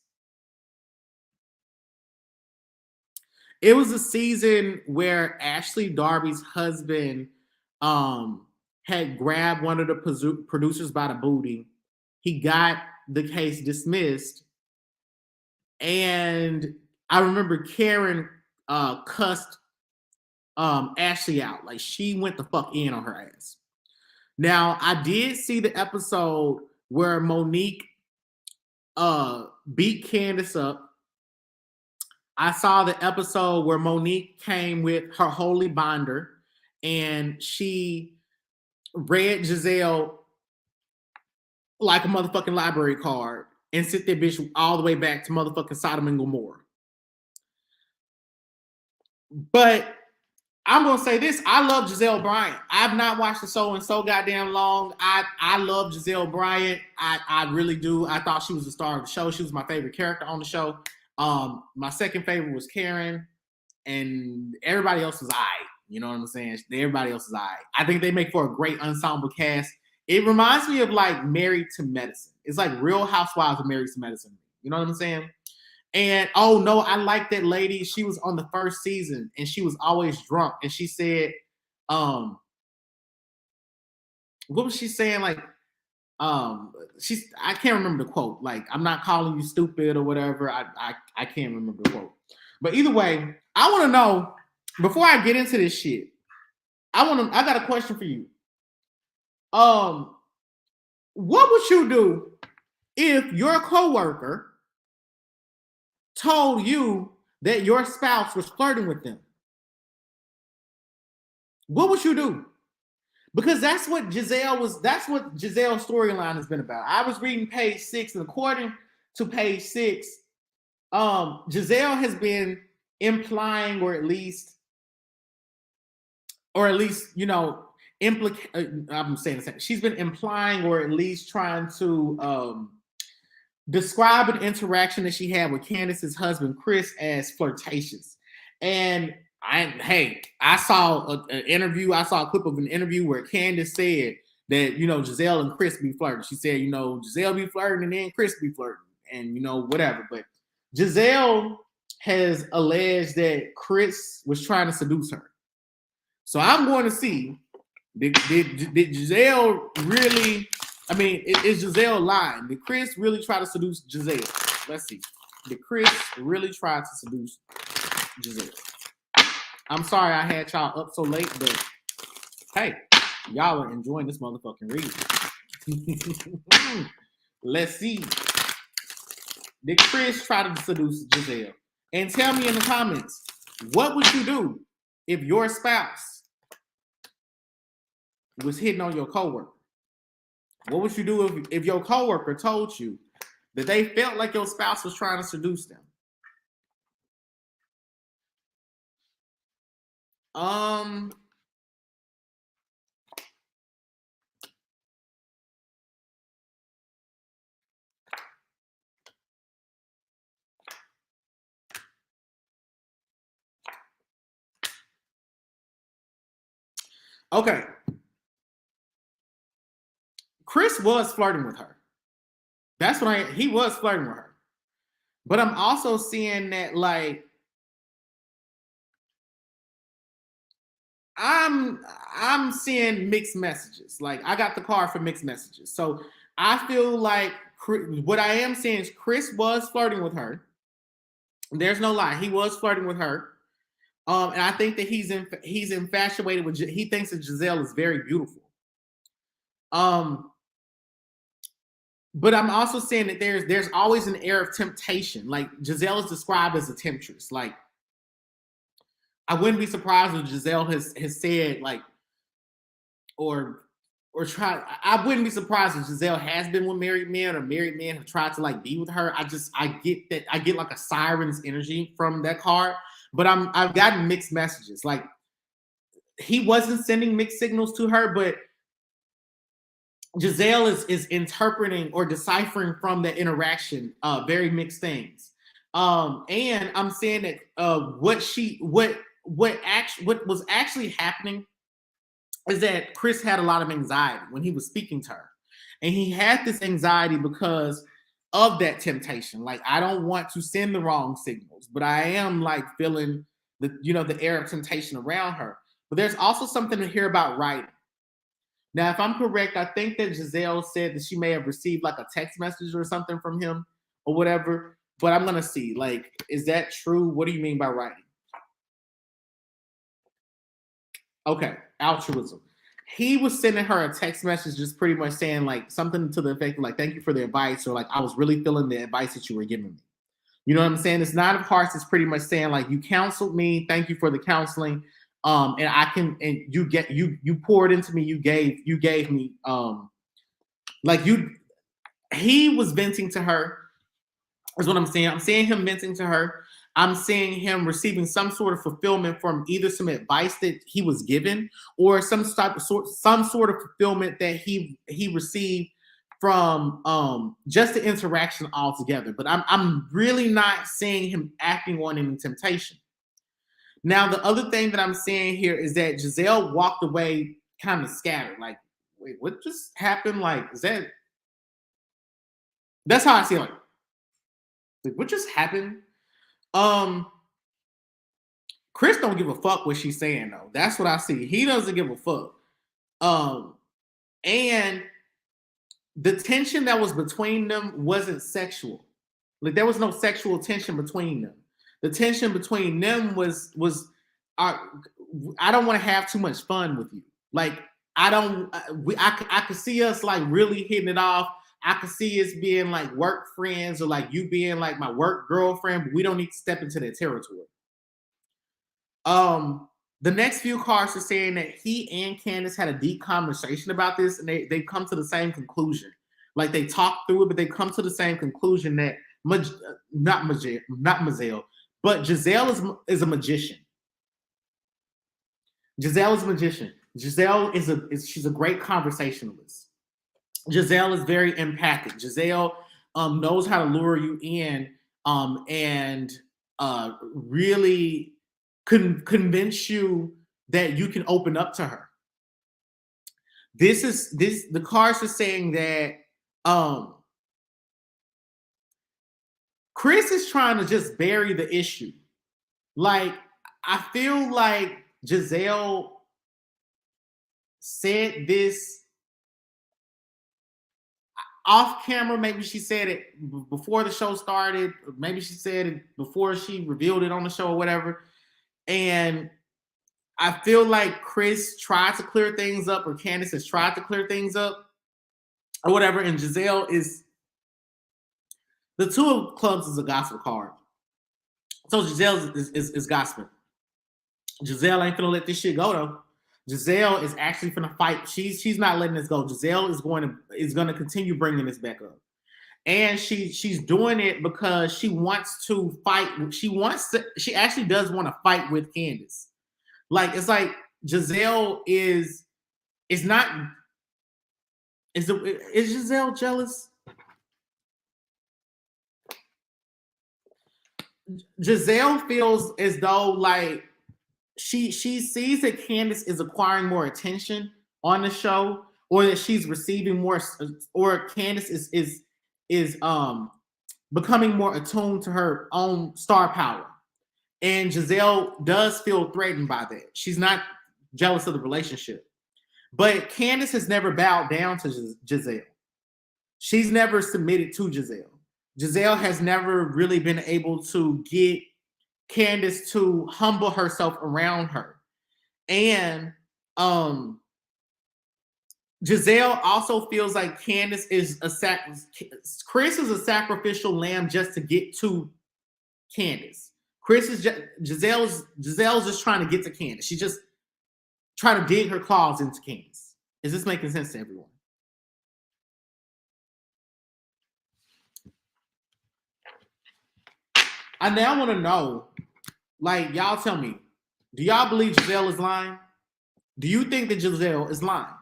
it was a season where Ashley Darby's husband had grabbed one of the producers by the booty. He got the case dismissed. And I remember Karen cussed Ashley out. Like, she went the fuck in on her ass. Now, I did see the episode where Monique beat Candace up. I saw the episode where Monique came with her holy binder and she read Gizelle like a motherfucking library card and sent that bitch all the way back to motherfucking Sodom and Gomorrah. But I'm gonna say this: I love Gizelle Bryant. I've not watched the show in so goddamn long. I love Gizelle Bryant. I really do. I thought she was the star of the show. She was my favorite character on the show. My second favorite was Karen, and everybody else was aight. You know what I'm saying? Everybody else is aight. I think they make for a great ensemble cast. It reminds me of like Married to Medicine. It's like Real Housewives of Married to Medicine. You know what I'm saying? And oh no, I like that lady. She was on the first season and she was always drunk. And she said, what was she saying? Like, I can't remember the quote. Like, I'm not calling you stupid or whatever. I can't remember the quote. But either way, I want to know, before I get into this shit, I got a question for you. What would you do if your coworker told you that your spouse was flirting with them? What would you do? Because that's what Gizelle's storyline has been about. I was reading page 6, and according to page 6, Gizelle has been implying, or at least, you know, I'm saying the same. She's been implying, or at least trying to describe an interaction that she had with Candace's husband, Chris, as flirtatious. And I saw an interview. I saw a clip of an interview where Candace said that, you know, Gizelle and Chris be flirting. She said, you know, Gizelle be flirting and then Chris be flirting and, you know, whatever. But Gizelle has alleged that Chris was trying to seduce her. So I'm going to see, did Gizelle really, I mean, is Gizelle lying? Did Chris really try to seduce Gizelle? Let's see. Did Chris really try to seduce Gizelle? I'm sorry I had y'all up so late, but hey, y'all are enjoying this motherfucking read. Let's see. Did Chris try to seduce Gizelle? And tell me in the comments, what would you do if your spouse was hitting on your coworker? What would you do if your coworker told you that they felt like your spouse was trying to seduce them? Okay. Chris was flirting with her. He was flirting with her. But I'm also seeing that, like, I'm seeing mixed messages. Like, I got the card for mixed messages. So I feel like what I am saying is Chris was flirting with her. There's no lie. He was flirting with her. And I think that he's infatuated with, he thinks that Gizelle is very beautiful. But I'm also saying that there's always an air of temptation. Like, Gizelle is described as a temptress. Like, I wouldn't be surprised if Gizelle has said, like, or tried. I wouldn't be surprised if Gizelle has been with married men, or married men have tried to, like, be with her. I get like a siren's energy from that card. But I've gotten mixed messages. Like, he wasn't sending mixed signals to her, but Gizelle is interpreting or deciphering from that interaction very mixed things. And I'm saying that what was actually happening is that Chris had a lot of anxiety when he was speaking to her. And he had this anxiety because of that temptation. Like, I don't want to send the wrong signals, but I am, like, feeling the air of temptation around her. But there's also something to hear about writing. Now, if I'm correct, I think that Gizelle said that she may have received, like, a text message or something from him or whatever. But I'm going to see, like, is that true? What do you mean by writing? Okay, altruism. he was sending her a text message just pretty much saying like something to the effect of like, thank you for the advice, or like, I was really feeling the advice that you were giving me. You know what I'm saying? It's not of hearts. It's pretty much saying like, you counseled me. Thank you for the counseling. And you poured into me. You gave me, he was venting to her. Is what I'm saying. I'm seeing him venting to her. I'm seeing him receiving some sort of fulfillment from either some advice that he was given, or some sort of fulfillment that he received from just the interaction altogether. But I'm really not seeing him acting on any temptation. Now, the other thing that I'm seeing here is that Gizelle walked away kind of scattered. Like, wait, what just happened? Like, that's how I see it. Like, what just happened? Chris don't give a fuck what she's saying though. That's what I see. He doesn't give a fuck. And the tension that was between them wasn't sexual. Like, there was no sexual tension between them. The tension between them was I don't want to have too much fun with you. Like, I could see us like really hitting it off. I could see us being like work friends, or like you being like my work girlfriend, but we don't need to step into that territory. The next few cards are saying that he and Candace had a deep conversation about this, and they come to the same conclusion. Like, they talked through it, but they come to the same conclusion that not Gizelle, but Gizelle is a magician. Gizelle is a magician. Gizelle she's a great conversationalist. Gizelle is very empathic. Gizelle knows how to lure you in and really convince you that you can open up to her. The cards are saying that Chris is trying to just bury the issue. Like, I feel like Gizelle said this off camera. Maybe she said it before the show started. Maybe she said it before she revealed it on the show or whatever. And I feel like Chris tried to clear things up, or Candace has tried to clear things up or whatever. And Gizelle is, the Two of Clubs is a gospel card. So Gizelle is gospel. Gizelle ain't gonna let this shit go though. Gizelle is actually gonna fight. She's not letting this go. Gizelle is going to continue bringing this back up, and she's doing it because she wants to fight. She actually does want to fight with Candace. Like, it's like Gizelle is not. Is Gizelle jealous? Gizelle feels as though like she sees that Candace is acquiring more attention on the show, or that she's receiving more, or Candace is becoming more attuned to her own star power. And Gizelle does feel threatened by that. She's not jealous of the relationship. But Candace has never bowed down to Gizelle. She's never submitted to Gizelle. Gizelle has never really been able to get Candace to humble herself around her. And Gizelle also feels like Candace is Chris is a sacrificial lamb just to get to Candace. Gizelle's just trying to get to Candace. She's just trying to dig her claws into Candace. Is this making sense to everyone? I now want to know, like, y'all tell me, do y'all believe Gizelle is lying? Do you think that Gizelle is lying?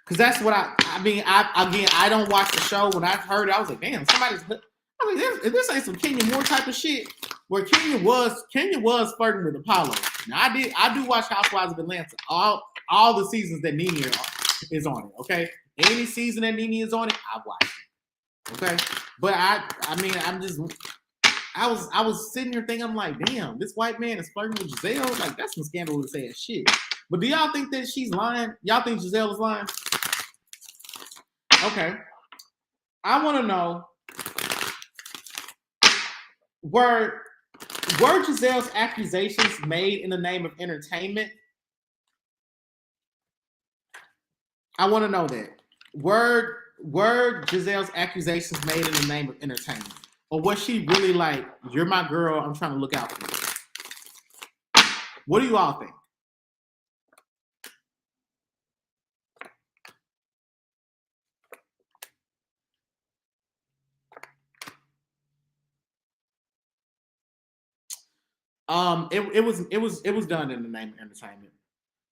Because that's what I don't watch the show. When I heard it, I was like, damn, this ain't some Kenya Moore type of shit. Where Kenya was flirting with Apollo. Now I do watch Housewives of Atlanta. All the seasons that Nene is on it. Okay, any season that Nene is on it, I watch it. Okay, but I was sitting here thinking, I'm like, damn, this white man is flirting with Gizelle. Like, that's some scandalous ass shit. But do y'all think that she's lying? Y'all think Gizelle is lying? Okay, I want to know, were Gizelle's accusations made in the name of entertainment? I want to know that. Were Gizelle's accusations made in the name of entertainment? Or was she really like, you're my girl, I'm trying to look out for you? What do you all think? It was done in the name of entertainment.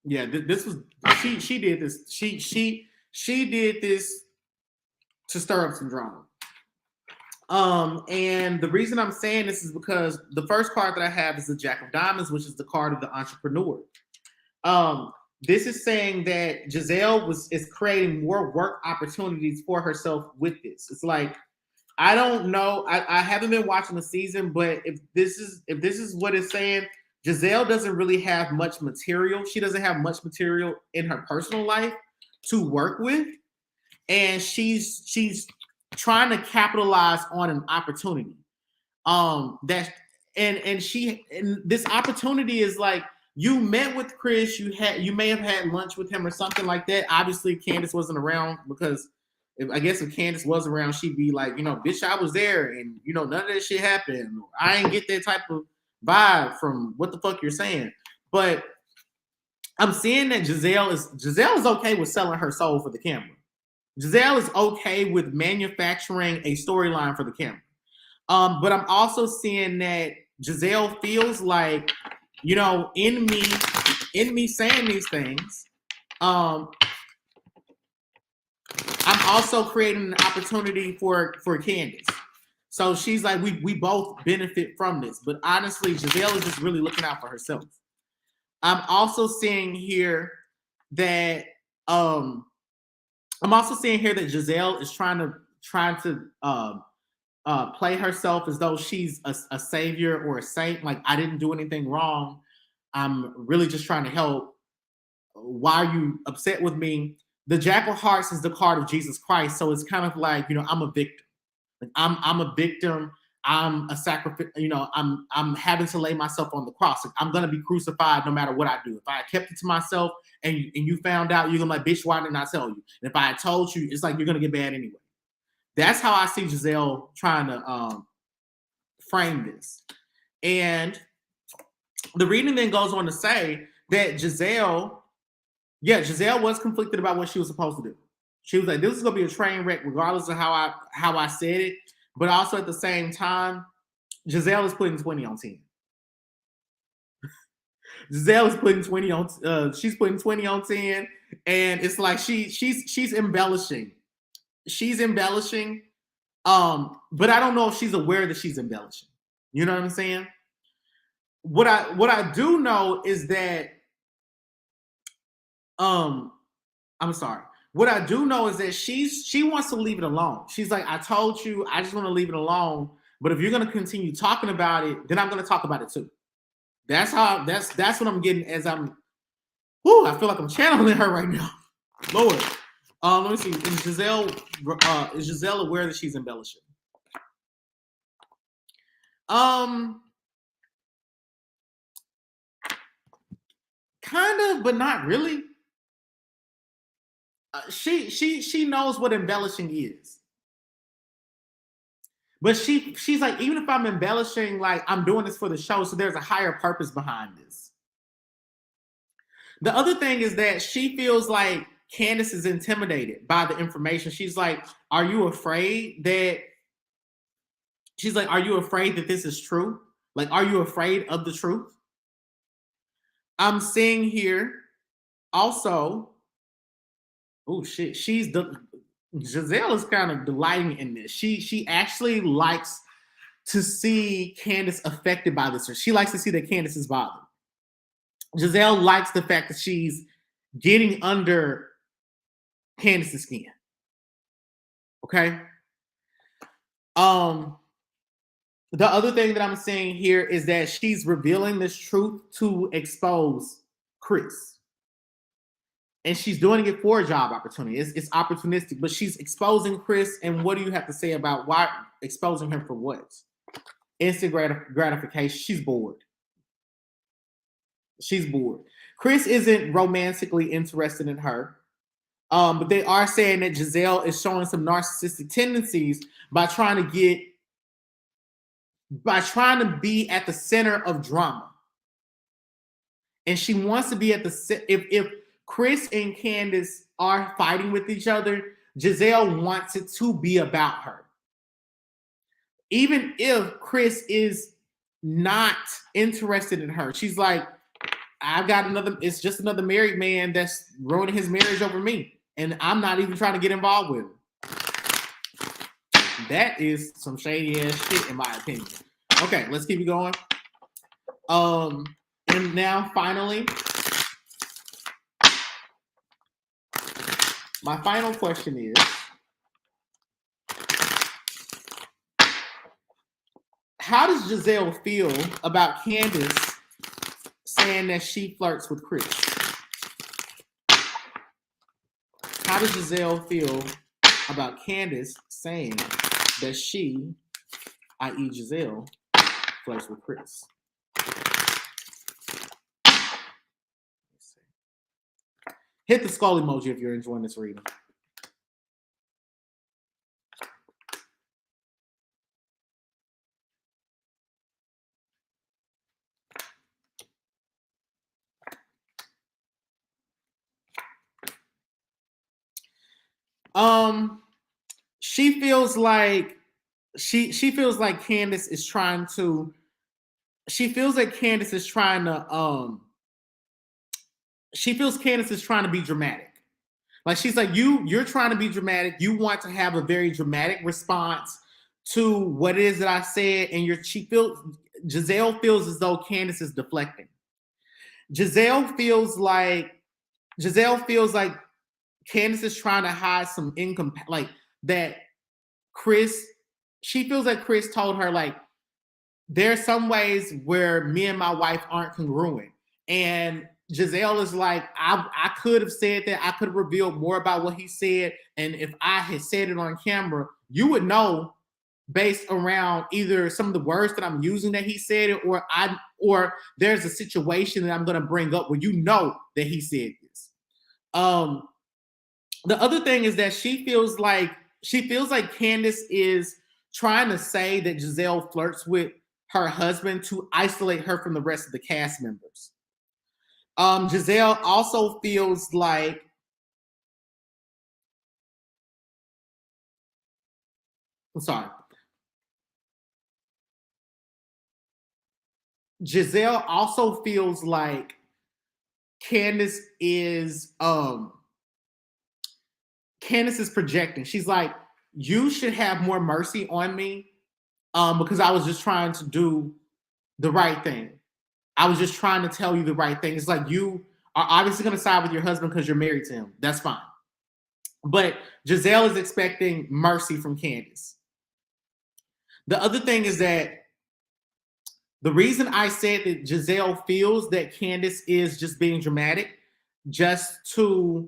Yeah, this was she did this. She did this to stir up some drama. And the reason I'm saying this is because the first card that I have is the Jack of Diamonds, which is the card of the entrepreneur. This is saying that Gizelle is creating more work opportunities for herself with this. It's like, I don't know. I haven't been watching the season, but if this is what it's saying, Gizelle doesn't really have much material. She doesn't have much material in her personal life to work with, and she's trying to capitalize on an opportunity. And this opportunity is like, you met with Chris, you may have had lunch with him or something like that. Obviously, Candace wasn't around, because if Candace was around, she'd be like, bitch, I was there, and none of that shit happened. I ain't get that type of vibe from what the fuck you're saying. But I'm seeing that Gizelle is okay with selling her soul for the camera. Gizelle is okay with manufacturing a storyline for the camera. But I'm also seeing that Gizelle feels like, in me saying these things, I'm also creating an opportunity for Candace. So she's like, we both benefit from this. But honestly, Gizelle is just really looking out for herself. I'm also seeing here that Gizelle is trying to play herself as though she's a savior or a saint. Like, I didn't do anything wrong. I'm really just trying to help. Why are you upset with me? The Jack of Hearts is the card of Jesus Christ. So it's kind of like, I'm a victim. Like, I'm a victim. I'm a sacrifice. I'm having to lay myself on the cross. Like, I'm going to be crucified no matter what I do. If I kept it to myself and you found out, you're going to be like, bitch, why didn't I tell you? And if I had told you, it's like, you're going to get bad anyway. That's how I see Gizelle trying to frame this. And the reading then goes on to say that Gizelle was conflicted about what she was supposed to do. She was like, this is going to be a train wreck regardless of how I said it. But also at the same time, Gizelle is putting 20 on 10. Gizelle is putting 20 on she's putting 20 on 10. And it's like she's embellishing. She's embellishing. But I don't know if she's aware that she's embellishing. You know what I'm saying? What I do know is that I'm sorry. What I do know is that she wants to leave it alone. She's like, I told you, I just want to leave it alone. But if you're going to continue talking about it, then I'm going to talk about it too. That's what I'm getting as I feel like I'm channeling her right now. Lord. Let me see. Is Gizelle aware that she's embellishing? Kind of, but not really. She knows what embellishing is. But she's like, even if I'm embellishing, like, I'm doing this for the show, so there's a higher purpose behind this. The other thing is that she feels like Candace is intimidated by the information. She's like, are you afraid that this is true? Like, are you afraid of the truth? I'm seeing here also, oh shit, Gizelle is kind of delighting in this. She actually likes to see Candace affected by this. Or she likes to see that Candace is bothered. Gizelle likes the fact that she's getting under Candace's skin. Okay. The other thing that I'm seeing here is that she's revealing this truth to expose Chris. And she's doing it for a job opportunity. It's opportunistic, but she's exposing Chris. And what do you have to say about why exposing him for what? Instant gratification. She's bored. She's bored. Chris isn't romantically interested in her. But they are saying that Gizelle is showing some narcissistic tendencies by trying to be at the center of drama. And she wants to be at the if Chris and Candace are fighting with each other, Gizelle wants it to be about her. Even if Chris is not interested in her, she's like, it's just another married man that's ruining his marriage over me. And I'm not even trying to get involved with him. That is some shady ass shit, in my opinion. Okay, let's keep it going. And now finally, my final question is, how does Gizelle feel about Candace saying that she flirts with Chris? How does Gizelle feel about Candace saying that she, i.e. Gizelle, flirts with Chris? Hit the skull emoji if you're enjoying this reading. She feels like Candace is trying to. She feels like Candace is trying to. She feels Candace is trying to be dramatic. Like she's like, you're trying to be dramatic. You want to have a very dramatic response to what it is that I said, and Gizelle feels as though Candace is deflecting. Gizelle feels like Candace is trying to hide some like that. Chris, she feels like Chris told her, like, there's some ways where me and my wife aren't congruent. And Gizelle is like, I could have said that. I could have revealed more about what he said. And if I had said it on camera, you would know based around either some of the words that I'm using that he said it, or there's a situation that I'm going to bring up where you know that he said this. The other thing is that she feels like Candace is trying to say that Gizelle flirts with her husband to isolate her from the rest of the cast members. Gizelle also feels like Gizelle also feels like Candace is projecting. She's like, you should have more mercy on me because I was just trying to do the right thing. I was just trying to tell you the right thing. It's like, you are obviously going to side with your husband because you're married to him. That's fine. But Gizelle is expecting mercy from Candace. The other thing is that the reason I said that Gizelle feels that Candace is just being dramatic just to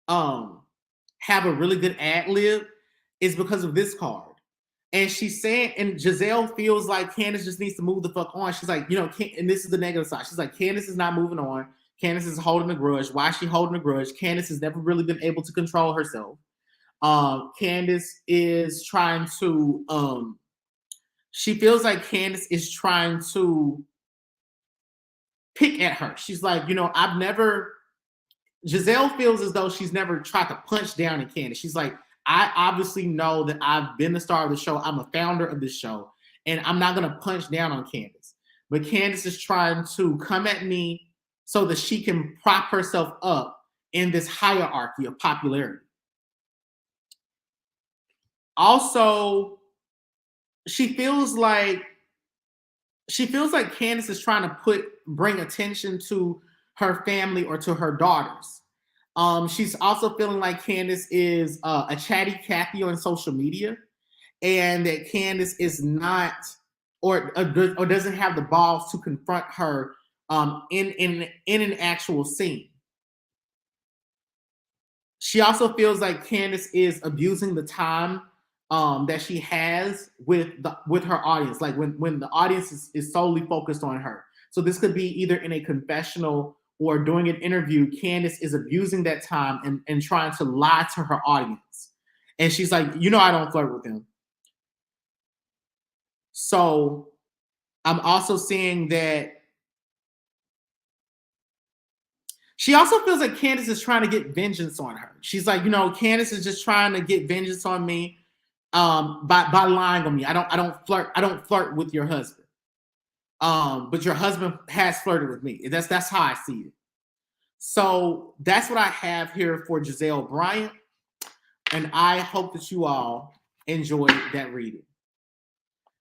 have a really good ad lib is because of this card. And she's saying, and Gizelle feels like Candace just needs to move the fuck on. She's like, and this is the negative side. She's like, Candace is not moving on. Candace is holding a grudge. Why is she holding a grudge? Candace has never really been able to control herself. Candace is trying to, she feels like Candace is trying to pick at her. She's like, Gizelle feels as though she's never tried to punch down at Candace. She's like, I obviously know that I've been the star of the show. I'm a founder of this show, and I'm not going to punch down on Candace. But Candace is trying to come at me so that she can prop herself up in this hierarchy of popularity. Also, she feels like Candace is trying to bring attention to her family or to her daughters. She's also feeling like Candace is a chatty Cathy on social media, and that Candace is not or doesn't have the balls to confront her in an actual scene. She also feels like Candace is abusing the time that she has with her audience, like when the audience is solely focused on her. So this could be either in a confessional or doing an interview, Candace is abusing that time and trying to lie to her audience. And she's like, you know, I don't flirt with him. So I'm also seeing that she also feels like Candace is trying to get vengeance on her. She's like, you know, Candace is just trying to get vengeance on me by lying on me. I don't flirt with your husband. But your husband has flirted with me. That's how I see it. So that's what I have here for Gizelle Bryant. And I hope that you all enjoyed that reading.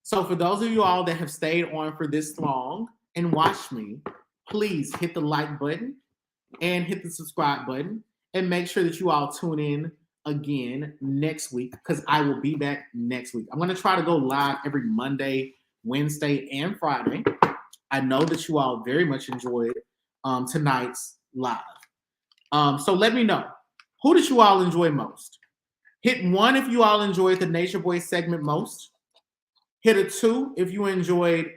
So for those of you all that have stayed on for this long and watched me, please hit the like button and hit the subscribe button, and make sure that you all tune in again next week, because I will be back next week. I'm going to try to go live every Monday, Wednesday, and Friday. I know that you all very much enjoyed tonight's live. So let me know, who did you all enjoy most? Hit 1 if you all enjoyed the Nature Boy segment most. Hit a 2 if you enjoyed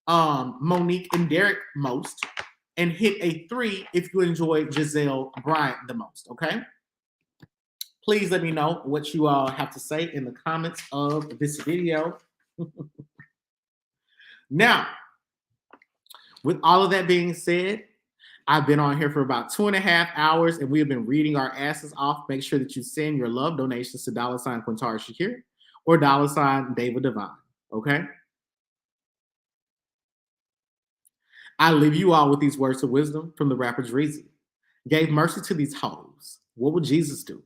Monique and Derek most. And hit a 3 if you enjoyed Gizelle Bryant the most, okay? Please let me know what you all have to say in the comments of this video. Now, with all of that being said, I've been on here for about 2.5 hours, and we have been reading our asses off. Make sure that you send your love donations to $ Quintara Shakir or $ David Divine, okay? I leave you all with these words of wisdom from the rapper Dreezy. Gave mercy to these hoes. What would Jesus do?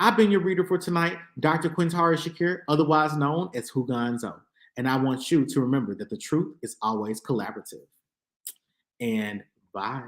I've been your reader for tonight, Dr. Quintara Shakir, otherwise known as Houngan. And I want you to remember that the truth is always collaborative. And bye.